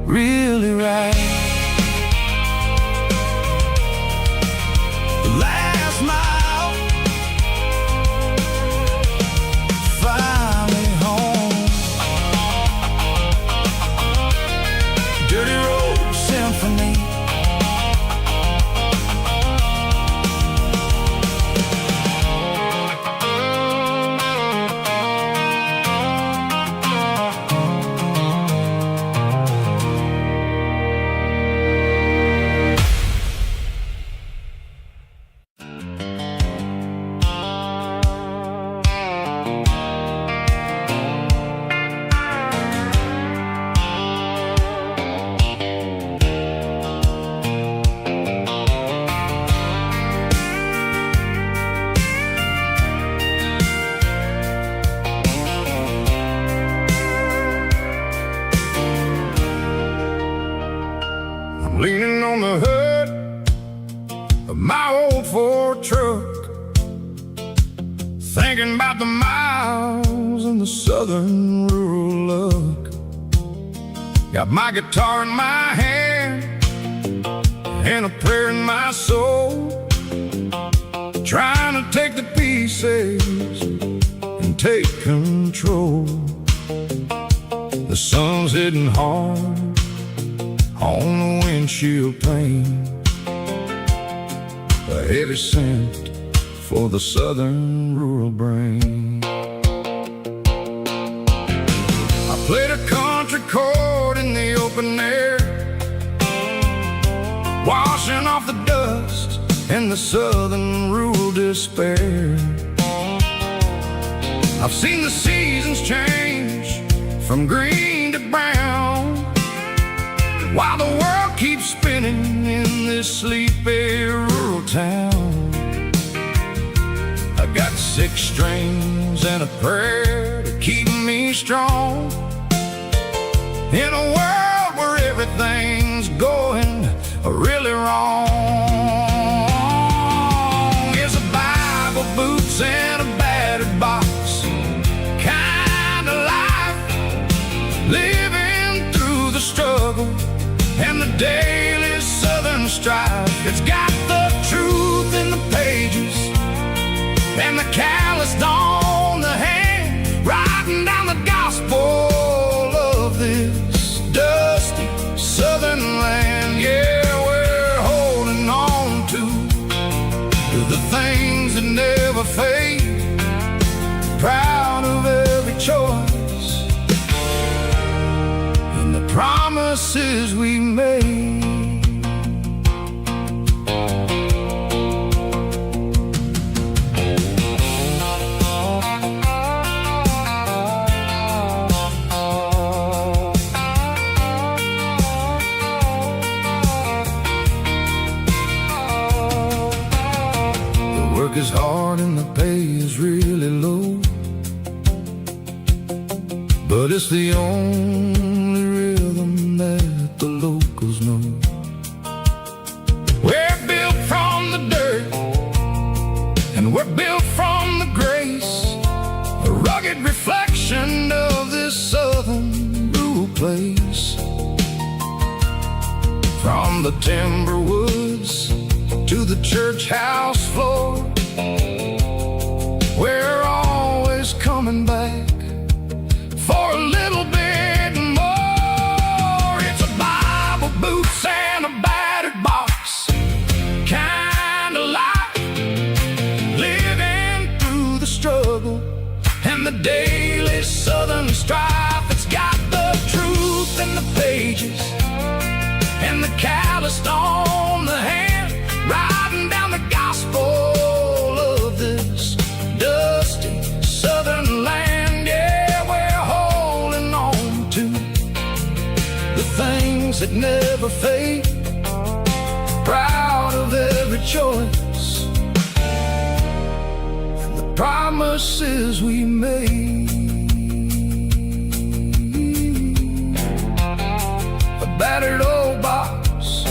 really right. The last mile truck, thinking about the miles and the southern rural look. Got my guitar in my hand and a prayer in my soul, trying to take the pieces and take control. The sun's hitting hard on the windshield pane, a heavy scent for the southern rural brain. I played a country chord in the open air, washing off the dust and the southern rural despair. I've seen the seasons change from green to brown, while the world keeps spinning in this sleepy rural town. I got 6 strings and a prayer to keep me strong, in a world where everything's going really wrong. It's a Bible, boots, and a battered box kind of life, living through the struggle and the daily southern strife. It's got the truth in the pages and the calloused on the hand, writing down the gospel of this dusty southern land. Yeah, we're holding on to the things that never fade, proud of every choice and the promises we made. Work is hard and the pay is really low, but it's the only rhythm that the locals know. We're built from the dirt and we're built from the grace, a rugged reflection of this southern rural place. From the timber woods to the church house floor, we're always coming back for a little bit more. It's a Bible, boots, and a battered box kind of life, living through the struggle and the daily southern strife. It's got the truth in the pages and the calloused on the hand, writing down the gospel of this dusty southern land. Yeah, we're holding on to the things that never fade, proud of every choice and the promises we made. A battered old box,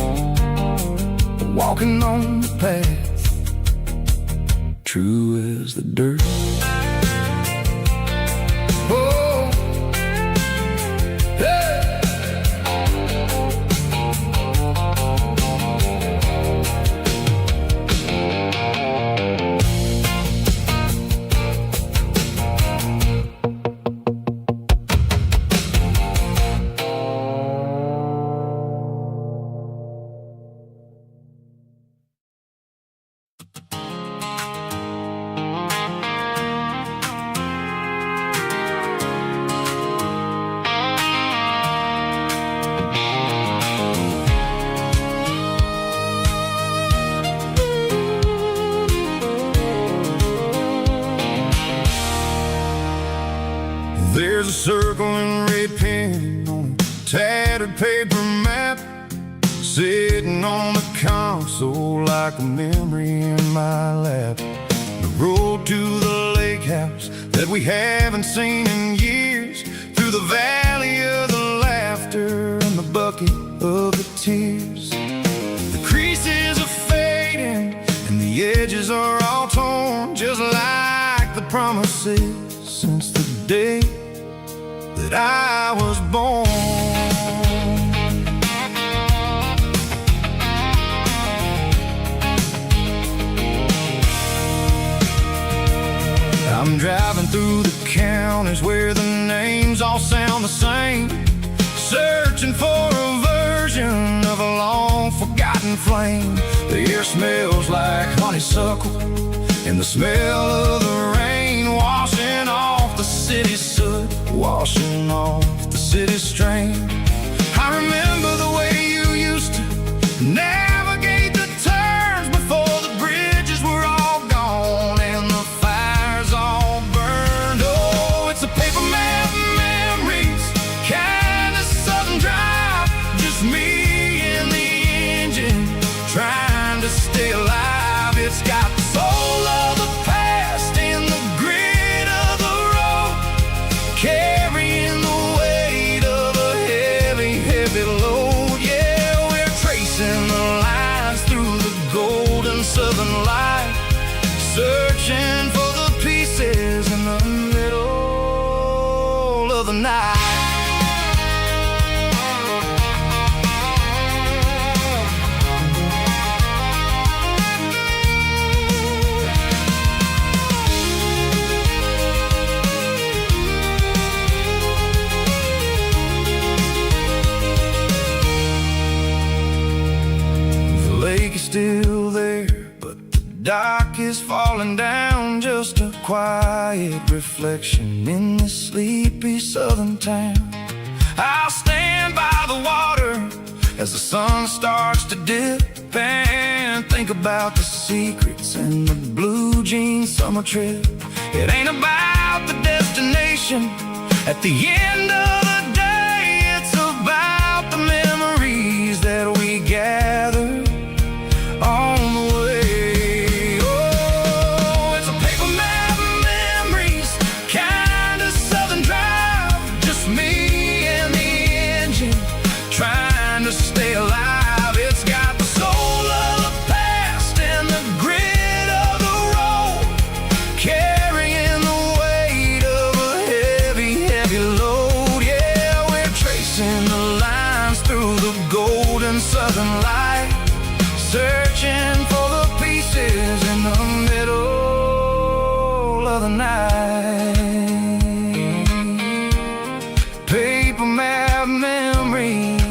walking on the path, true as the dirt. Oh, hey. There's a circle in red pen on a tattered paper map, sitting on the console like a memory in my lap. The road to the lake house that we haven't seen in years, through the valley of the laughter and the bucket of the tears. The creases are fading and the edges are promises since the day that I was born. I'm driving through the counties where the names all sound the same, searching for a version of a long-forgotten flame. The air smells like honeysuckle, and the smell of the rain washing off the city's soot, washing off the city's strain. I remember the way you used to navigate the turns before the bridges were all gone and the fires all burned. Oh, it's a paper map memories, kind of southern drive, just me and the engine trying to stay alive. It's got the soul of the past and the grit of the road, carrying the weight of a heavy, heavy load. Yeah, we're tracing the lines through the golden southern light, searching for the pieces in the middle of the night. Still there, but the dock is falling down, just a quiet reflection in this sleepy southern town. I'll stand by the water as the sun starts to dip and think about the secrets and the blue jean summer trip. It ain't about the destination at the end of the day, it's about the memories that we gather on the way. Oh, it's a paper map memories, kind of southern drive, just me and the engine trying to stay alive. It's got the soul of the past and the grit of the road, carrying the weight of a heavy, heavy load. Yeah, we're tracing the lines through the golden southern light, searching for the pieces in the middle of the night. Paper map memories,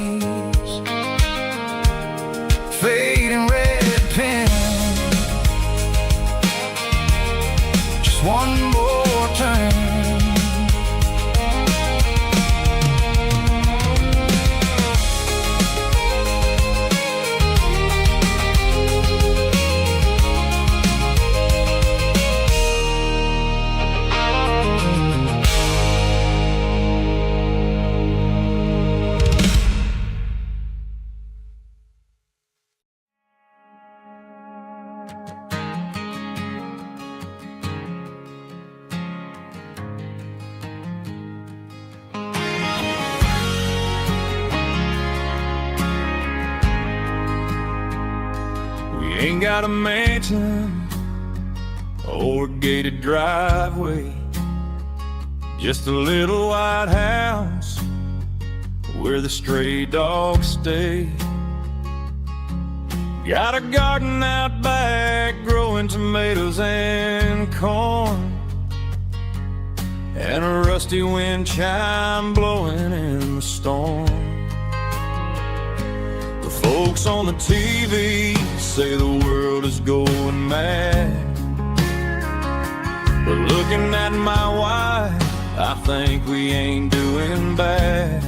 fading red pen, just one more turn. Ain't got a mansion or a gated driveway, just a little white house where the stray dogs stay. Got a garden out back growing tomatoes and corn, and a rusty wind chime blowing in the storm. The folks on the TV say the world is going mad, but looking at my wife, I think we ain't doing bad.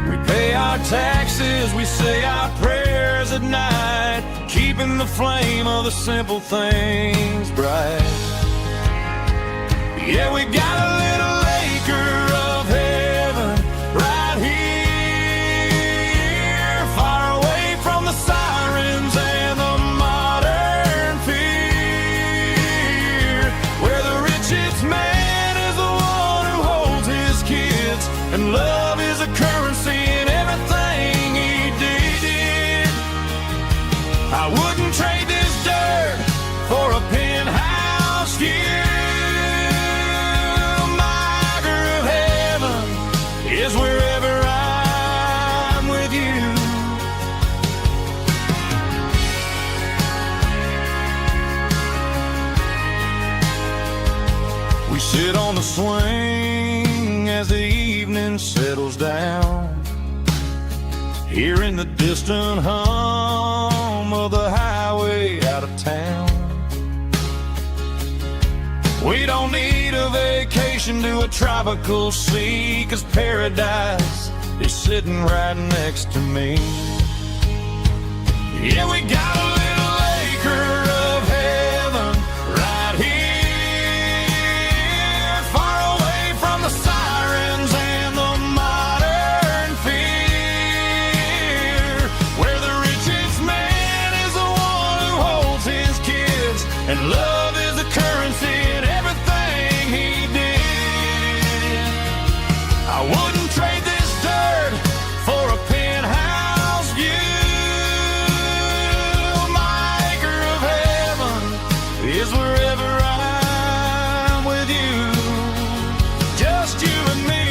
We pay our taxes, we say our prayers at night, keeping the flame of the simple things bright. Yeah, we got a little acre of heaven right here, far away from the sirens and the modern fear, where the richest man is the one who holds his kids, and love is a currency in everything he did. I wouldn't trade this dirt for a penthouse here We sit on the swing as the evening settles down, hearing the distant hum of the highway out of town. We don't need a vacation to a tropical sea, 'cause paradise is sitting right next to me. Yeah, we got a little acre of heaven right here, far away from the sirens and the modern fear, where the richest man is the one who holds his kids, and love is the currency in everything he did. I wouldn't trade this dirt for a penthouse view. My acre of heaven is wherever I'm with you, just you and me.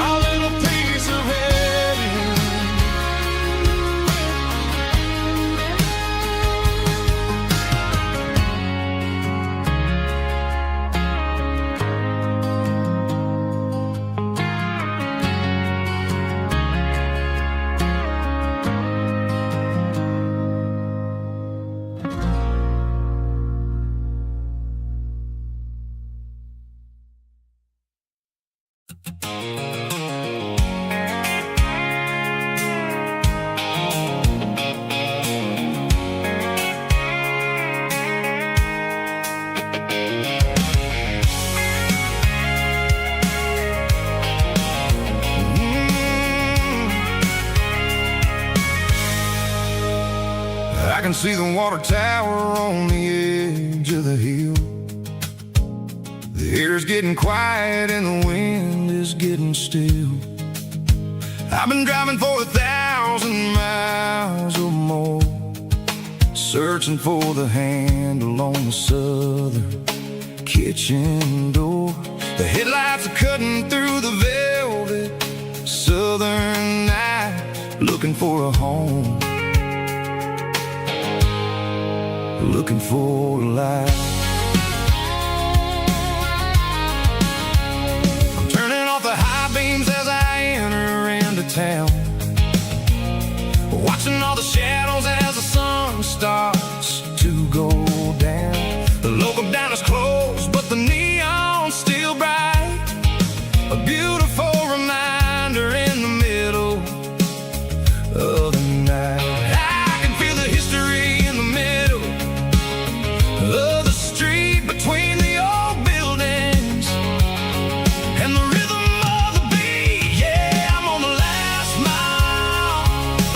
Our little piece of heaven. I can see the water tower on the edge of the hill. The air's getting quiet and the wind is getting still. I've been driving for 1,000 miles or more, searching for the handle on the southern kitchen door. The headlights are cutting through the velvet southern night, looking for a home, looking for a life. I'm turning off the high beams as I enter into town, watching all the shadows as the sun starts to go down. The local dine is closed, but the neon's still bright, a beautiful reminder in the middle of the night. I can feel the history in the middle of the street, between the old buildings and the rhythm of the beat. Yeah, I'm on the last mile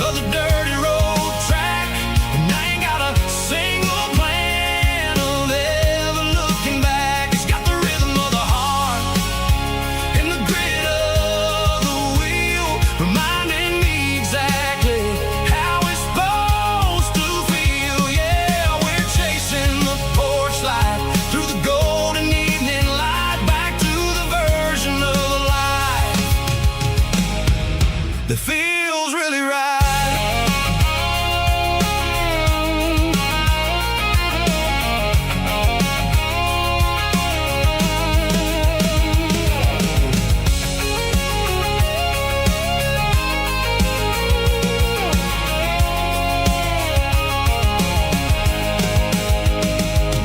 of the dirty road track, and I ain't got a single plan of ever looking back. It's got the rhythm of the heart and the grit of the wheel, reminding me exactly how it's supposed to feel. Yeah, we're chasing the porch light through the golden evening light, back to the version of life that feels really right.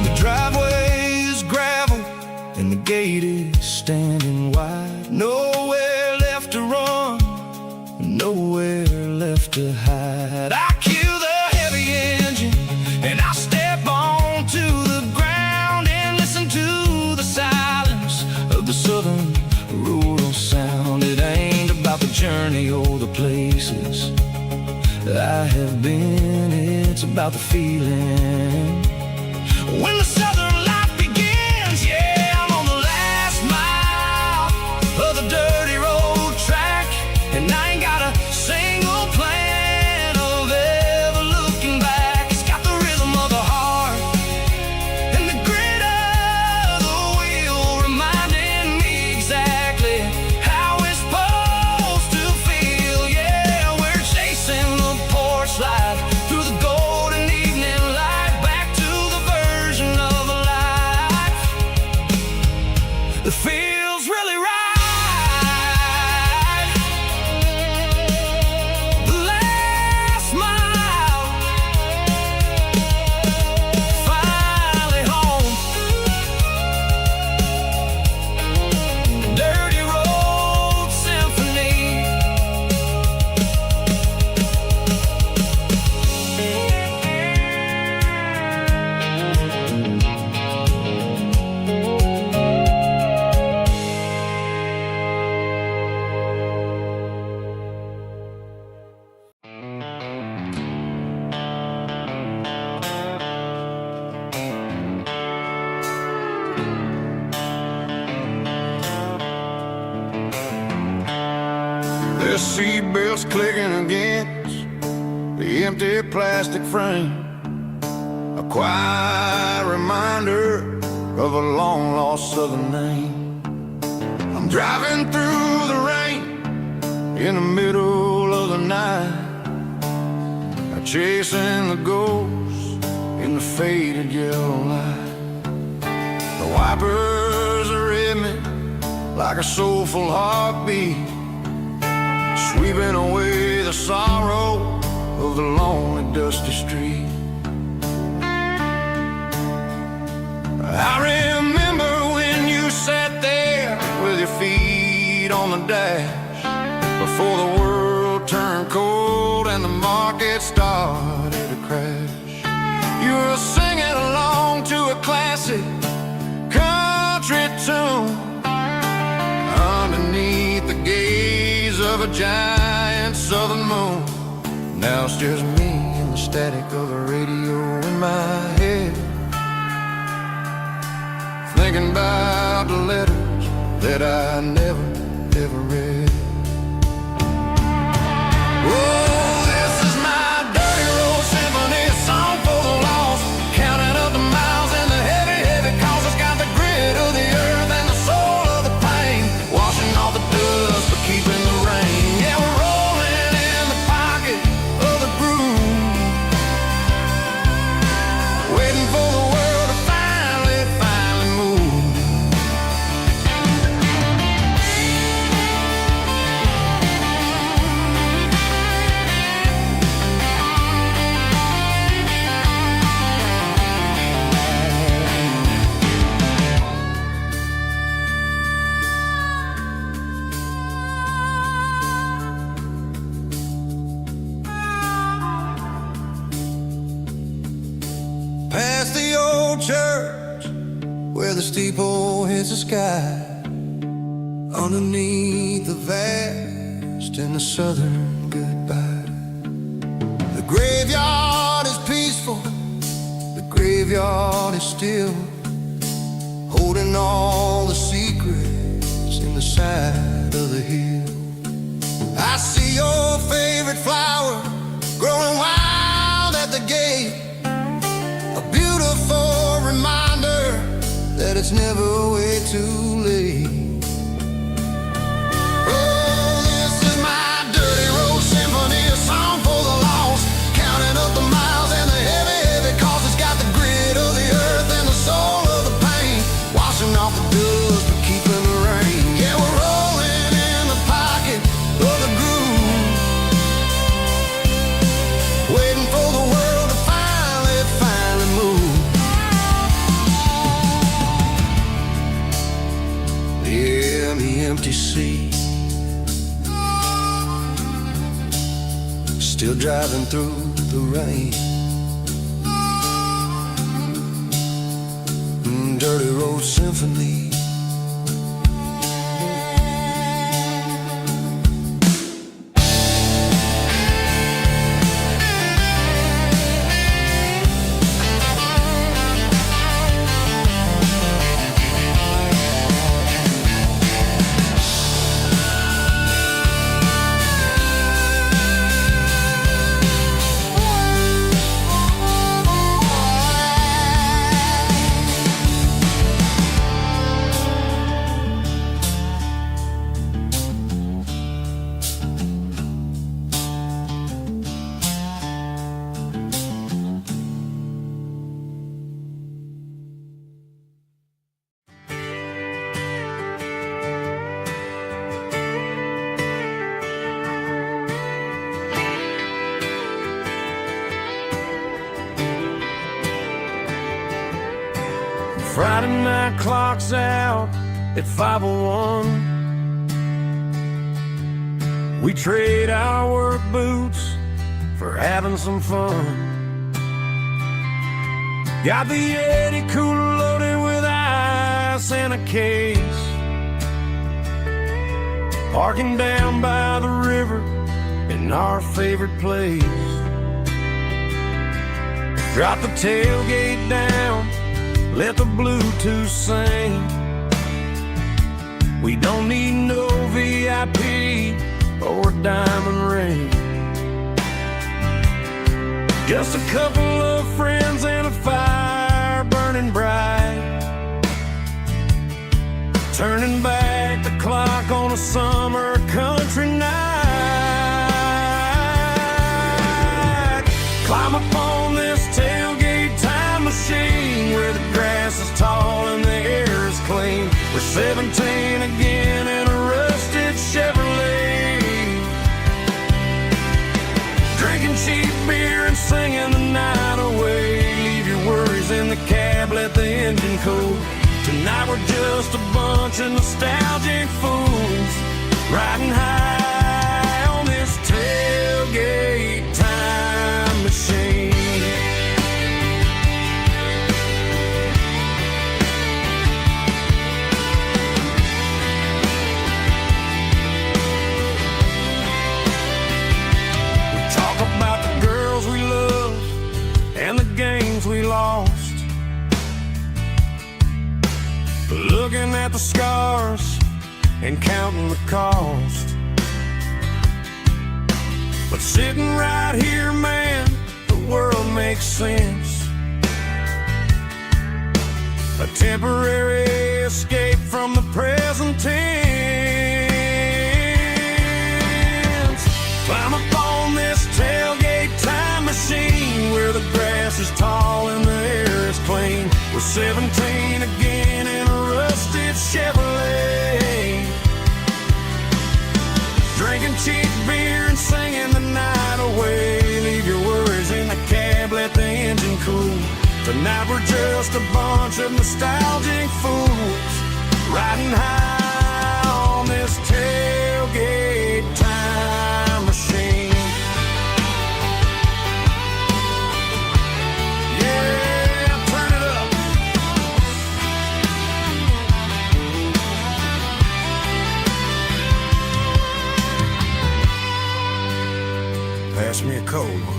The driveway is gravel and the gate is standing wide. Nowhere left to run, nowhere left to hide. I kill the heavy engine and I step onto the ground and listen to the silence of the southern rural sound. It ain't about the journey or the places I have been, it's about the feeling when the southern life begins. Yeah, I'm on the last mile of the dirty road track, and I ain't got a single plan of ever looking back. It's got the rhythm of the heart and the grit of the wheel, reminding me exactly how it's supposed to feel. Yeah, we're chasing the porch light through the golden evening light, seatbelts clicking against the empty plastic frame. A quiet reminder of a long-lost southern name. I'm driving through the rain in the middle of the night, chasing the ghost in the faded yellow light. The wipers are in me like a soulful heartbeat, sweeping away the sorrow of the lonely dusty street. I remember when you sat there with your feet on the dash, before the world turned cold and the market started to crash. You were singing along to a classic country tune underneath the gaze of a giant southern moon. Now it's just me and the static of the radio in my head, thinking about the letters that I never, ever read. Oh, this is my dirty road symphony, a song for the lost, counting up the miles and the heavy, heavy calls. It's got the grit of the earth and the soul of the pain, washing off the dust but keeping the rain. Yeah, we're rolling in the pocket of the groove, waiting for the world to finally move. Past the old church where the steeple hits the sky, underneath the vast and the southern goodbye. The graveyard is peaceful, the graveyard is still, holding all the secrets in the side of the hill. I see your favorite flower growing wild at the gate, a beautiful reminder that it's never way too late. Oh, this is my dirty road symphony, a song for the lost, counting up the miles and the heavy, heavy calls. It's got the grit of the earth and the soul of the pain, washing off the dust but keeping the rain. Yeah, we're rolling in the pocket of the groove, waiting for the world to finally move. Yeah, the empty sea, still driving through the rain. Dirty road symphony. Friday night clock's out at 5:01. We trade our work boots for having some fun. Got the Yeti cooler loaded with ice and a case, parking down by the river in our favorite place. Drop the tailgate down, let the Bluetooth sing. We don't need no VIP, or a diamond ring. Just a couple of friends and a fire burning bright, turning back the clock on a summer country night. Climb up on this tailgate time machine where the grass is tall and the air is clean. We're 17 again in a rusted Chevrolet, drinking cheap beer and singing the night away. Leave your worries in the cab, let the engine cool. Tonight we're just a bunch of nostalgic fools, riding high on this tailgate time machine. We talk about the girls we love and the games we lost, looking at the scars and counting the cost. But sitting right here, man, the world makes sense. A temporary escape from the present tense. Climb up on this tailgate time machine where the grass is tall and the air is clean. We're 17 again in a rusted Chevrolet, drinking cheap beer and singing the night away. Leave your worries in the cab, let the engine cool. Tonight we're just a bunch of nostalgic fools, riding high on this tailgate time machine. Yeah, turn it up. Pass me a cold one.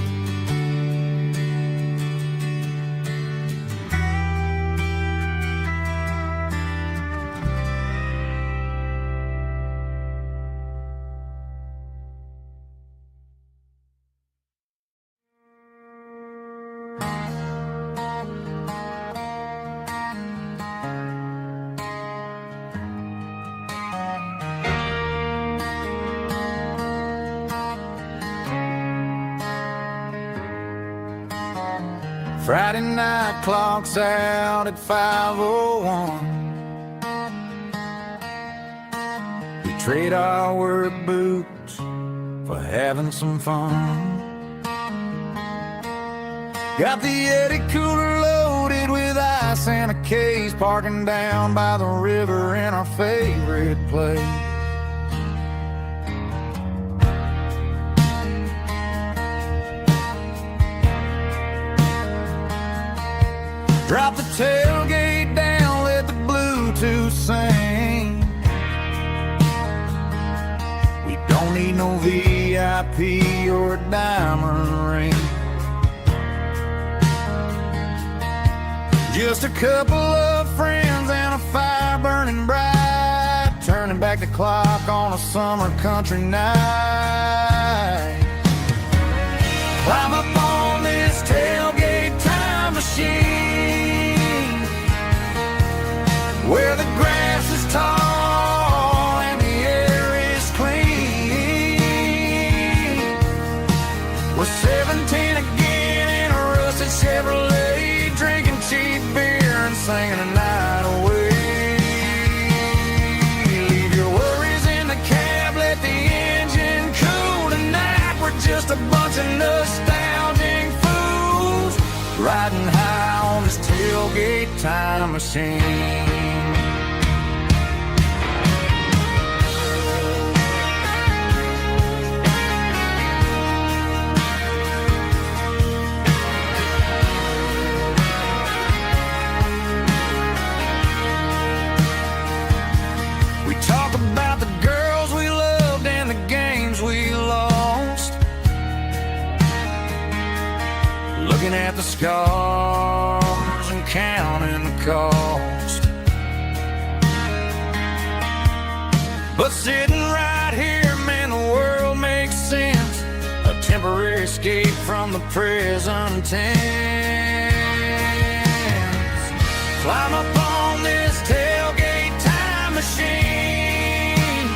Friday night clock's out at 5:01. We trade our work boots for having some fun. Got the Eddie cooler loaded with ice and a case, parking down by the river in our favorite place. Drop the tailgate down, let the Bluetooth sing. We don't need no VIP or a diamond ring. Just a couple of friends and a fire burning bright, turning back the clock on a summer country night. Climb up on this tailgate time machine where the grass is tall and the air is clean. We're 17 again in a rusted Chevrolet, drinking cheap beer and singing the night away. Leave your worries in the cab, let the engine cool. Tonight we're just a bunch of nostalgic fools, riding high on this tailgate time machine. We talk about the girls we loved and the games we lost, looking at the scars and counting the cost. But sitting right here, man, the world escape from the prison tents. Climb up on this tailgate time machine,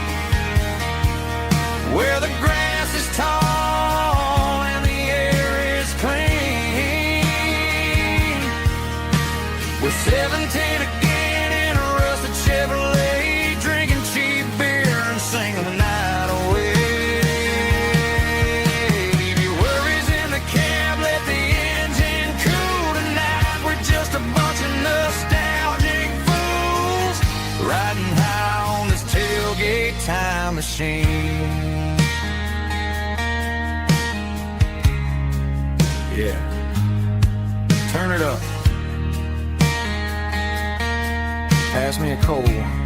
where the grass is tall and the air is clean. We're 17 again in a rusted Chevrolet, drinking cheap beer and singing the night away. Leave your worries in the cab, let the engine cool tonight. We're just a bunch of nostalgic fools riding high on this tailgate time machine. Yeah, turn it up. Pass me a cold one.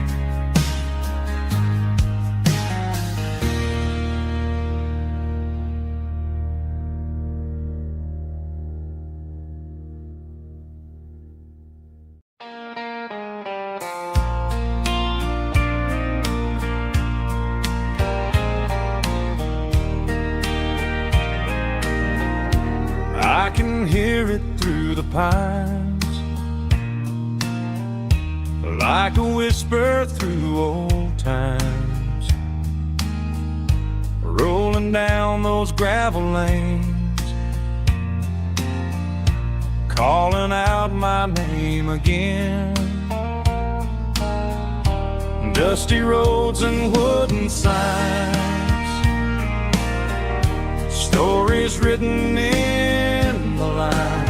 I can hear it through the pines, like a whisper through old times, rolling down those gravel lanes, calling out my name again. Dusty roads and wooden signs, stories written in the line.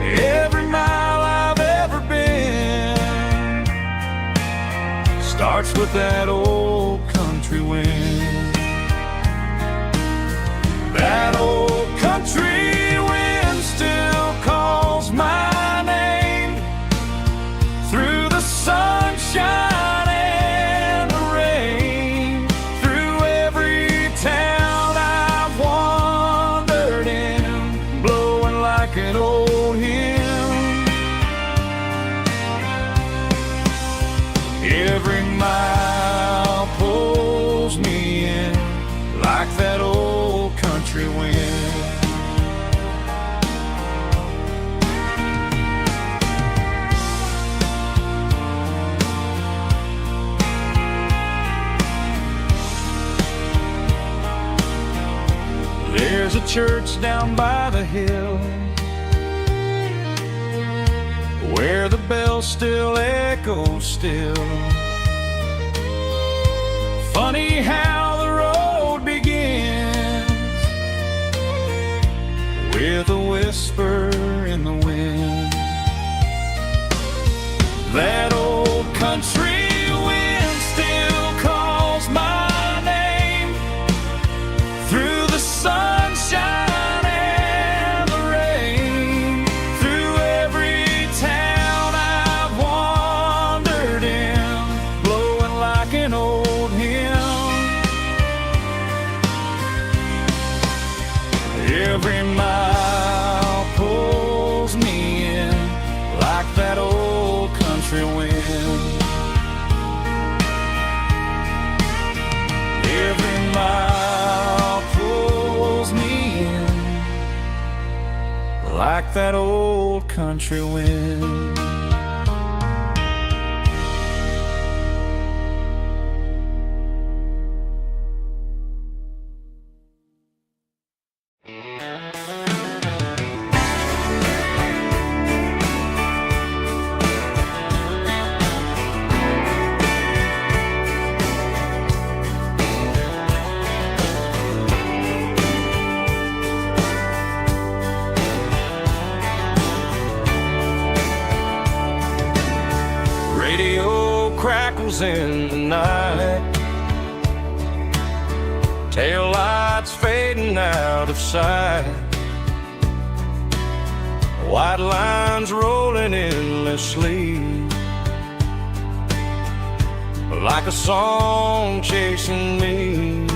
Every mile I've ever been starts with that old country wind. That old country wind still calls my name through the sunshine and the rain, through every town I've wandered in, blowing like an old hymn. Every mile pulls me in like that old country wind. There's a church down by the hill where the bells still echo still. Funny how the road begins with a whisper in the wind. That old country wind still calls my name through the sunshine and the rain, through every town I've wandered in, blowing like an old hymn. Every mile pulls me in like that old country wind. Every mile pulls me in like that old country wind. Radio crackles in the night, tail lights fading out of sight, white lines rolling endlessly, like a song chasing me.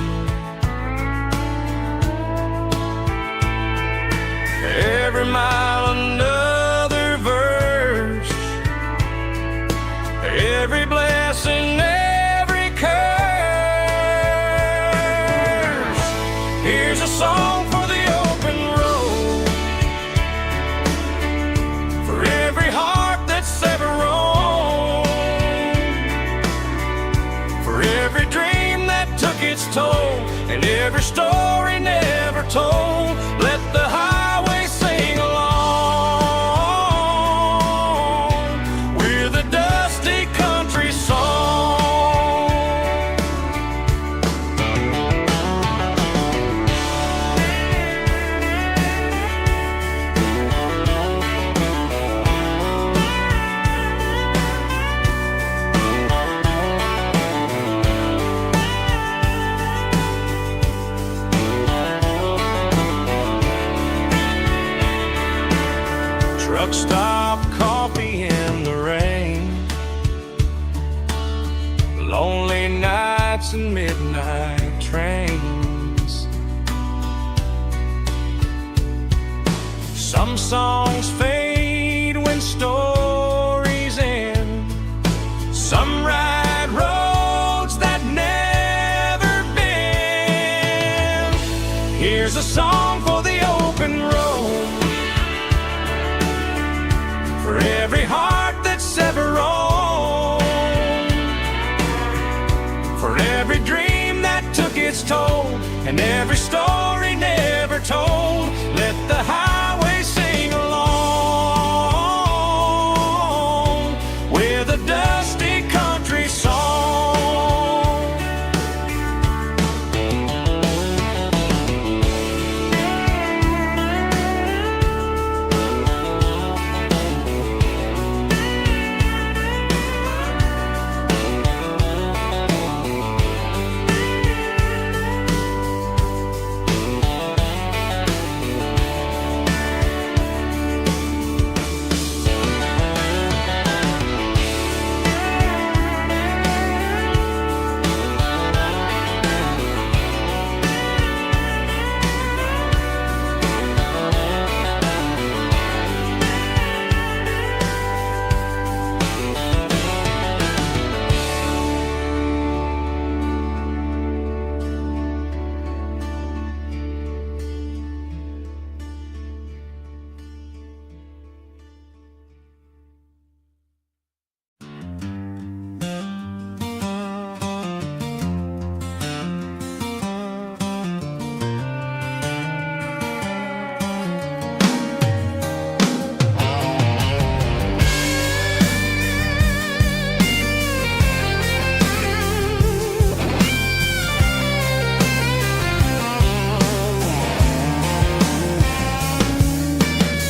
Every mile another verse, every blessing, every curse. Here's truck stop coffee in the rain, lonely nights and midnight trains. Some songs fade when stories end, some ride roads that never bend. Here's a song for the open road, for every heart that's ever roamed, for every dream that took its toll, and every story never told. Let the highway sing along with a dusty country song.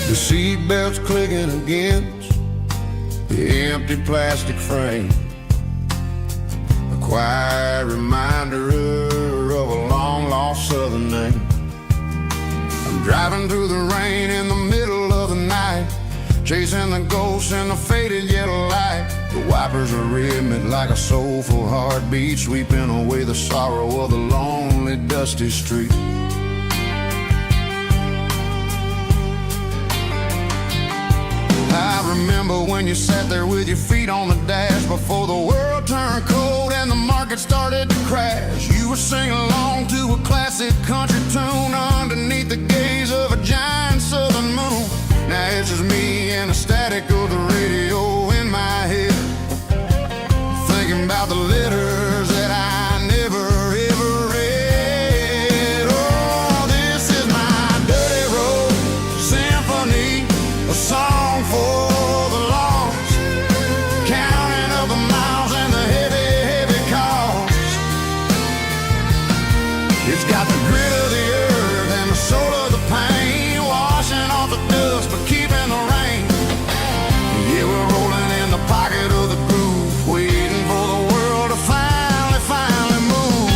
The seatbelt's clicking against the empty plastic frame, a quiet reminder of a long-lost southern name. I'm driving through the rain in the middle of the night, chasing the ghosts in the faded yellow light. The wipers are rhythmic like a soulful heartbeat, sweeping away the sorrow of the lonely, dusty street. I remember when you sat there with your feet on the dash, before the world turned cold and the market started to crash. You were singing along to a classic country tune underneath the gaze of a giant southern moon. Now it's just me and the static of the radio in my head, thinking about the letters that I never ever read. Oh, this is my dirty road symphony, a song for the lost, counting up the miles and the heavy, heavy cost. It's got the grit of the earth and the soul of the pain, washing off the dust but keeping the rain. Yeah, we're rolling in the pocket of the groove, waiting for the world to finally move.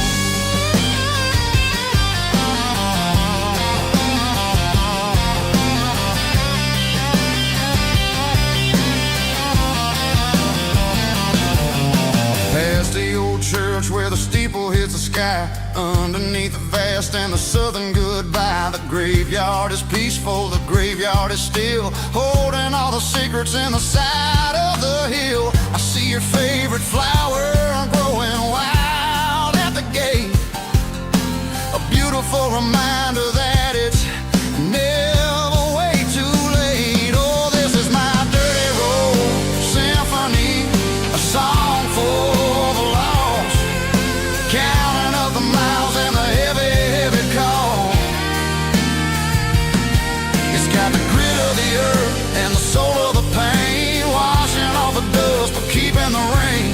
Past the old church where the steeple hits the sky, underneath the vast and the southern goodbye. The graveyard is peaceful, the graveyard is still, holding all the secrets in the side of the hill. I see your favorite flower growing wild at the gate, a beautiful reminder that it's never way too late. Oh, this is my dirty road symphony, a song for the lost, counting up the miles and the heavy, heavy call. It's got the grit of the earth and the soul of the pain, washing off the dust but keeping the rain.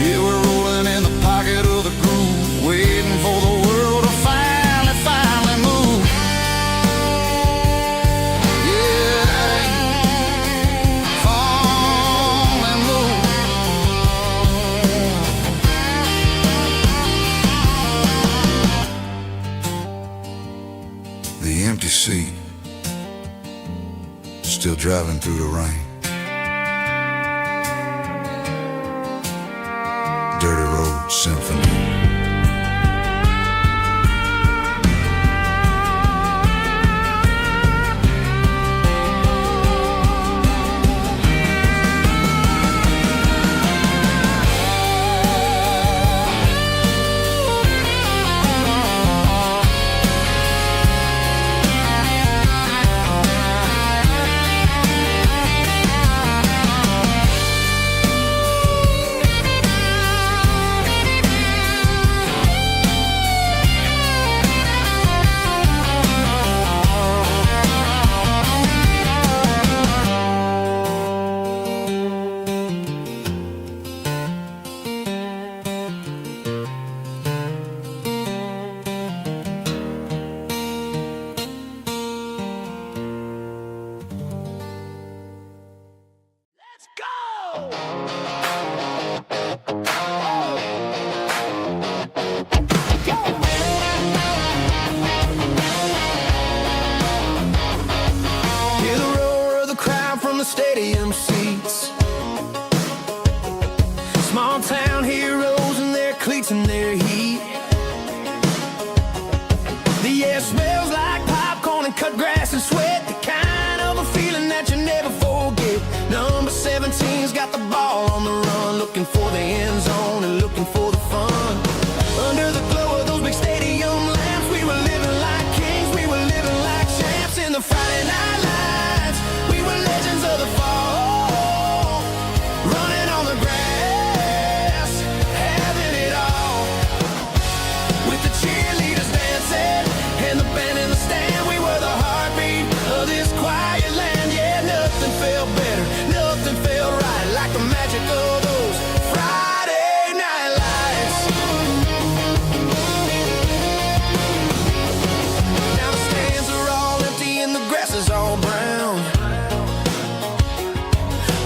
Yeah, we're rolling in the pocket of the groove, waiting for the world to finally move. Yeah, fall and move. The empty seat, Still driving through the rain. Dirty Road Symphony. Stadium seats, small town heroes in their cleats and their heat. The air smells like popcorn and cut grass and sweat, the kind of a feeling that you never forget. Number 17's got the ball on the run, looking for the end zone and looking for the fun. Under the glow of those big stadium lamps, we were living like kings, we were living like champs in the Friday night lights. We were legends of the fall, running on the grass, having it all. With the cheerleaders dancing and the band in the stand, we were the heartbeat of this quiet land. Yeah, nothing felt better, nothing felt right like the magic of those Friday night lights. Now the stands are all empty and the grass is all brown,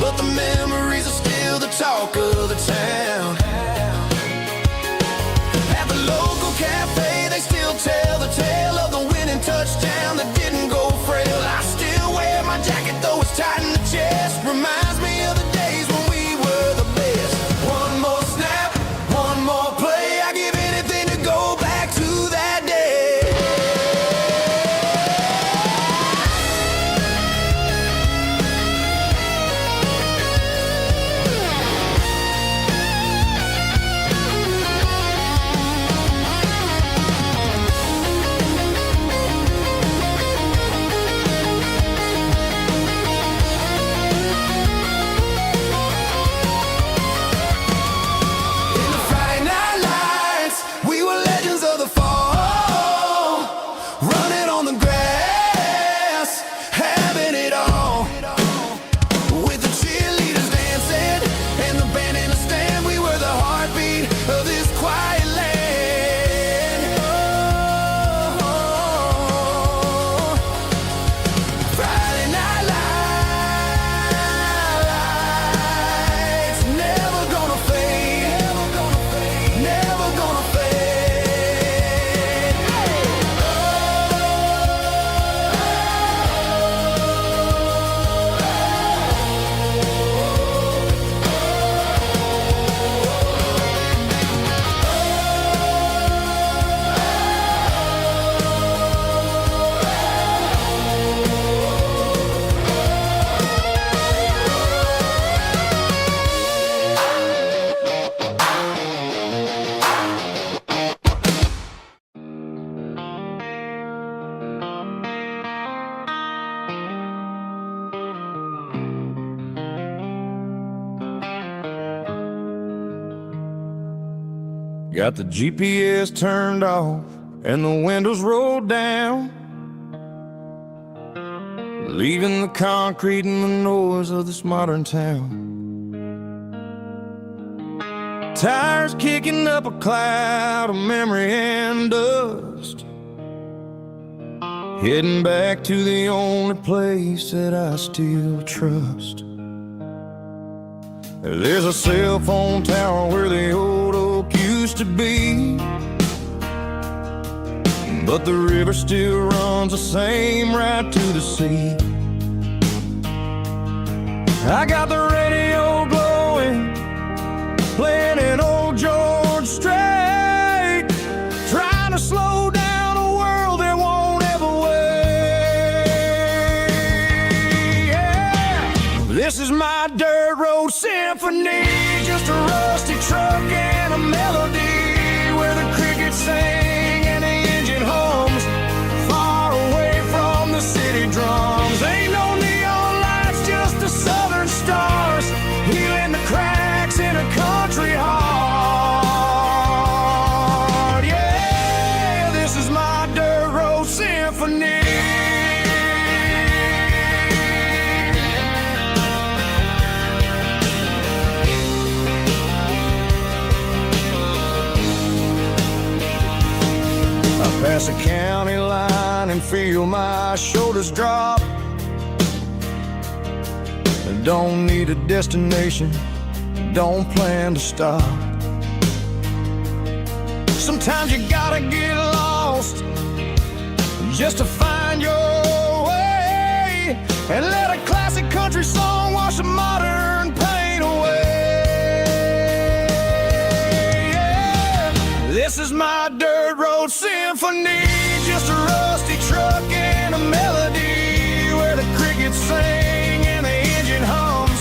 but the memories are still the talk of the town. At the local cafe, they still tell the tale of the winning touchdown that didn't go frail. I still wear my jacket, though it's tight in the chest. Reminds me of the days when we were the best. One more snap, one more play. I give anything to go back to that day. Got the GPS turned off and the windows rolled down, leaving the concrete and the noise of this modern town. Tires kicking up a cloud of memory and dust, heading back to the only place that I still trust. There's a cell phone tower where the old oak used to be, but the river still runs the same right to the sea. I got the radio glowing, playing an old George Strait, trying to slow down a world that won't ever wait. Yeah. This is my dirt road symphony, just a rusty truck and a melody where the crickets sing and the engine hums, far away from the city drums. Ain't no neon lights, just the southern stars, healing the cracks in a country heart. Yeah, this is my dirt road symphony. Pass a county line and feel my shoulders drop. Don't need a destination, don't plan to stop. Sometimes you gotta get lost just to find your way, and let a classic country song wash a modern pain away. Yeah. This is my dirt road symphony, just a rusty truck and a melody where the crickets sing and the engine hums,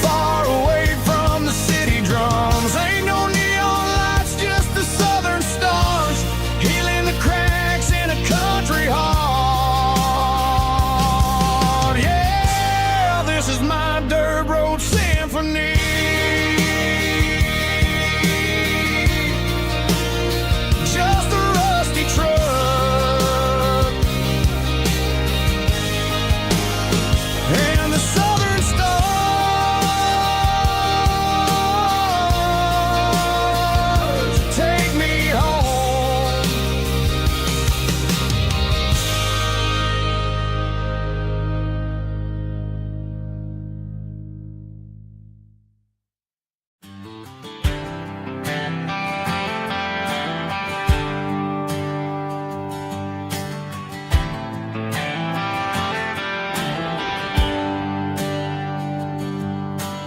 far away from the city drums. Ain't no neon lights, just the southern stars, healing the cracks in a country heart. Yeah, this is my dirt road symphony.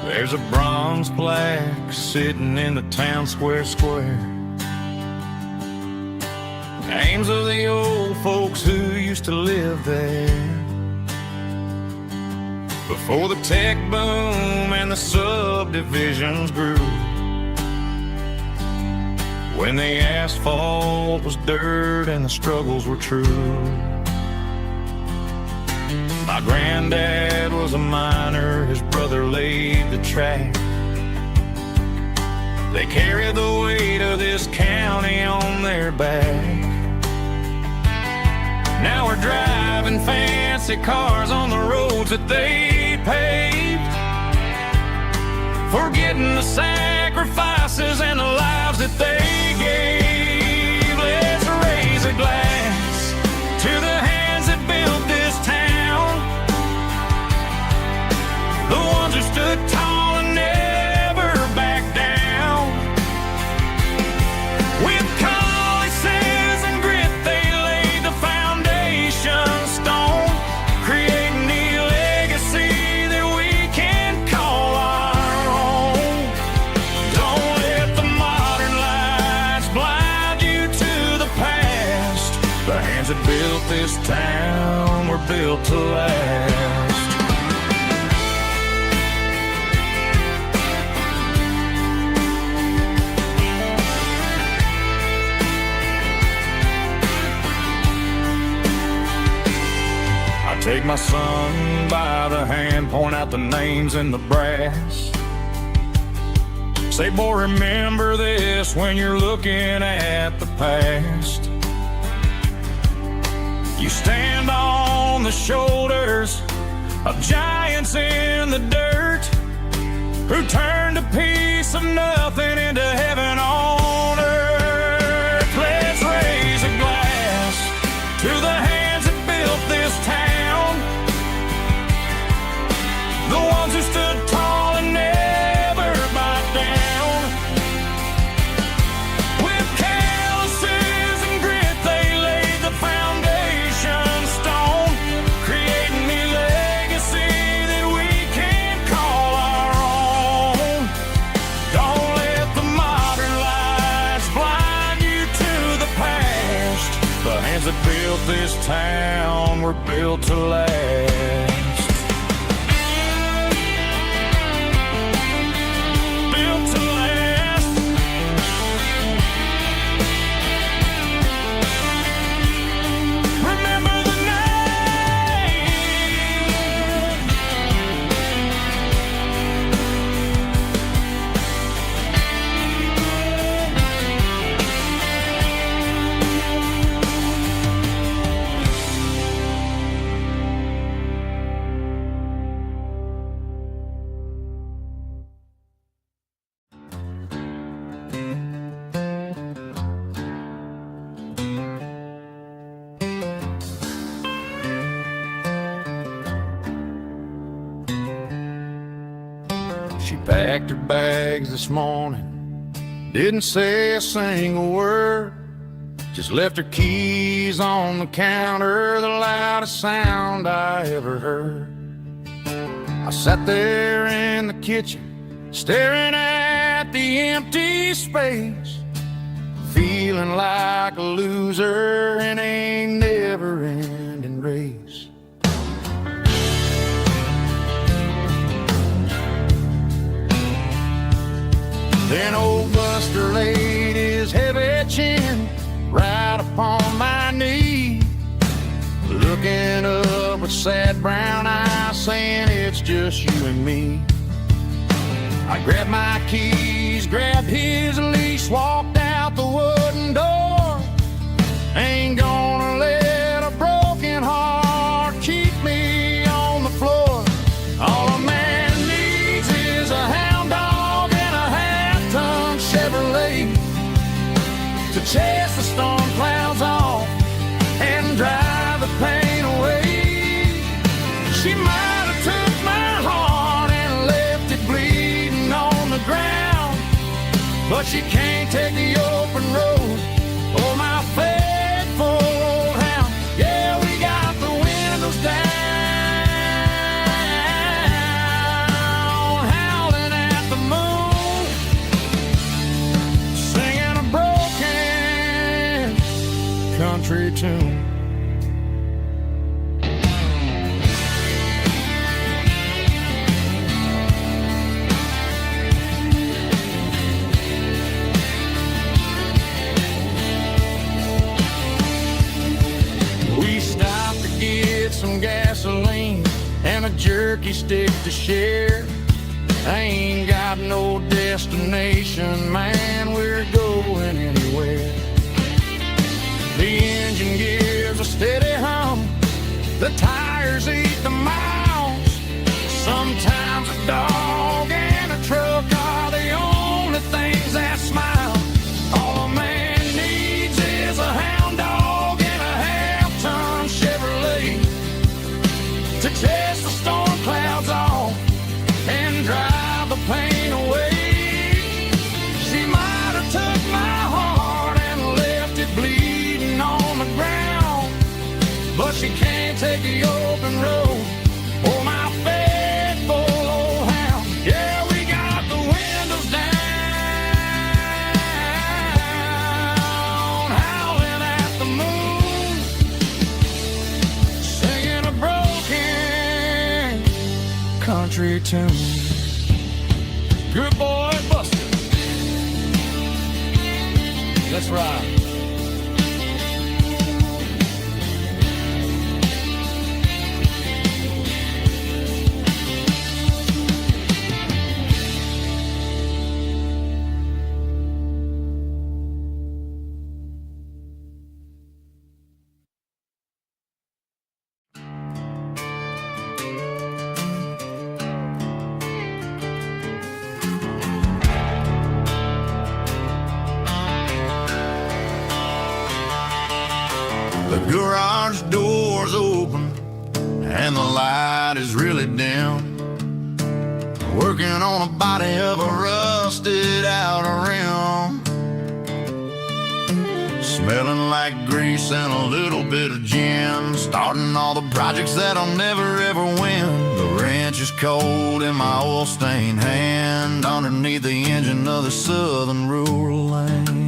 There's a bronze plaque sitting in the town square. Names of the old folks who used to live there before the tech boom and the subdivisions grew, when the asphalt was dirt and the struggles were true. My granddad was a miner, his brother laid the track. They carried the weight of this county on their back. Now we're driving fancy cars on the roads that they paved, forgetting the sacrifices and the lives that they gave. Let's raise a glass to the hands that built this town, the ones who stood tall and never backed down. With calluses and grit they laid the foundation stone, creating the legacy that we can call our own. Don't let the modern lights blind you to the past. The hands that built this town were built to last. Take my son by the hand, point out the names in the brass. Say, boy, remember this when you're looking at the past. You stand on the shoulders of giants in the dirt, who turned a piece of nothing into heaven on earth. Let's raise a glass to the hands that built this town, the ones who stood tall and never backed down. With calluses and grit they laid the foundation stone, creating the legacy that we can call were built to last. Built to last. Remember the name. She packed her bags this morning, didn't say a single word, just left her keys on the counter, the loudest sound I ever heard. I sat there in the kitchen, staring at the empty space, feeling like a loser in a never-ending race. Then old Buster laid his heavy chin right upon my knee, looking up with sad brown eyes, saying it's just you and me. I grabbed my keys, grabbed his leash, walked out the wooden door. Ain't gonna let a broken heart keep me on the floor. All a man needs is a hound dog and a half-ton Chevrolet to chase the storm clouds off and drive the pain away. She might have took my heart and left it bleeding on the ground, but she can't take the open road or my faithful old hound. Yeah, we got the windows down, howling at the moon, singing a broken country tune. We stopped to get some gasoline and a jerky stick to share. I ain't got no destination, man, we're going anywhere. The engine gives a steady hum, the tires eat the miles. Sometimes a dog and a truck are the only things that smile. All a man needs is a hound dog and a half-ton Chevrolet to chase the storm clouds off and drive the pain away. She might have took my heart and left it bleeding on the ground, but she can't take the open road or my faithful old hound. Yeah, we got the windows down, howling at the moon, singing a broken country tune. Good boy, Buster. Let's ride. The garage door's open and the light is really dim. Working on a body of a rusted out rim. Smelling like grease and a little bit of gin. Starting all the projects that I'll never ever win. The wrench is cold in my oil-stained hand, underneath the engine of the southern rural land.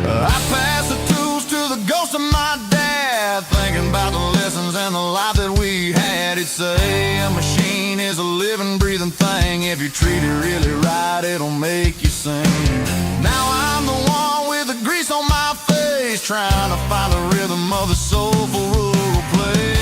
I pass the tools to the ghost of my dad, thinking about the lessons and the life that we had. He'd say a machine is a living, breathing thing. If you treat it really right, it'll make you sing. Now I'm the one with the grease on my face, trying to find the rhythm of the soulful rural place.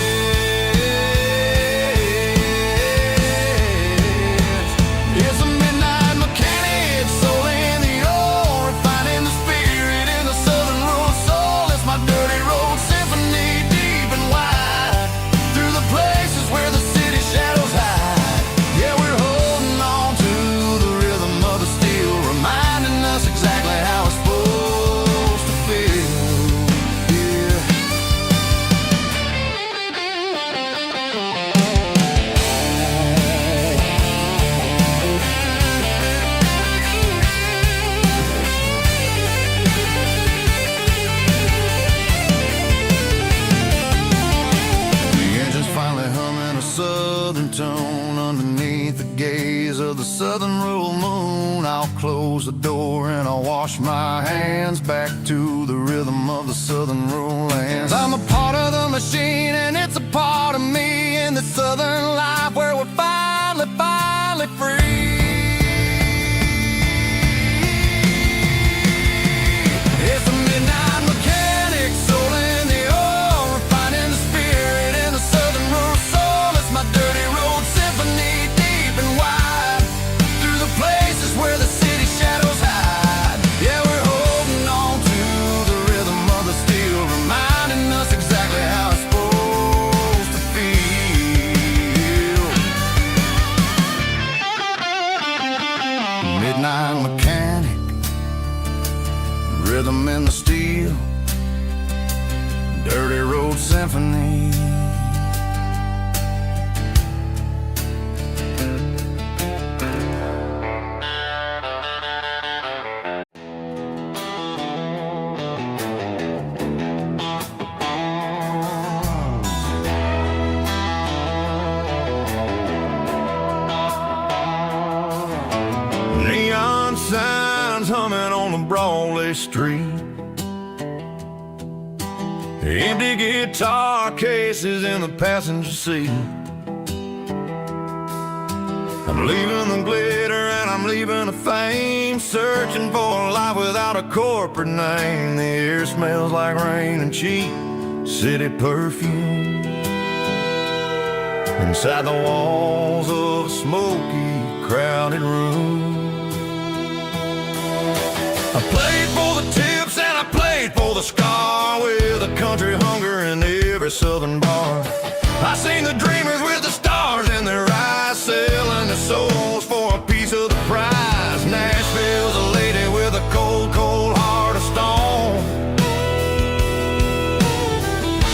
It's a midnight mechanic, soul in the ore, refining the spirit in the southern rural soul. It's my dirty road symphony, deep and wide, through the places where the city shadows hide. Yeah, we're holding on to the rhythm of the steel, reminding us exactly how it's supposed to feel. Yeah. The engine's finally humming a southern tone underneath the gaze of the southern rural moon. I'll close the door and I'll wash my hands back to the rhythm of the southern rural lands. I'm a part of the machine and it's a part of me in the southern life where we're finally free. It's a midnight mechanic, soul in the ore, refining the spirit in the southern rural soul. It's my dirty road symphony, deep and wide, through the places where the city shadows hide. Yeah, we're holding on to the rhythm of the steel, reminding us exactly how it's supposed to feel. Midnight mechanic, rhythm in the steel, dirty road symphony. Neon signs humming on the Broadway street, empty guitar cases in the passenger seat. I'm leaving the glitter and I'm leaving the fame, searching for a life without a corporate name. The air smells like rain and cheap city perfume inside the walls of a smoky, crowded room. I played for the tips and I played for the scar, with a country hunger in every southern bar. I seen the dreamers with the stars in their eyes, selling their souls for a piece of the prize. Nashville's a lady with a cold, cold heart of stone.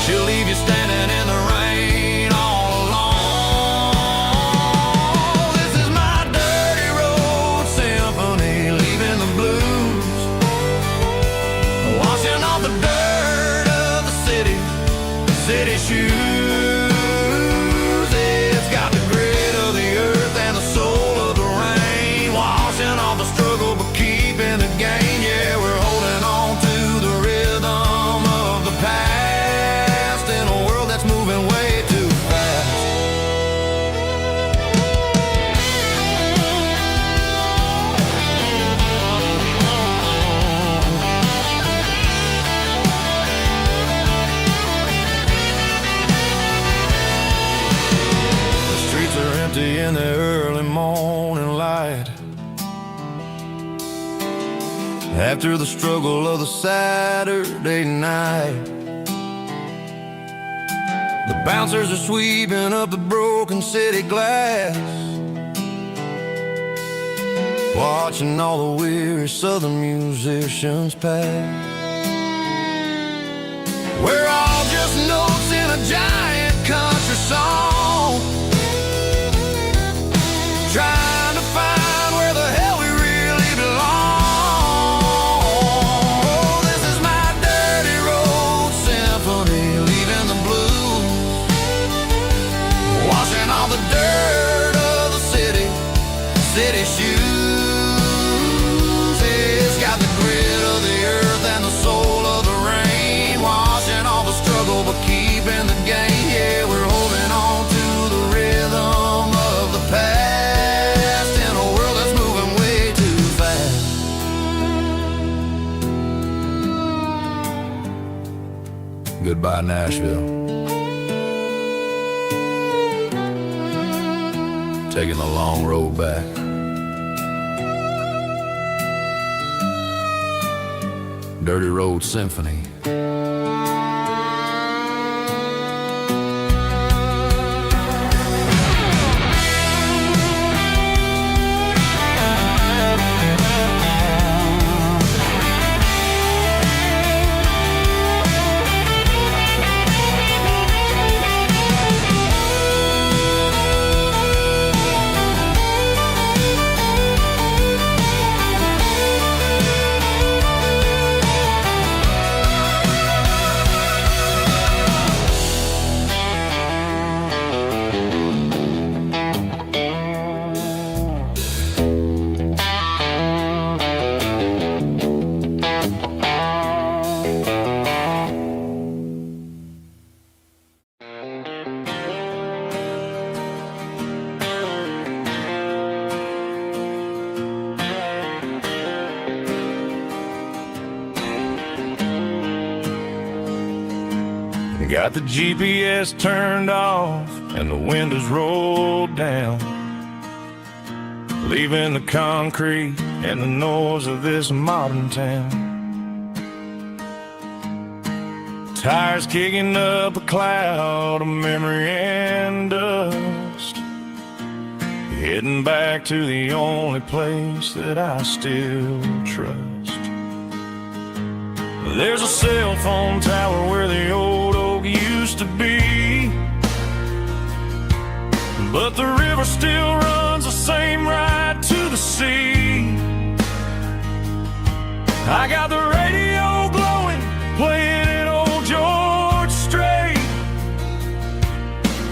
She'll leave you standing in the rain all alone. This is my dirty road symphony, leaving the blues, washing off the dirt of the city shoes. It's got the grit of the earth and the soul of the rain, washing off the struggle but keeping the gain. Yeah, we're holding on to the rhythm of the past in a world that's moving way too fast. In the early morning light, after the struggle of the Saturday night, the bouncers are sweeping up the broken city glass, watching all the weary southern musicians pass. We're all just notes in a giant country song, trying to find where the hell we really belong. Oh, this is my dirty road symphony, leaving the blues, washing all the dirt of the city shoes. It's got the grit of the earth and the by Nashville, taking the long road back. Dirty Road Symphony. Got the GPS turned off and the windows rolled down, leaving the concrete and the noise of this modern town. Tires kicking up a cloud of memory and dust, heading back to the only place that I still trust. There's a cell phone tower where the old oak used to be, but the river still runs the same right to the sea. I got the radio glowing, playing it old George Strait,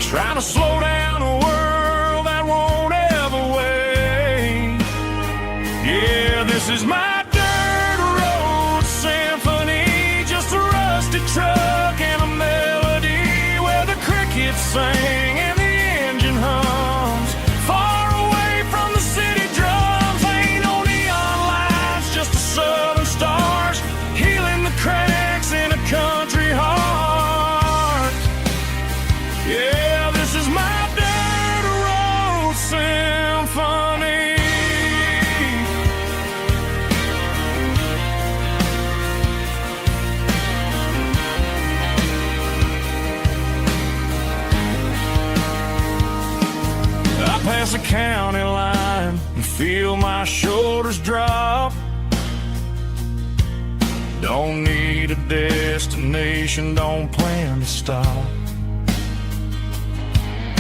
trying to slow down a world that won't ever wait. Yeah, this is my truck and a melody where the crickets sing and the engine hums, far away from the city drums. Ain't no neon lights, just the southern stars healing the cracks in a country heart. Yeah, this is my dirt road symphony. Past the county line and feel my shoulders drop. Don't need a destination, don't plan to stop.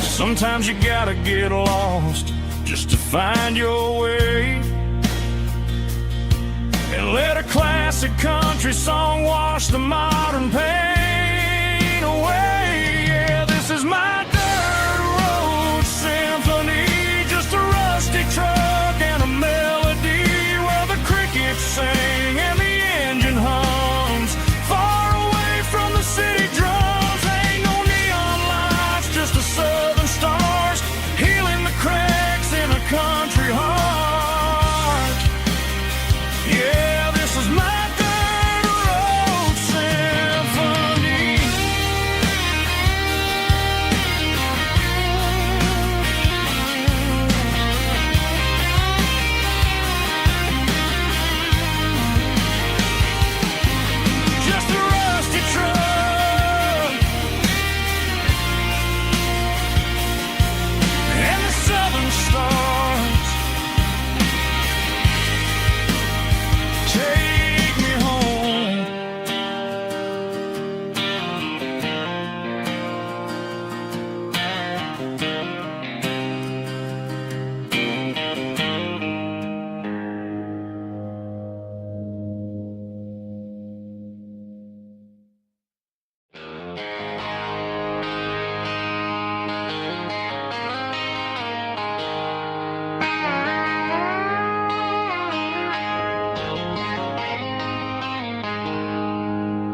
Sometimes you gotta get lost just to find your way, and let a classic country song wash the modern pain away. Yeah, this is my symphony, just a rusty truck and a melody where the crickets sing and the engine hums, far away from the city drums. Ain't no neon lights, just the southern stars healing the cracks in a country heart. Yeah, this is my dirt road symphony.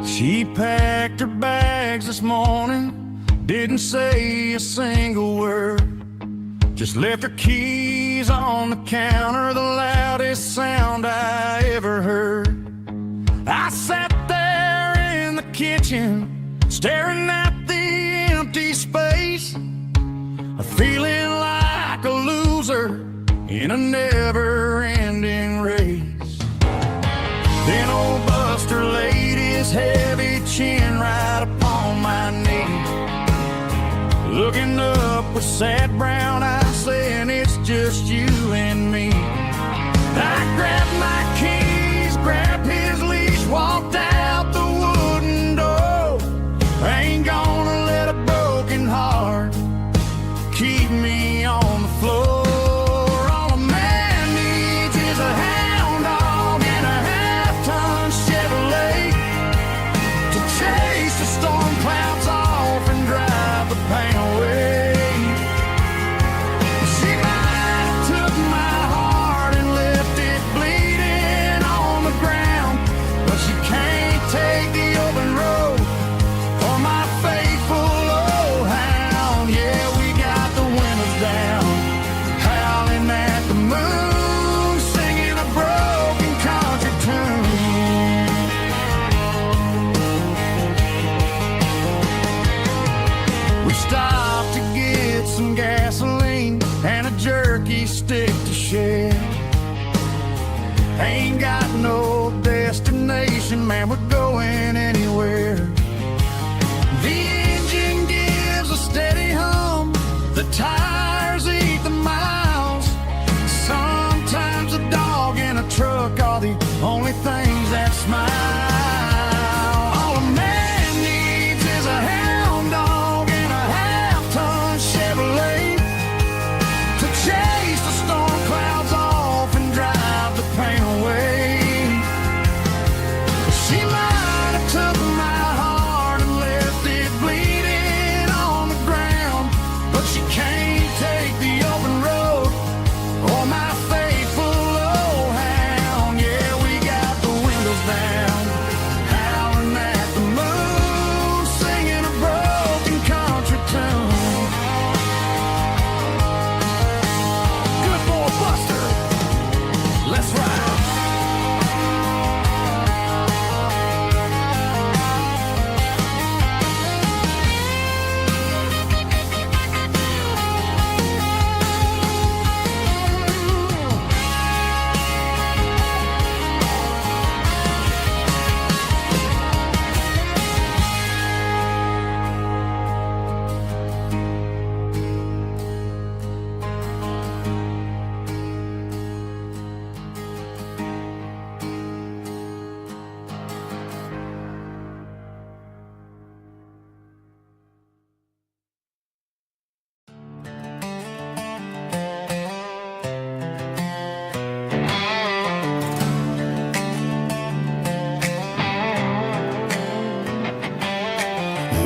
She packed her bags this morning, didn't say a single word, just left her keys on the counter, the loudest sound I ever heard. I sat there in the kitchen, staring at the empty space, feeling like a loser in a never-ending race. Then old Buster laid his heavy chin right upon my knee, looking up with sad brown eyes, saying it's just you and me. I grabbed my keys, grabbed his leash, walked out the wooden door. I ain't gonna let a broken heart keep me on the floor. All a man needs is a hound dog and a half-ton Chevrolet to chase the storm clouds off and drive the pain away. She might have took my heart and left it bleeding on the ground, but she can't take the open road or my faithful old hound. Yeah, we got the windows down, howling at the moon, singing a broken country tune. We stopped to get some gasoline and a jerky stick to share. Ain't got no destination, man, we're going anywhere. The engine gives a steady hum, the tires eat the miles. Sometimes a dog and a truck are the only things that smile. All a man needs is a hound dog and a half-ton Chevrolet to chase the storm clouds off and drive the pain away. She might have took my heart and left it bleeding on the ground, but she can't take the open road or my faithful old hound. Yeah, we got the windows down, howling at the moon, singing a broken country tune. Good boy Buster, let's ride.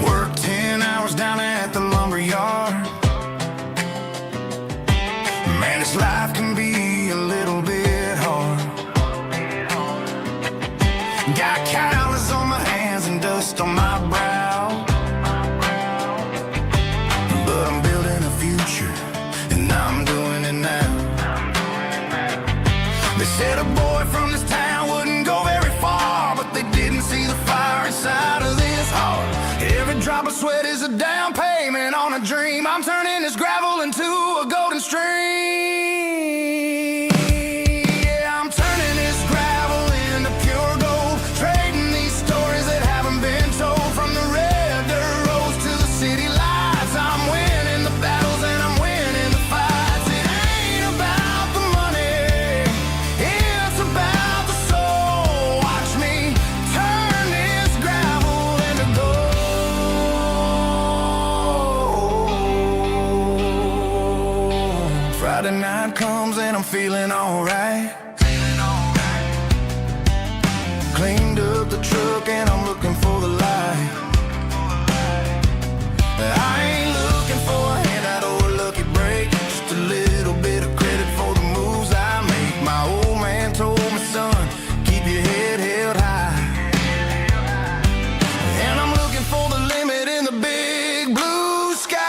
Work 10 hours down at the lumber yard. Man, this life can be a little bit hard. Got calluses on my hands and dust on my brow, but I'm building a future and I'm doing it now. They said a boy from this town wouldn't go very far, but they didn't see the fire inside of this heart. Every drop of sweat is a down payment on a dream. I'm turning this gravel into a golden stream. Yeah, I'm turning this gravel into pure gold, trading these stories that haven't been told. From the red dirt roads to the city lights, I'm winning the battles and I'm winning the fights. It ain't about the money, it's about the soul. Watch me turn this gravel into gold. Friday night comes and I'm feeling alright. Cleaned up the truck and I'm looking for the light. I ain't looking for a handout or a lucky break, just a little bit of credit for the moves I make. My old man told me, son, keep your head held high. And I'm looking for the limit in the big blue sky.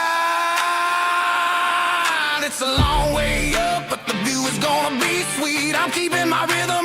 It's a long way up, but the view is gonna be sweet. I'm keeping my rhythm